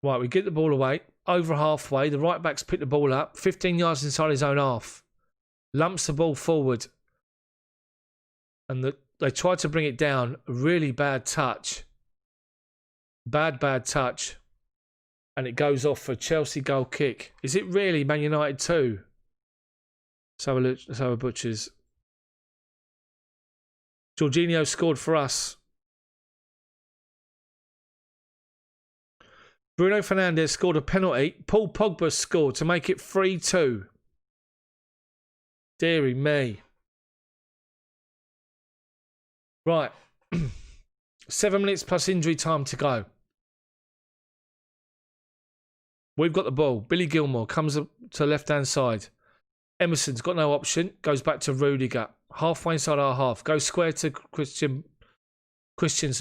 Right, we get the ball away. Over halfway, the right back's picked the ball up. 15 yards inside his own half. Lumps the ball forward. And they tried to bring it down. Really bad touch. Bad touch. And it goes off for a Chelsea goal kick. Is it really Man United 2? Let's have a butchers. Jorginho scored for us. Bruno Fernandes scored a penalty. Paul Pogba scored to make it 3-2. Deary me. Right. 7 minutes plus injury time to go. We've got the ball. Billy Gilmore comes up to left-hand side. Emerson's got no option. Goes back to Rudiger. Halfway inside our half. Goes square to Christensen,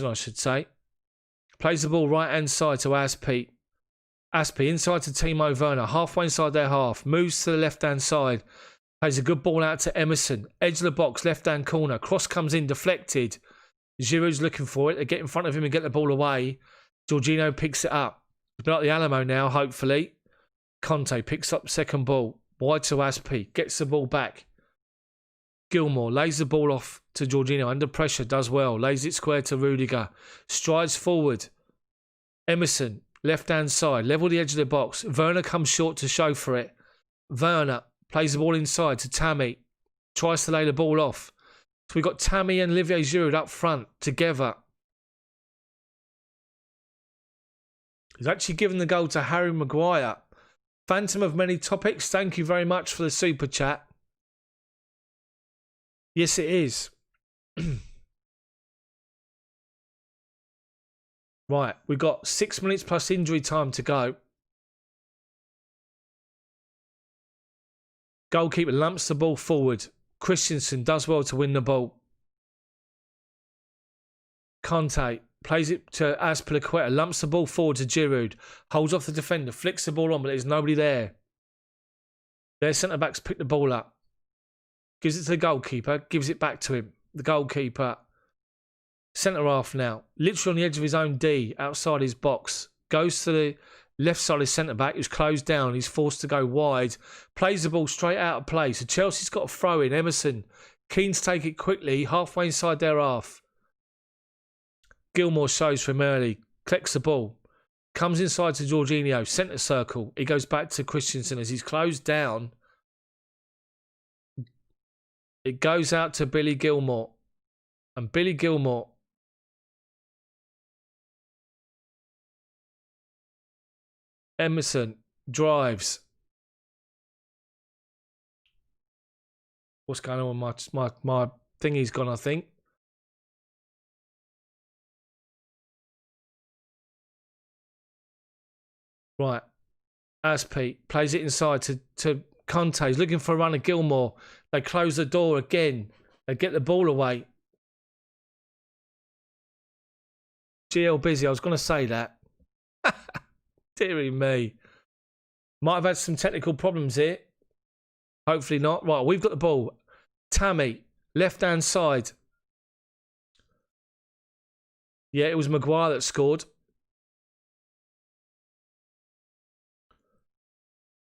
I should say. plays the ball right-hand side to Aspi. Aspi inside to Timo Werner, halfway inside their half, moves to the left-hand side, plays a good ball out to Emerson, edge of the box, left-hand corner, cross comes in, deflected. Giroud's looking for it, they get in front of him and get the ball away. Jorginho picks it up. It's been like the Alamo now, hopefully. Conte picks up second ball, wide to Aspi, gets the ball back. Gilmour lays the ball off to Jorginho, under pressure, does well, lays it square to Rudiger, strides forward. Emerson, left-hand side, level the edge of the box. Werner comes short to show for it. Werner plays the ball inside to Tammy, tries to lay the ball off. So we've got Tammy and Olivier Giroud up front together. He's actually given the goal to Harry Maguire. Phantom of many topics, thank you very much for the super chat. Yes, it is. Right, we've got 6 minutes plus injury time to go. Goalkeeper lumps the ball forward. Christensen does well to win the ball. Conte plays it to Azpilicueta, lumps the ball forward to Giroud, holds off the defender, flicks the ball on, but there's nobody there. Their centre-backs pick the ball up. Gives it to the goalkeeper, gives it back to him. The goalkeeper, centre-half now, literally on the edge of his own D, outside his box. Goes to the left side of his centre-back, who's closed down. He's forced to go wide. Plays the ball straight out of play. So Chelsea's got a throw in. Emerson, keen to take it quickly, halfway inside their half. Gilmour shows from early, collects the ball, comes inside to Jorginho, centre circle. He goes back to Christensen as he's closed down. It goes out to Billy Gilmour. And Billy Gilmour Emerson drives. What's going on with my thingy's gone, I think. Right. Aspi plays it inside to Conte. He's looking for a run of Gilmour. They close the door again. They get the ball away. GL busy. I was going to say that. Deary me. Might have had some technical problems here. Hopefully not. Right, we've got the ball. Tammy, left-hand side. Yeah, it was Maguire that scored.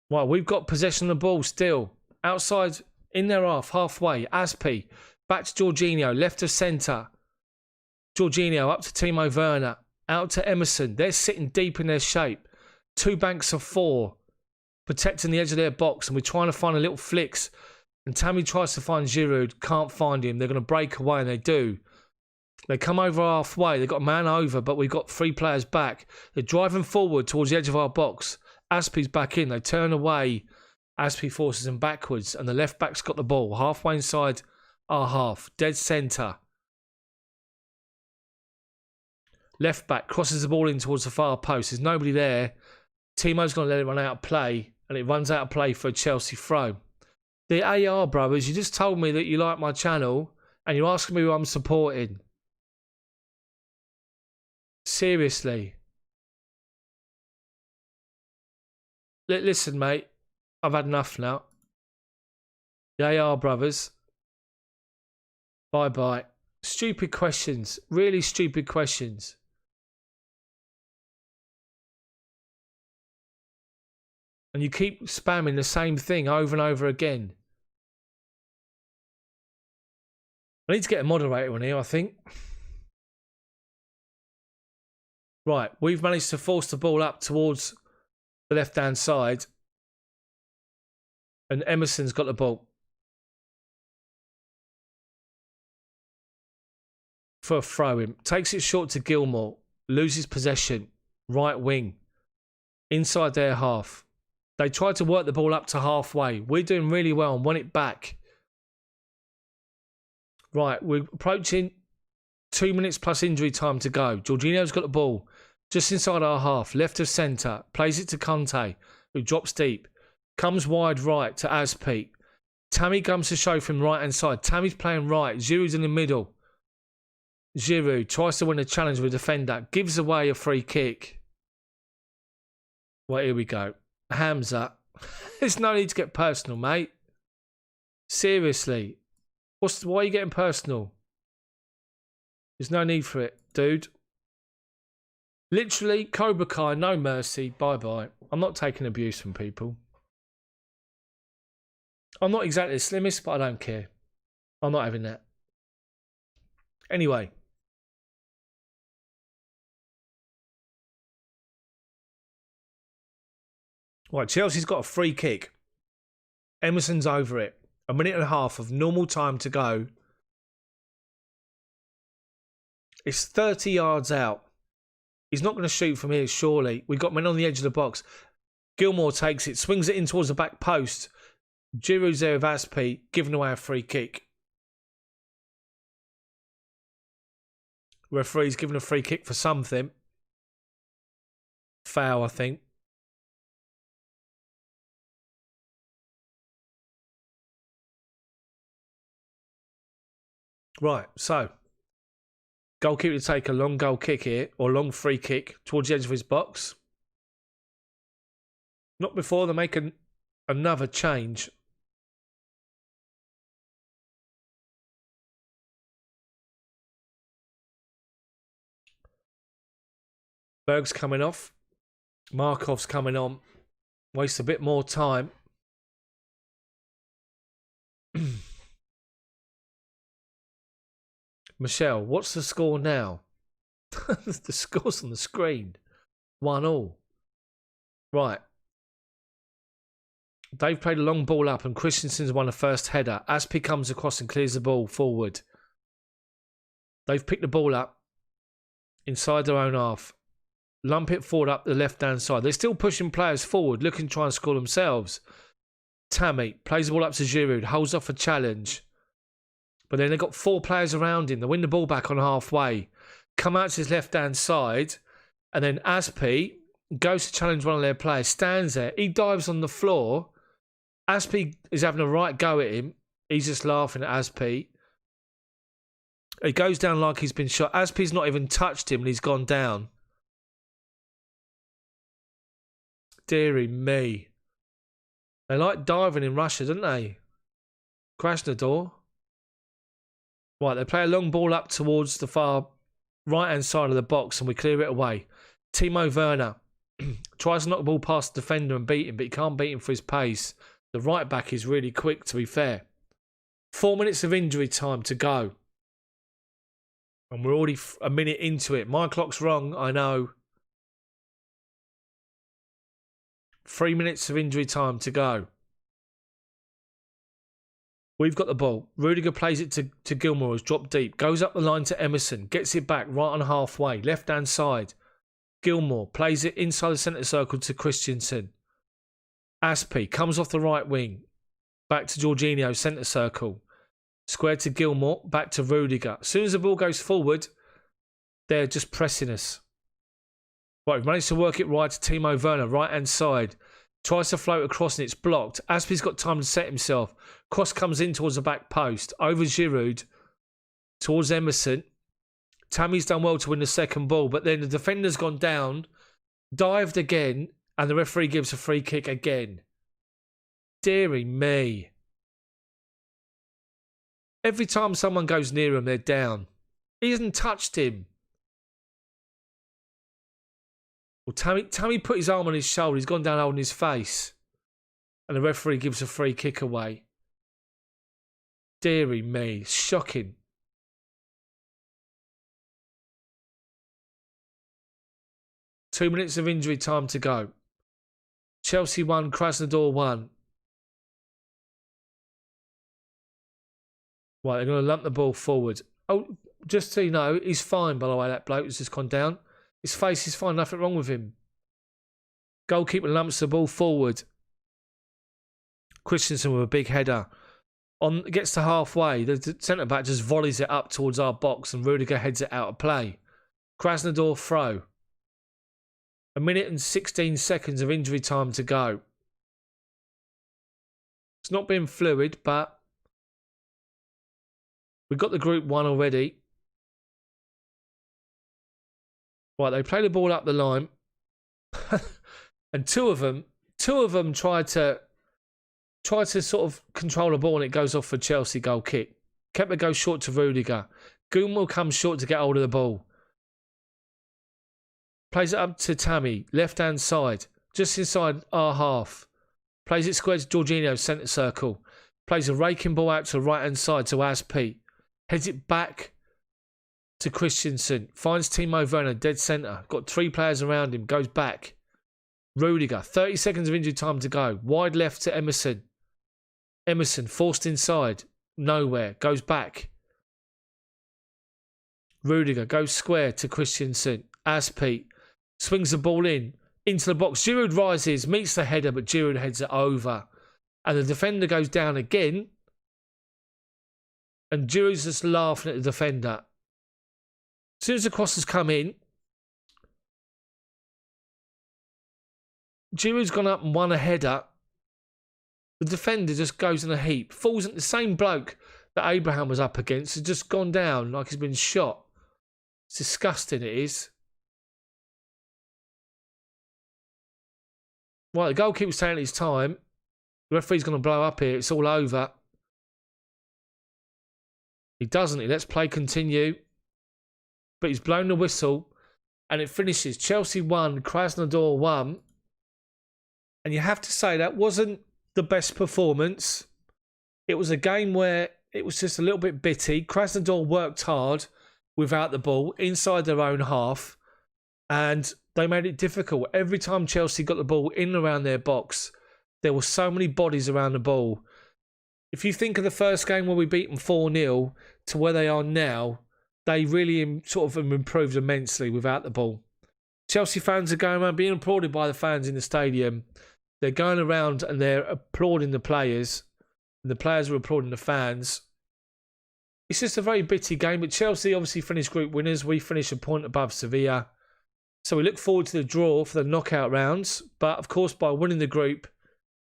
Right, we've got possession of the ball still. Outside, in their half, halfway. Aspi, back to Jorginho, left to centre. Jorginho up to Timo Werner. Out to Emerson. They're sitting deep in their shape. 2 banks of 4. Protecting the edge of their box. And we're trying to find a little flicks. And Tammy tries to find Giroud. Can't find him. They're going to break away, and they do. They come over halfway. They've got a man over, but we've got 3 players back. They're driving forward towards the edge of our box. Aspi's back in. They turn away. Aspi forces them backwards. And the left back's got the ball. Halfway inside our half. Dead centre. Left back crosses the ball in towards the far post. There's nobody there. Timo's going to let it run out of play. And it runs out of play for a Chelsea throw. The AR brothers, you just told me that you like my channel. And you're asking me who I'm supporting. Seriously. Listen, mate. I've had enough now. The AR brothers. Bye-bye. Stupid questions. Really stupid questions. And you keep spamming the same thing over and over again. I need to get a moderator on here, I think. Right, we've managed to force the ball up towards the left-hand side. And Emerson's got the ball. For a throw-in. Takes it short to Gilmour. Loses possession. Right wing. Inside their half. They tried to work the ball up to halfway. We're doing really well and won it back. Right, we're approaching 2 minutes plus injury time to go. Jorginho's got the ball. Just inside our half. Left of centre. Plays it to Conte, who drops deep. Comes wide right to Aspi. Tammy comes to show from right hand side. Tammy's playing right. Giroud's in the middle. Giroud tries to win a challenge with a defender, gives away a free kick. Well, here we go. Hamza. There's no need to get personal, mate. Seriously. Why are you getting personal? There's no need for it, dude. Literally, Cobra Kai, no mercy. Bye-bye. I'm not taking abuse from people. I'm not exactly the slimmest, but I don't care. I'm not having that. Anyway. Right, Chelsea's got a free kick. Emerson's over it. A minute and a half of normal time to go. It's 30 yards out. He's not going to shoot from here, surely. We've got men on the edge of the box. Gilmour takes it, swings it in towards the back post. Giroud's there with Aspi, giving away a free kick. Referee's giving a free kick for something. Foul, I think. Right, so goalkeeper to take a long goal kick here, or long free kick towards the edge of his box. Not before they make another change. Berg's coming off. Markov's coming on. Waste a bit more time. Michelle, what's the score now? The score's on the screen. 1-1. Right. They've played a long ball up and Christensen's won the first header. Aspi comes across and clears the ball forward. They've picked the ball up inside their own half. Lump it forward up the left-hand side. They're still pushing players forward, looking to try and score themselves. Tammy plays the ball up to Giroud, holds off a challenge. But then they've got 4 players around him. They win the ball back on halfway. Come out to his left-hand side. And then Aspi goes to challenge one of their players. Stands there. He dives on the floor. Aspi is having a right go at him. He's just laughing at Aspi. He goes down like he's been shot. Aspi's not even touched him and he's gone down. Deary me. They like diving in Russia, don't they? Krasnodar. Right, they play a long ball up towards the far right-hand side of the box and we clear it away. Timo Werner tries to knock the ball past the defender and beat him, but he can't beat him for his pace. The right-back is really quick, to be fair. 4 minutes of injury time to go. And we're already a minute into it. My clock's wrong, I know. 3 minutes of injury time to go. We've got the ball. Rudiger plays it to Gilmour, who's dropped deep. Goes up the line to Emerson. Gets it back right on halfway. Left-hand side. Gilmour plays it inside the centre circle to Christensen. Aspi comes off the right wing. Back to Jorginho, centre circle. Square to Gilmour. Back to Rudiger. As soon as the ball goes forward, they're just pressing us. Right, we've managed to work it right to Timo Werner, right-hand side. Tries to float across and it's blocked. Aspi's got time to set himself. Cross comes in towards the back post. Over Giroud. Towards Emerson. Tammy's done well to win the second ball. But then the defender's gone down. Dived again. And the referee gives a free kick again. Deary me. Every time someone goes near him, they're down. He hasn't touched him. Well, Tammy put his arm on his shoulder. He's gone down holding his face. And the referee gives a free kick away. Deary me. Shocking. Two minutes of injury time to go. Chelsea 1, Krasnodar 1. Right, they're going to lump the ball forward. Oh, just so you know, he's fine, by the way, that bloke has just gone down. His face is fine, nothing wrong with him. Goalkeeper lumps the ball forward. Christensen with a big header. Gets to halfway. The centre-back just volleys it up towards our box and Rudiger heads it out of play. Krasnodar throw. A minute and 16 seconds of injury time to go. It's not been fluid, but we've got the group 1 already. Right, they play the ball up the line, and two of them tried to sort of control the ball, and it goes off for Chelsea goal kick. Kepa goes short to Rudiger. Goomel comes short to get hold of the ball. Plays it up to Tammy, left-hand side, just inside our half. Plays it square to Jorginho, centre circle. Plays a raking ball out to the right-hand side to Aspi. Heads it back to Christensen. Finds Timo Werner, dead centre. Got 3 players around him. Goes back. Rudiger, 30 seconds of injury time to go. Wide left to Emerson. Emerson, forced inside. Nowhere. Goes back. Rudiger goes square to Christensen. Aspi swings the ball into the box. Giroud rises, meets the header, but Giroud heads it over. And the defender goes down again. And Giroud's just laughing at the defender. As soon as the cross has come in, Giroud's gone up and won a header. The defender just goes in a heap. Falls at the same bloke that Abraham was up against. Has just gone down like he's been shot. It's disgusting, it is. Right, the goalkeeper's taking his time. The referee's going to blow up here. It's all over. He doesn't. He lets play continue. But he's blown the whistle. And it finishes. Chelsea 1, Krasnodar 1. And you have to say that wasn't the best performance. It was a game where it was just a little bit bitty. Krasnodar worked hard without the ball inside their own half. And they made it difficult. Every time Chelsea got the ball in and around their box, there were so many bodies around the ball. If you think of the first game where we beat them 4-0 to where they are now, they really sort of improved immensely without the ball. Chelsea fans are going around being applauded by the fans in the stadium. They're going around and they're applauding the players. And the players are applauding the fans. It's just a very bitty game. But Chelsea obviously finished group winners. We finished a point above Sevilla. So we look forward to the draw for the knockout rounds. But of course, by winning the group,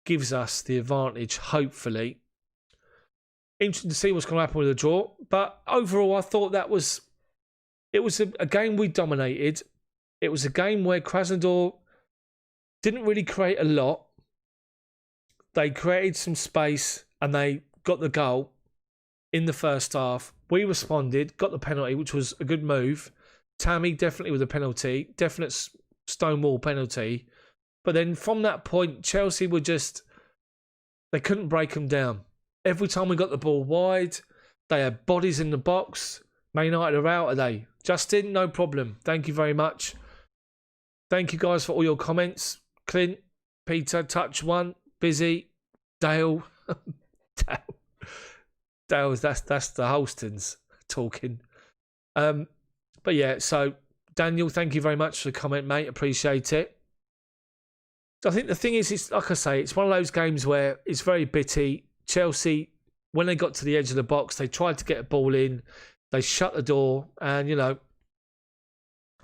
gives us the advantage, hopefully. Interesting to see what's going to happen with the draw. But overall, I thought it was a game we dominated. It was a game where Krasnodar didn't really create a lot. They created some space and they got the goal in the first half. We responded, got the penalty, which was a good move. Tammy definitely with a penalty, definite stonewall penalty. But then from that point, Chelsea were they couldn't break them down. Every time we got the ball wide, they had bodies in the box. Man United are out, are they? Justin, no problem. Thank you very much. Thank you guys for all your comments. Clint, Peter, Touch One, Busy, Dale. Dale, that's the Holstons talking. But yeah, so Daniel, thank you very much for the comment, mate. Appreciate it. So I think the thing is, it's like I say, it's one of those games where it's very bitty. Chelsea, when they got to the edge of the box, they tried to get a ball in. They shut the door and,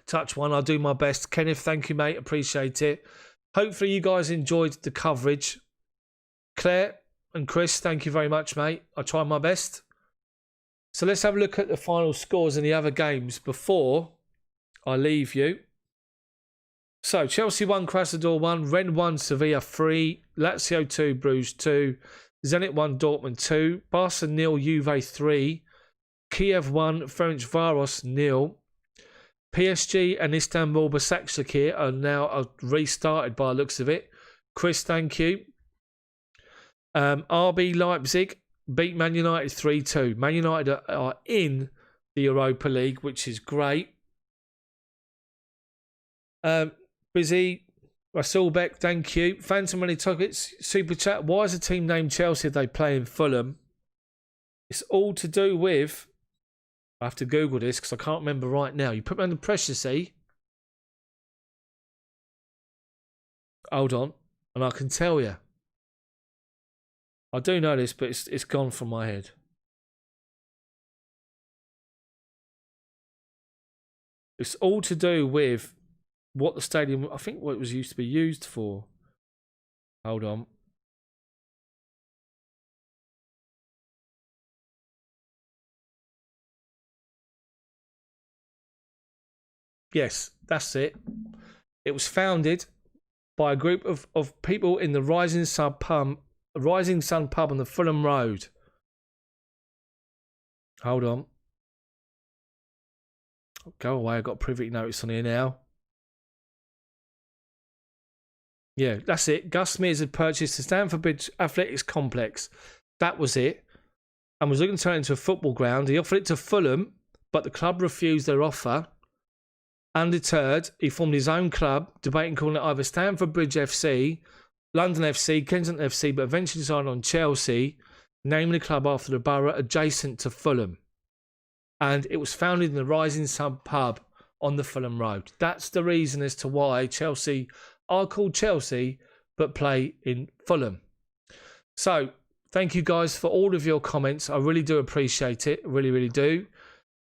Touch One, I'll do my best. Kenneth, thank you, mate. Appreciate it. Hopefully you guys enjoyed the coverage. Claire and Chris, thank you very much, mate. I tried my best. So let's have a look at the final scores in the other games before I leave you. So Chelsea 1, Krasnodar 1, Rennes 1, Sevilla 3, Lazio 2, Bruges 2, Zenit 1, Dortmund 2, Barca 0, Juve 3, Kiev 1, Ferencvaros 0. PSG and Istanbul Başakşehir are now restarted by the looks of it. Chris, thank you. RB Leipzig beat Man United 3-2. Man United are in the Europa League, which is great. Busy, Russell Beck, thank you. Phantom Money Targets, Super Chat. Why is a team named Chelsea if they play in Fulham? It's all to do with... I have to Google this because I can't remember right now. You put me under pressure, see? Hold on. And I can tell you. I do know this, but it's gone from my head. It's all to do with what the stadium... I think what it was used to be used for. Hold on. Yes, that's it. It was founded by a group of people in the Rising Sun pub on the Fulham Road. Hold on. Go away, I've got privy notice on here now. Yeah, that's it. Gus Mears had purchased the Stamford Bridge Athletics Complex. That was it. And was looking to turn it into a football ground. He offered it to Fulham, but the club refused their offer. Undeterred, he formed his own club, debating calling it either Stamford Bridge FC, London FC, Kensington FC, but eventually decided on Chelsea, naming the club after the borough adjacent to Fulham. And it was founded in the Rising Sun pub on the Fulham Road. That's the reason as to why Chelsea are called Chelsea, but play in Fulham. So, thank you guys for all of your comments. I really do appreciate it. Really, really do.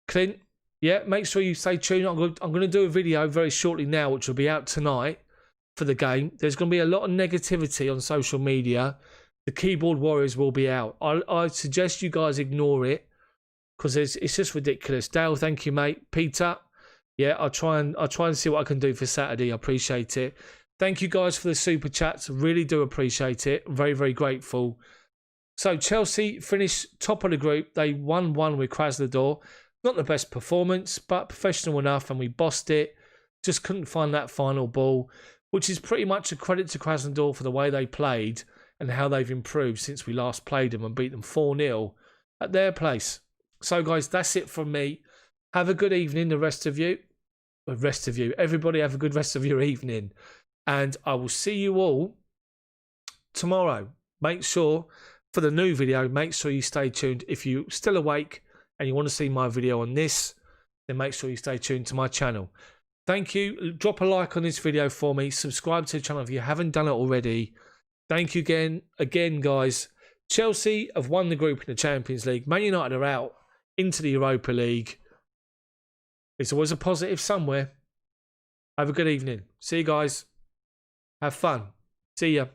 Clint, yeah, make sure you stay tuned. I'm going to do a video very shortly now, which will be out tonight for the game. There's going to be a lot of negativity on social media. The keyboard warriors will be out. I suggest you guys ignore it because it's just ridiculous. Dale, thank you, mate. Peter, yeah, I'll try and see what I can do for Saturday. I appreciate it. Thank you guys for the super chats. Really do appreciate it. Very, very grateful. So Chelsea finished top of the group. They 1-1 with Krasnodar. Not the best performance, but professional enough, and we bossed it. Just couldn't find that final ball, which is pretty much a credit to Krasnodar for the way they played and how they've improved since we last played them and beat them 4-0 at their place. So, guys, that's it from me. Have a good evening, the rest of you. Everybody have a good rest of your evening. And I will see you all tomorrow. Make sure, for the new video, make sure you stay tuned. If you're still awake and you want to see my video on this, then make sure you stay tuned to my channel. Thank you. Drop a like on this video for me. Subscribe to the channel if you haven't done it already. Thank you again, guys. Chelsea have won the group in the Champions League. Man United are out into the Europa League. It's always a positive somewhere. Have a good evening. See you guys. Have fun. See ya.